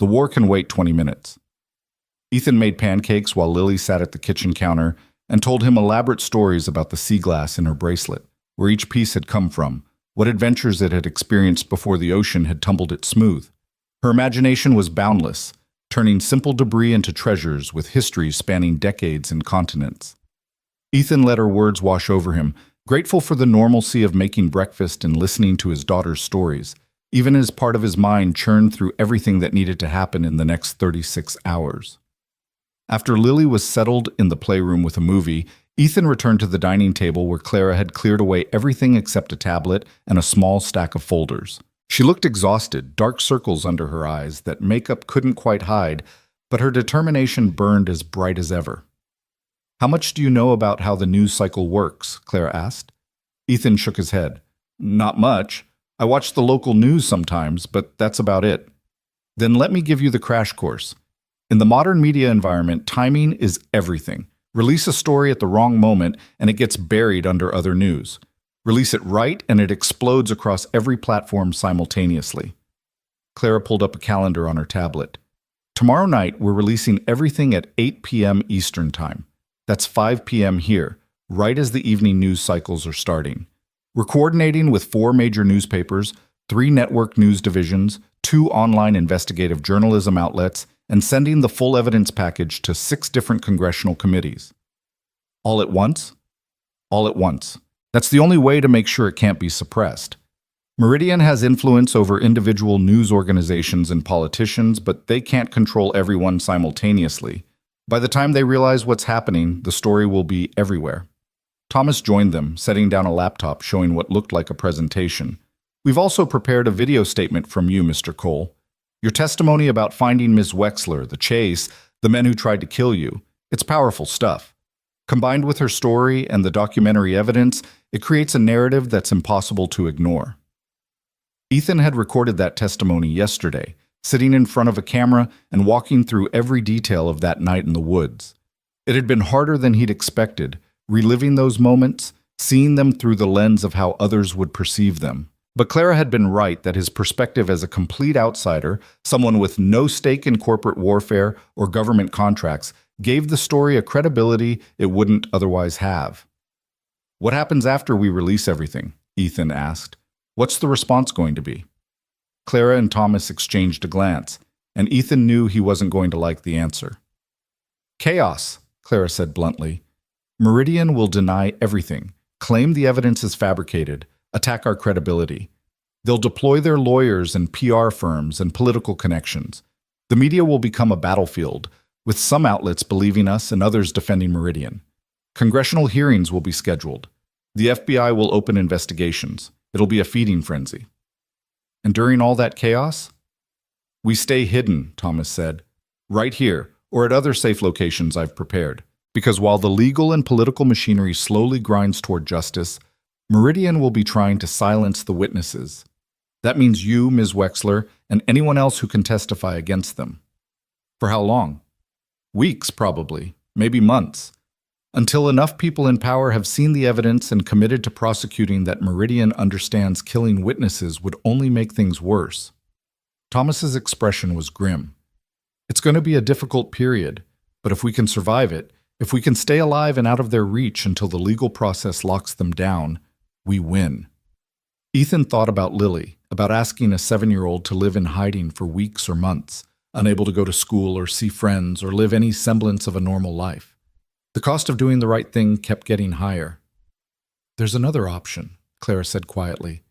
The war can wait 20 minutes. Ethan made pancakes while Lily sat at the kitchen counter and told him elaborate stories about the sea glass in her bracelet, where each piece had come from, what adventures it had experienced before the ocean had tumbled it smooth. Her imagination was boundless, turning simple debris into treasures with histories spanning decades and continents. Ethan let her words wash over him, grateful for the normalcy of making breakfast and listening to his daughter's stories, even as part of his mind churned through everything that needed to happen in the next 36 hours. After Lily was settled in the playroom with a movie, Ethan returned to the dining table where Clara had cleared away everything except a tablet and a small stack of folders. She looked exhausted, dark circles under her eyes that makeup couldn't quite hide, but her determination burned as bright as ever. "How much do you know about how the news cycle works?" Clara asked. Ethan shook his head. "Not much. I watch the local news sometimes, but that's about it." "Then let me give you the crash course. In the modern media environment, timing is everything. Release a story at the wrong moment and it gets buried under other news. Release it right and it explodes across every platform simultaneously." Clara pulled up a calendar on her tablet. "Tomorrow night, we're releasing everything at 8 p.m. Eastern Time. That's 5 p.m. here, right as the evening news cycles are starting. We're coordinating with 4 major newspapers, 3 network news divisions, 2 online investigative journalism outlets, and sending the full evidence package to 6 different congressional committees." "All at once?" "All at once. That's the only way to make sure it can't be suppressed. Meridian has influence over individual news organizations and politicians, but they can't control everyone simultaneously. By the time they realize what's happening, the story will be everywhere." Thomas joined them, setting down a laptop showing what looked like a presentation. "We've also prepared a video statement from you, Mr. Cole. Your testimony about finding Ms. Wexler, the chase, the men who tried to kill you. It's powerful stuff. Combined with her story and the documentary evidence, it creates a narrative that's impossible to ignore." Ethan had recorded that testimony yesterday, sitting in front of a camera and walking through every detail of that night in the woods. It had been harder than he'd expected, reliving those moments, seeing them through the lens of how others would perceive them. But Clara had been right that his perspective as a complete outsider, someone with no stake in corporate warfare or government contracts, gave the story a credibility it wouldn't otherwise have. "What happens after we release everything?" Ethan asked. "What's the response going to be?" Clara and Thomas exchanged a glance, and Ethan knew he wasn't going to like the answer. Chaos, Clara said bluntly. Meridian will deny everything, claim the evidence is fabricated, attack our credibility. They'll deploy their lawyers and PR firms and political connections. The media will become a battlefield, with some outlets believing us and others defending Meridian. Congressional hearings will be scheduled. The FBI will open investigations. It'll be a feeding frenzy. And during all that chaos, we stay hidden, Thomas said, right here or at other safe locations I've prepared. Because while the legal and political machinery slowly grinds toward justice, Meridian will be trying to silence the witnesses. That means you, Ms. Wexler, and anyone else who can testify against them. For how long? Weeks, probably, maybe months, until enough people in power have seen the evidence and committed to prosecuting that Meridian understands killing witnesses would only make things worse. Thomas's expression was grim. It's going to be a difficult period, but if we can survive it, if we can stay alive and out of their reach until the legal process locks them down, we win. Ethan thought about Lily, about asking a 7-year-old to live in hiding for weeks or months, unable to go to school or see friends or live any semblance of a normal life. The cost of doing the right thing kept getting higher. There's another option, Clara said quietly.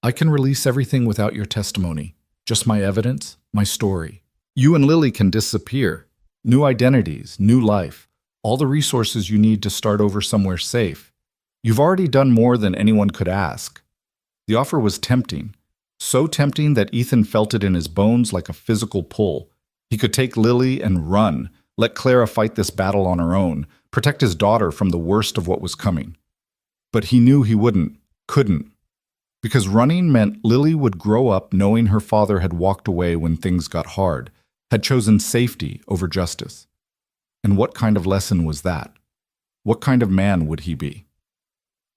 I can release everything without your testimony, just my evidence, my story. You and Lily can disappear. New identities, new life, all the resources you need to start over somewhere safe. You've already done more than anyone could ask. The offer was tempting, so tempting that Ethan felt it in his bones like a physical pull. He could take Lily and run, let Clara fight this battle on her own, protect his daughter from the worst of what was coming. But he knew he couldn't. Because running meant Lily would grow up knowing her father had walked away when things got hard, had chosen safety over justice. And what kind of lesson was that? What kind of man would he be?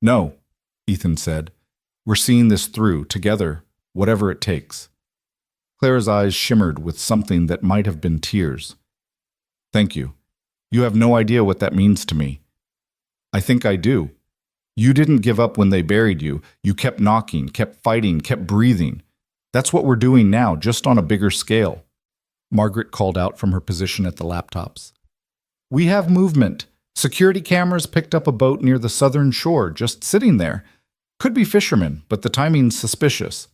No, Ethan said. We're seeing this through, together, whatever it takes. Clara's eyes shimmered with something that might have been tears. Thank you. You have no idea what that means to me. I think I do. You didn't give up when they buried you. You kept knocking, kept fighting, kept breathing. That's what we're doing now, just on a bigger scale. Margaret called out from her position at the laptops. We have movement. Security cameras picked up a boat near the southern shore, just sitting there. Could be fishermen, but the timing's suspicious.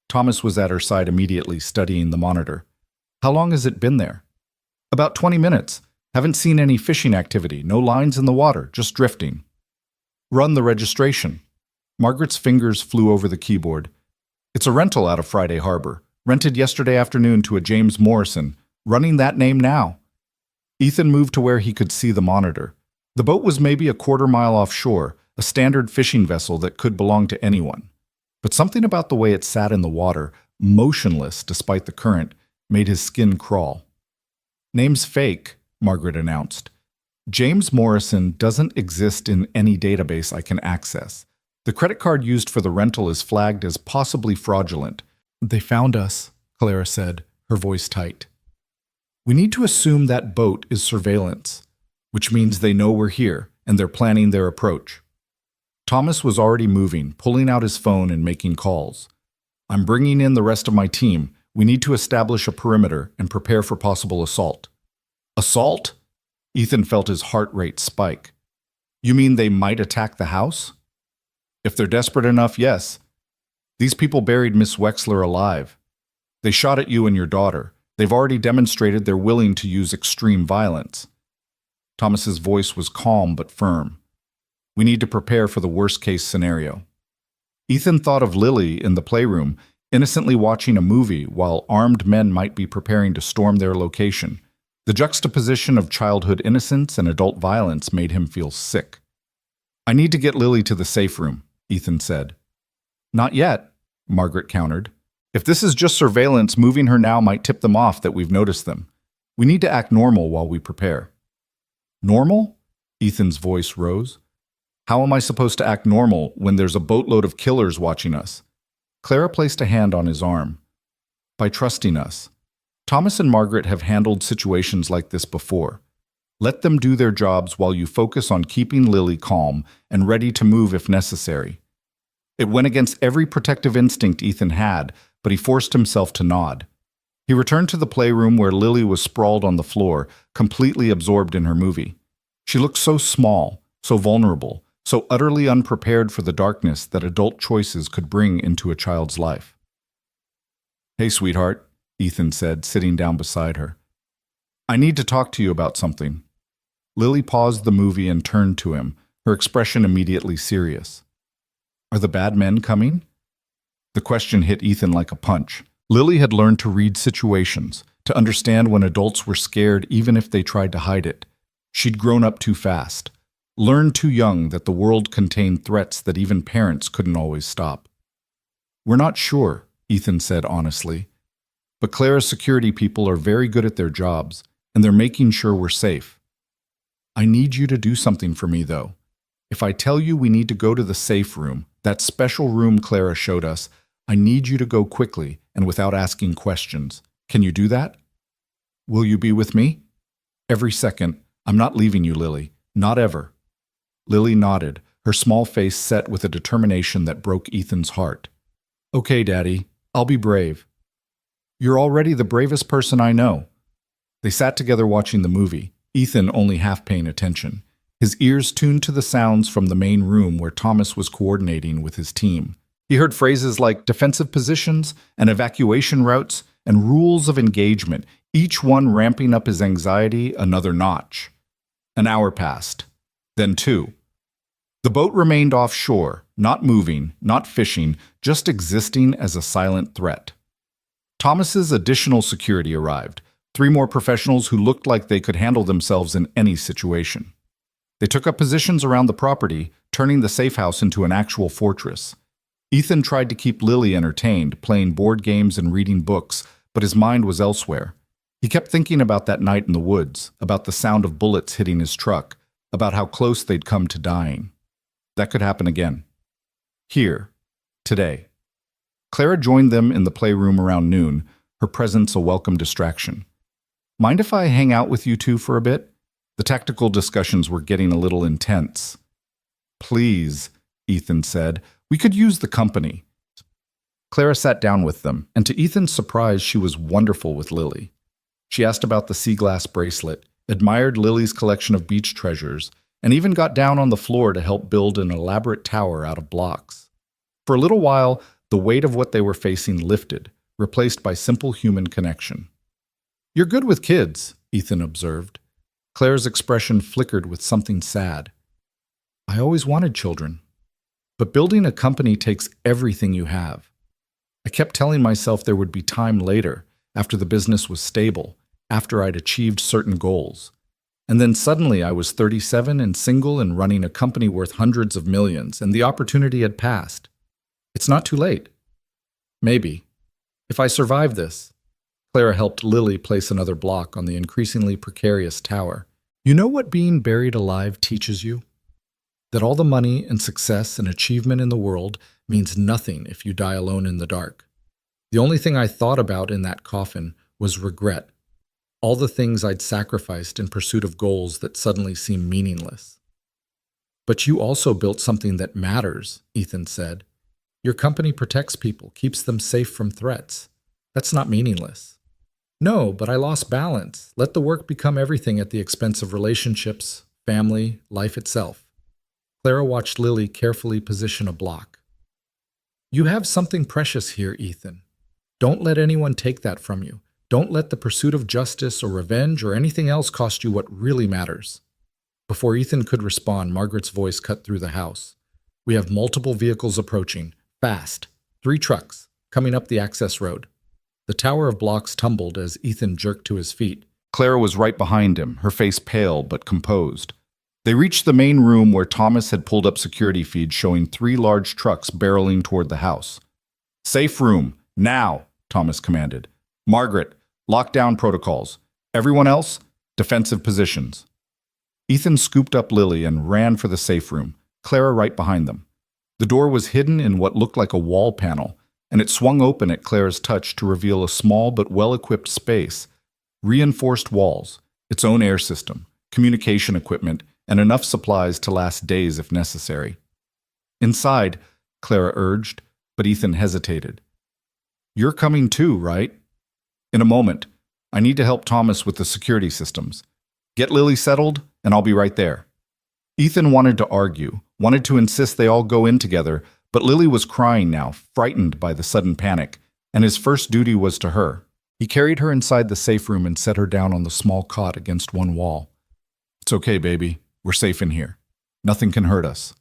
Thomas was at her side immediately, studying the monitor. How long has it been there? About 20 minutes. Haven't seen any fishing activity, no lines in the water, just drifting. Run the registration. Margaret's fingers flew over the keyboard. It's a rental out of Friday Harbor. Rented yesterday afternoon to a James Morrison. Running that name now. Ethan moved to where he could see the monitor. The boat was maybe a quarter-mile offshore, a standard fishing vessel that could belong to anyone. But something about the way it sat in the water, motionless despite the current, made his skin crawl. Name's fake, Margaret announced. James Morrison doesn't exist in any database I can access. The credit card used for the rental is flagged as possibly fraudulent. They found us, Clara said, her voice tight. We need to assume that boat is surveillance, which means they know we're here and they're planning their approach. Thomas was already moving, pulling out his phone and making calls. I'm bringing in the rest of my team. We need to establish a perimeter and prepare for possible assault. Assault? Ethan felt his heart rate spike. You mean they might attack the house? If they're desperate enough, yes. These people buried Miss Wexler alive. They shot at you and your daughter. They've already demonstrated they're willing to use extreme violence. Thomas's voice was calm but firm. We need to prepare for the worst-case scenario. Ethan thought of Lily in the playroom, innocently watching a movie while armed men might be preparing to storm their location. The juxtaposition of childhood innocence and adult violence made him feel sick. I need to get Lily to the safe room, Ethan said. Not yet, Margaret countered. If this is just surveillance, moving her now might tip them off that we've noticed them. We need to act normal while we prepare. Normal? Ethan's voice rose. How am I supposed to act normal when there's a boatload of killers watching us? Clara placed a hand on his arm. By trusting us. Thomas and Margaret have handled situations like this before. Let them do their jobs while you focus on keeping Lily calm and ready to move if necessary. It went against every protective instinct Ethan had, but he forced himself to nod. He returned to the playroom where Lily was sprawled on the floor, completely absorbed in her movie. She looked so small, so vulnerable, so utterly unprepared for the darkness that adult choices could bring into a child's life. "Hey, sweetheart," Ethan said, sitting down beside her. "I need to talk to you about something." Lily paused the movie and turned to him, her expression immediately serious. "Are the bad men coming?" The question hit Ethan like a punch. Lily had learned to read situations, to understand when adults were scared even if they tried to hide it. She'd grown up too fast, learned too young that the world contained threats that even parents couldn't always stop. "We're not sure," Ethan said honestly. "But Clara's security people are very good at their jobs, and they're making sure we're safe. I need you to do something for me, though. If I tell you we need to go to the safe room, that special room Clara showed us, I need you to go quickly and without asking questions. Can you do that? Will you be with me?" "Every second. I'm not leaving you, Lily. Not ever." Lily nodded, her small face set with a determination that broke Ethan's heart. "Okay, Daddy. I'll be brave." "You're already the bravest person I know." They sat together watching the movie, Ethan only half paying attention, his ears tuned to the sounds from the main room where Thomas was coordinating with his team. He heard phrases like defensive positions and evacuation routes and rules of engagement, each one ramping up his anxiety another notch. An hour passed, then 2. The boat remained offshore, not moving, not fishing, just existing as a silent threat. Thomas's additional security arrived, 3 more professionals who looked like they could handle themselves in any situation. They took up positions around the property, turning the safe house into an actual fortress. Ethan tried to keep Lily entertained, playing board games and reading books, but his mind was elsewhere. He kept thinking about that night in the woods, about the sound of bullets hitting his truck, about how close they'd come to dying. That could happen again. Here, today. Clara joined them in the playroom around noon, her presence a welcome distraction. "Mind if I hang out with you two for a bit?" The tactical discussions were getting a little intense. "Please," Ethan said. "We could use the company." Clara sat down with them, and to Ethan's surprise, she was wonderful with Lily. She asked about the sea glass bracelet, admired Lily's collection of beach treasures, and even got down on the floor to help build an elaborate tower out of blocks. For a little while, the weight of what they were facing lifted, replaced by simple human connection. "You're good with kids," Ethan observed. Claire's expression flickered with something sad. "I always wanted children. But building a company takes everything you have. I kept telling myself there would be time later, after the business was stable, after I'd achieved certain goals. And then suddenly I was 37 and single and running a company worth hundreds of millions, and the opportunity had passed. It's not too late. Maybe. If I survive this." Clara helped Lily place another block on the increasingly precarious tower. "You know what being buried alive teaches you? That all the money and success and achievement in the world means nothing if you die alone in the dark. The only thing I thought about in that coffin was regret. All the things I'd sacrificed in pursuit of goals that suddenly seemed meaningless." "But you also built something that matters," Ethan said. "Your company protects people, keeps them safe from threats. That's not meaningless." "No, but I lost balance. Let the work become everything at the expense of relationships, family, life itself." Clara watched Lily carefully position a block. "You have something precious here, Ethan. Don't let anyone take that from you. Don't let the pursuit of justice or revenge or anything else cost you what really matters." Before Ethan could respond, Margaret's voice cut through the house. "We have multiple vehicles approaching. Fast. 3 trucks, coming up the access road." The tower of blocks tumbled as Ethan jerked to his feet. Clara was right behind him, her face pale but composed. They reached the main room where Thomas had pulled up security feeds showing 3 large trucks barreling toward the house. "Safe room, now," Thomas commanded. "Margaret, lockdown protocols. Everyone else, defensive positions." Ethan scooped up Lily and ran for the safe room, Clara right behind them. The door was hidden in what looked like a wall panel, and it swung open at Clara's touch to reveal a small but well-equipped space. Reinforced walls, its own air system, communication equipment, and enough supplies to last days if necessary. "Inside," Clara urged, but Ethan hesitated. "You're coming too, right?" In a moment. I need to help Thomas with the security systems. Get Lily settled, and I'll be right there. Ethan wanted to argue, wanted to insist they all go in together, but Lily was crying now, frightened by the sudden panic, and his first duty was to her. He carried her inside the safe room and set her down on the small cot against one wall. It's okay, baby. We're safe in here. Nothing can hurt us.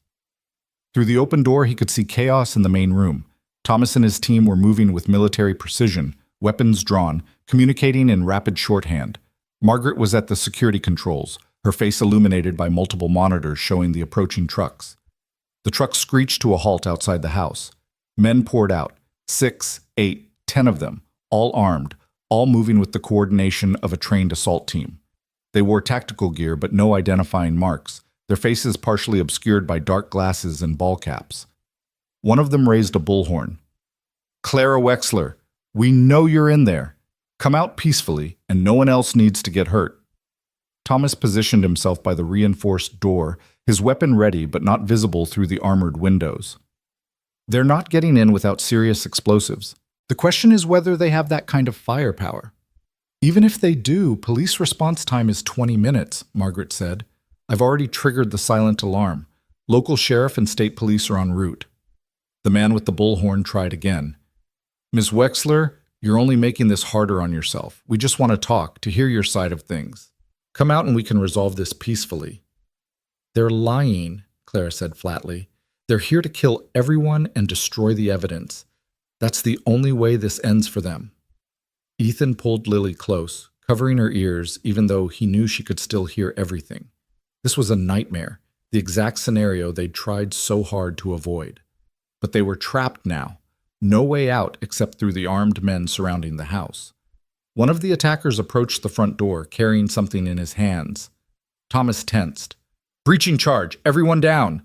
Through the open door, he could see chaos in the main room. Thomas and his team were moving with military precision, weapons drawn, communicating in rapid shorthand. Margaret was at the security controls, her face illuminated by multiple monitors showing the approaching trucks. The trucks screeched to a halt outside the house. Men poured out, 6, 8, 10 of them, all armed, all moving with the coordination of a trained assault team. They wore tactical gear but no identifying marks, their faces partially obscured by dark glasses and ball caps. One of them raised a bullhorn. Clara Wexler, we know you're in there. Come out peacefully, and no one else needs to get hurt. Thomas positioned himself by the reinforced door, his weapon ready but not visible through the armored windows. They're not getting in without serious explosives. The question is whether they have that kind of firepower. Even if they do, police response time is 20 minutes, Margaret said. I've already triggered the silent alarm. Local sheriff and state police are en route. The man with the bullhorn tried again. Ms. Wexler, you're only making this harder on yourself. We just want to talk, to hear your side of things. Come out and we can resolve this peacefully. They're lying, Clara said flatly. They're here to kill everyone and destroy the evidence. That's the only way this ends for them. Ethan pulled Lily close, covering her ears even though he knew she could still hear everything. This was a nightmare, the exact scenario they'd tried so hard to avoid. But they were trapped now. No way out except through the armed men surrounding the house. One of the attackers approached the front door, carrying something in his hands. Thomas tensed. Breaching charge! Everyone down!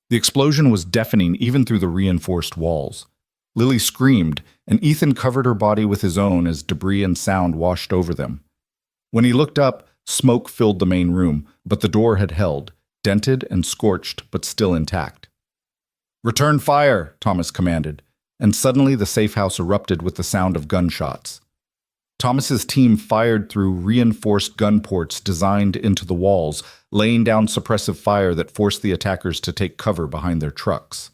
The explosion was deafening even through the reinforced walls. Lily screamed, and Ethan covered her body with his own as debris and sound washed over them. When he looked up, smoke filled the main room, but the door had held, dented and scorched, but still intact. Return fire, Thomas commanded, and suddenly the safe house erupted with the sound of gunshots. Thomas's team fired through reinforced gun ports designed into the walls, laying down suppressive fire that forced the attackers to take cover behind their trucks.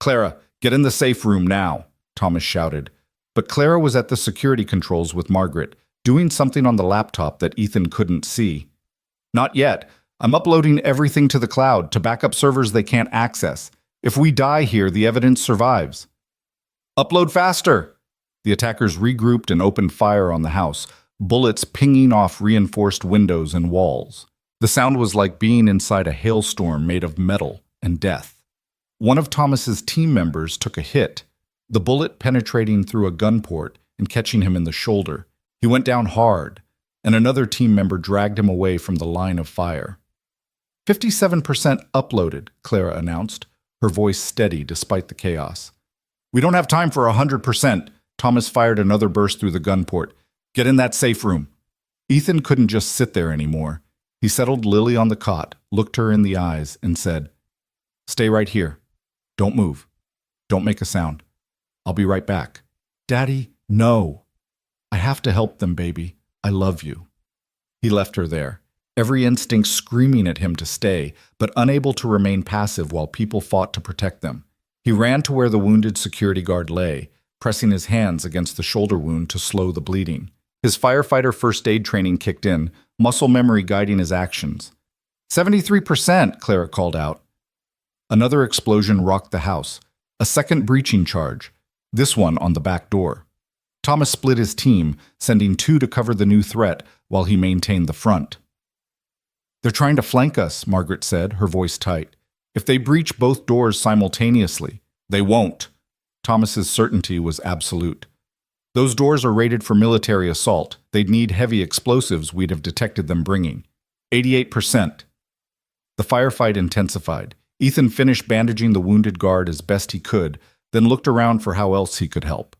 Clara, get in the safe room now, Thomas shouted. But Clara was at the security controls with Margaret, doing something on the laptop that Ethan couldn't see. Not yet. I'm uploading everything to the cloud, to backup servers they can't access. If we die here, the evidence survives. Upload faster! The attackers regrouped and opened fire on the house, bullets pinging off reinforced windows and walls. The sound was like being inside a hailstorm made of metal and death. One of Thomas's team members took a hit, the bullet penetrating through a gun port and catching him in the shoulder. He went down hard, and another team member dragged him away from the line of fire. 57% uploaded, Clara announced, her voice steady despite the chaos. We don't have time for 100%. Thomas fired another burst through the gun port. Get in that safe room. Ethan couldn't just sit there anymore. He settled Lily on the cot, looked her in the eyes, and said, Stay right here. Don't move. Don't make a sound. I'll be right back. Daddy, no. I have to help them, baby. I love you. He left her there, every instinct screaming at him to stay, but unable to remain passive while people fought to protect them. He ran to where the wounded security guard lay, pressing his hands against the shoulder wound to slow the bleeding. His firefighter first aid training kicked in, muscle memory guiding his actions. 73%, Clara called out. Another explosion rocked the house, a second breaching charge, this one on the back door. Thomas split his team, sending 2 to cover the new threat while he maintained the front. They're trying to flank us, Margaret said, her voice tight. If they breach both doors simultaneously, they won't. Thomas's certainty was absolute. Those doors are rated for military assault. They'd need heavy explosives we'd have detected them bringing. 88%. The firefight intensified. Ethan finished bandaging the wounded guard as best he could, then looked around for how else he could help.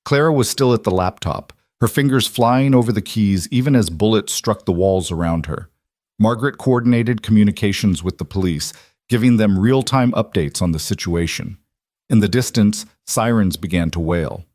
Clara was still at the laptop, her fingers flying over the keys even as bullets struck the walls around her. Margaret coordinated communications with the police, giving them real-time updates on the situation. In the distance, sirens began to wail.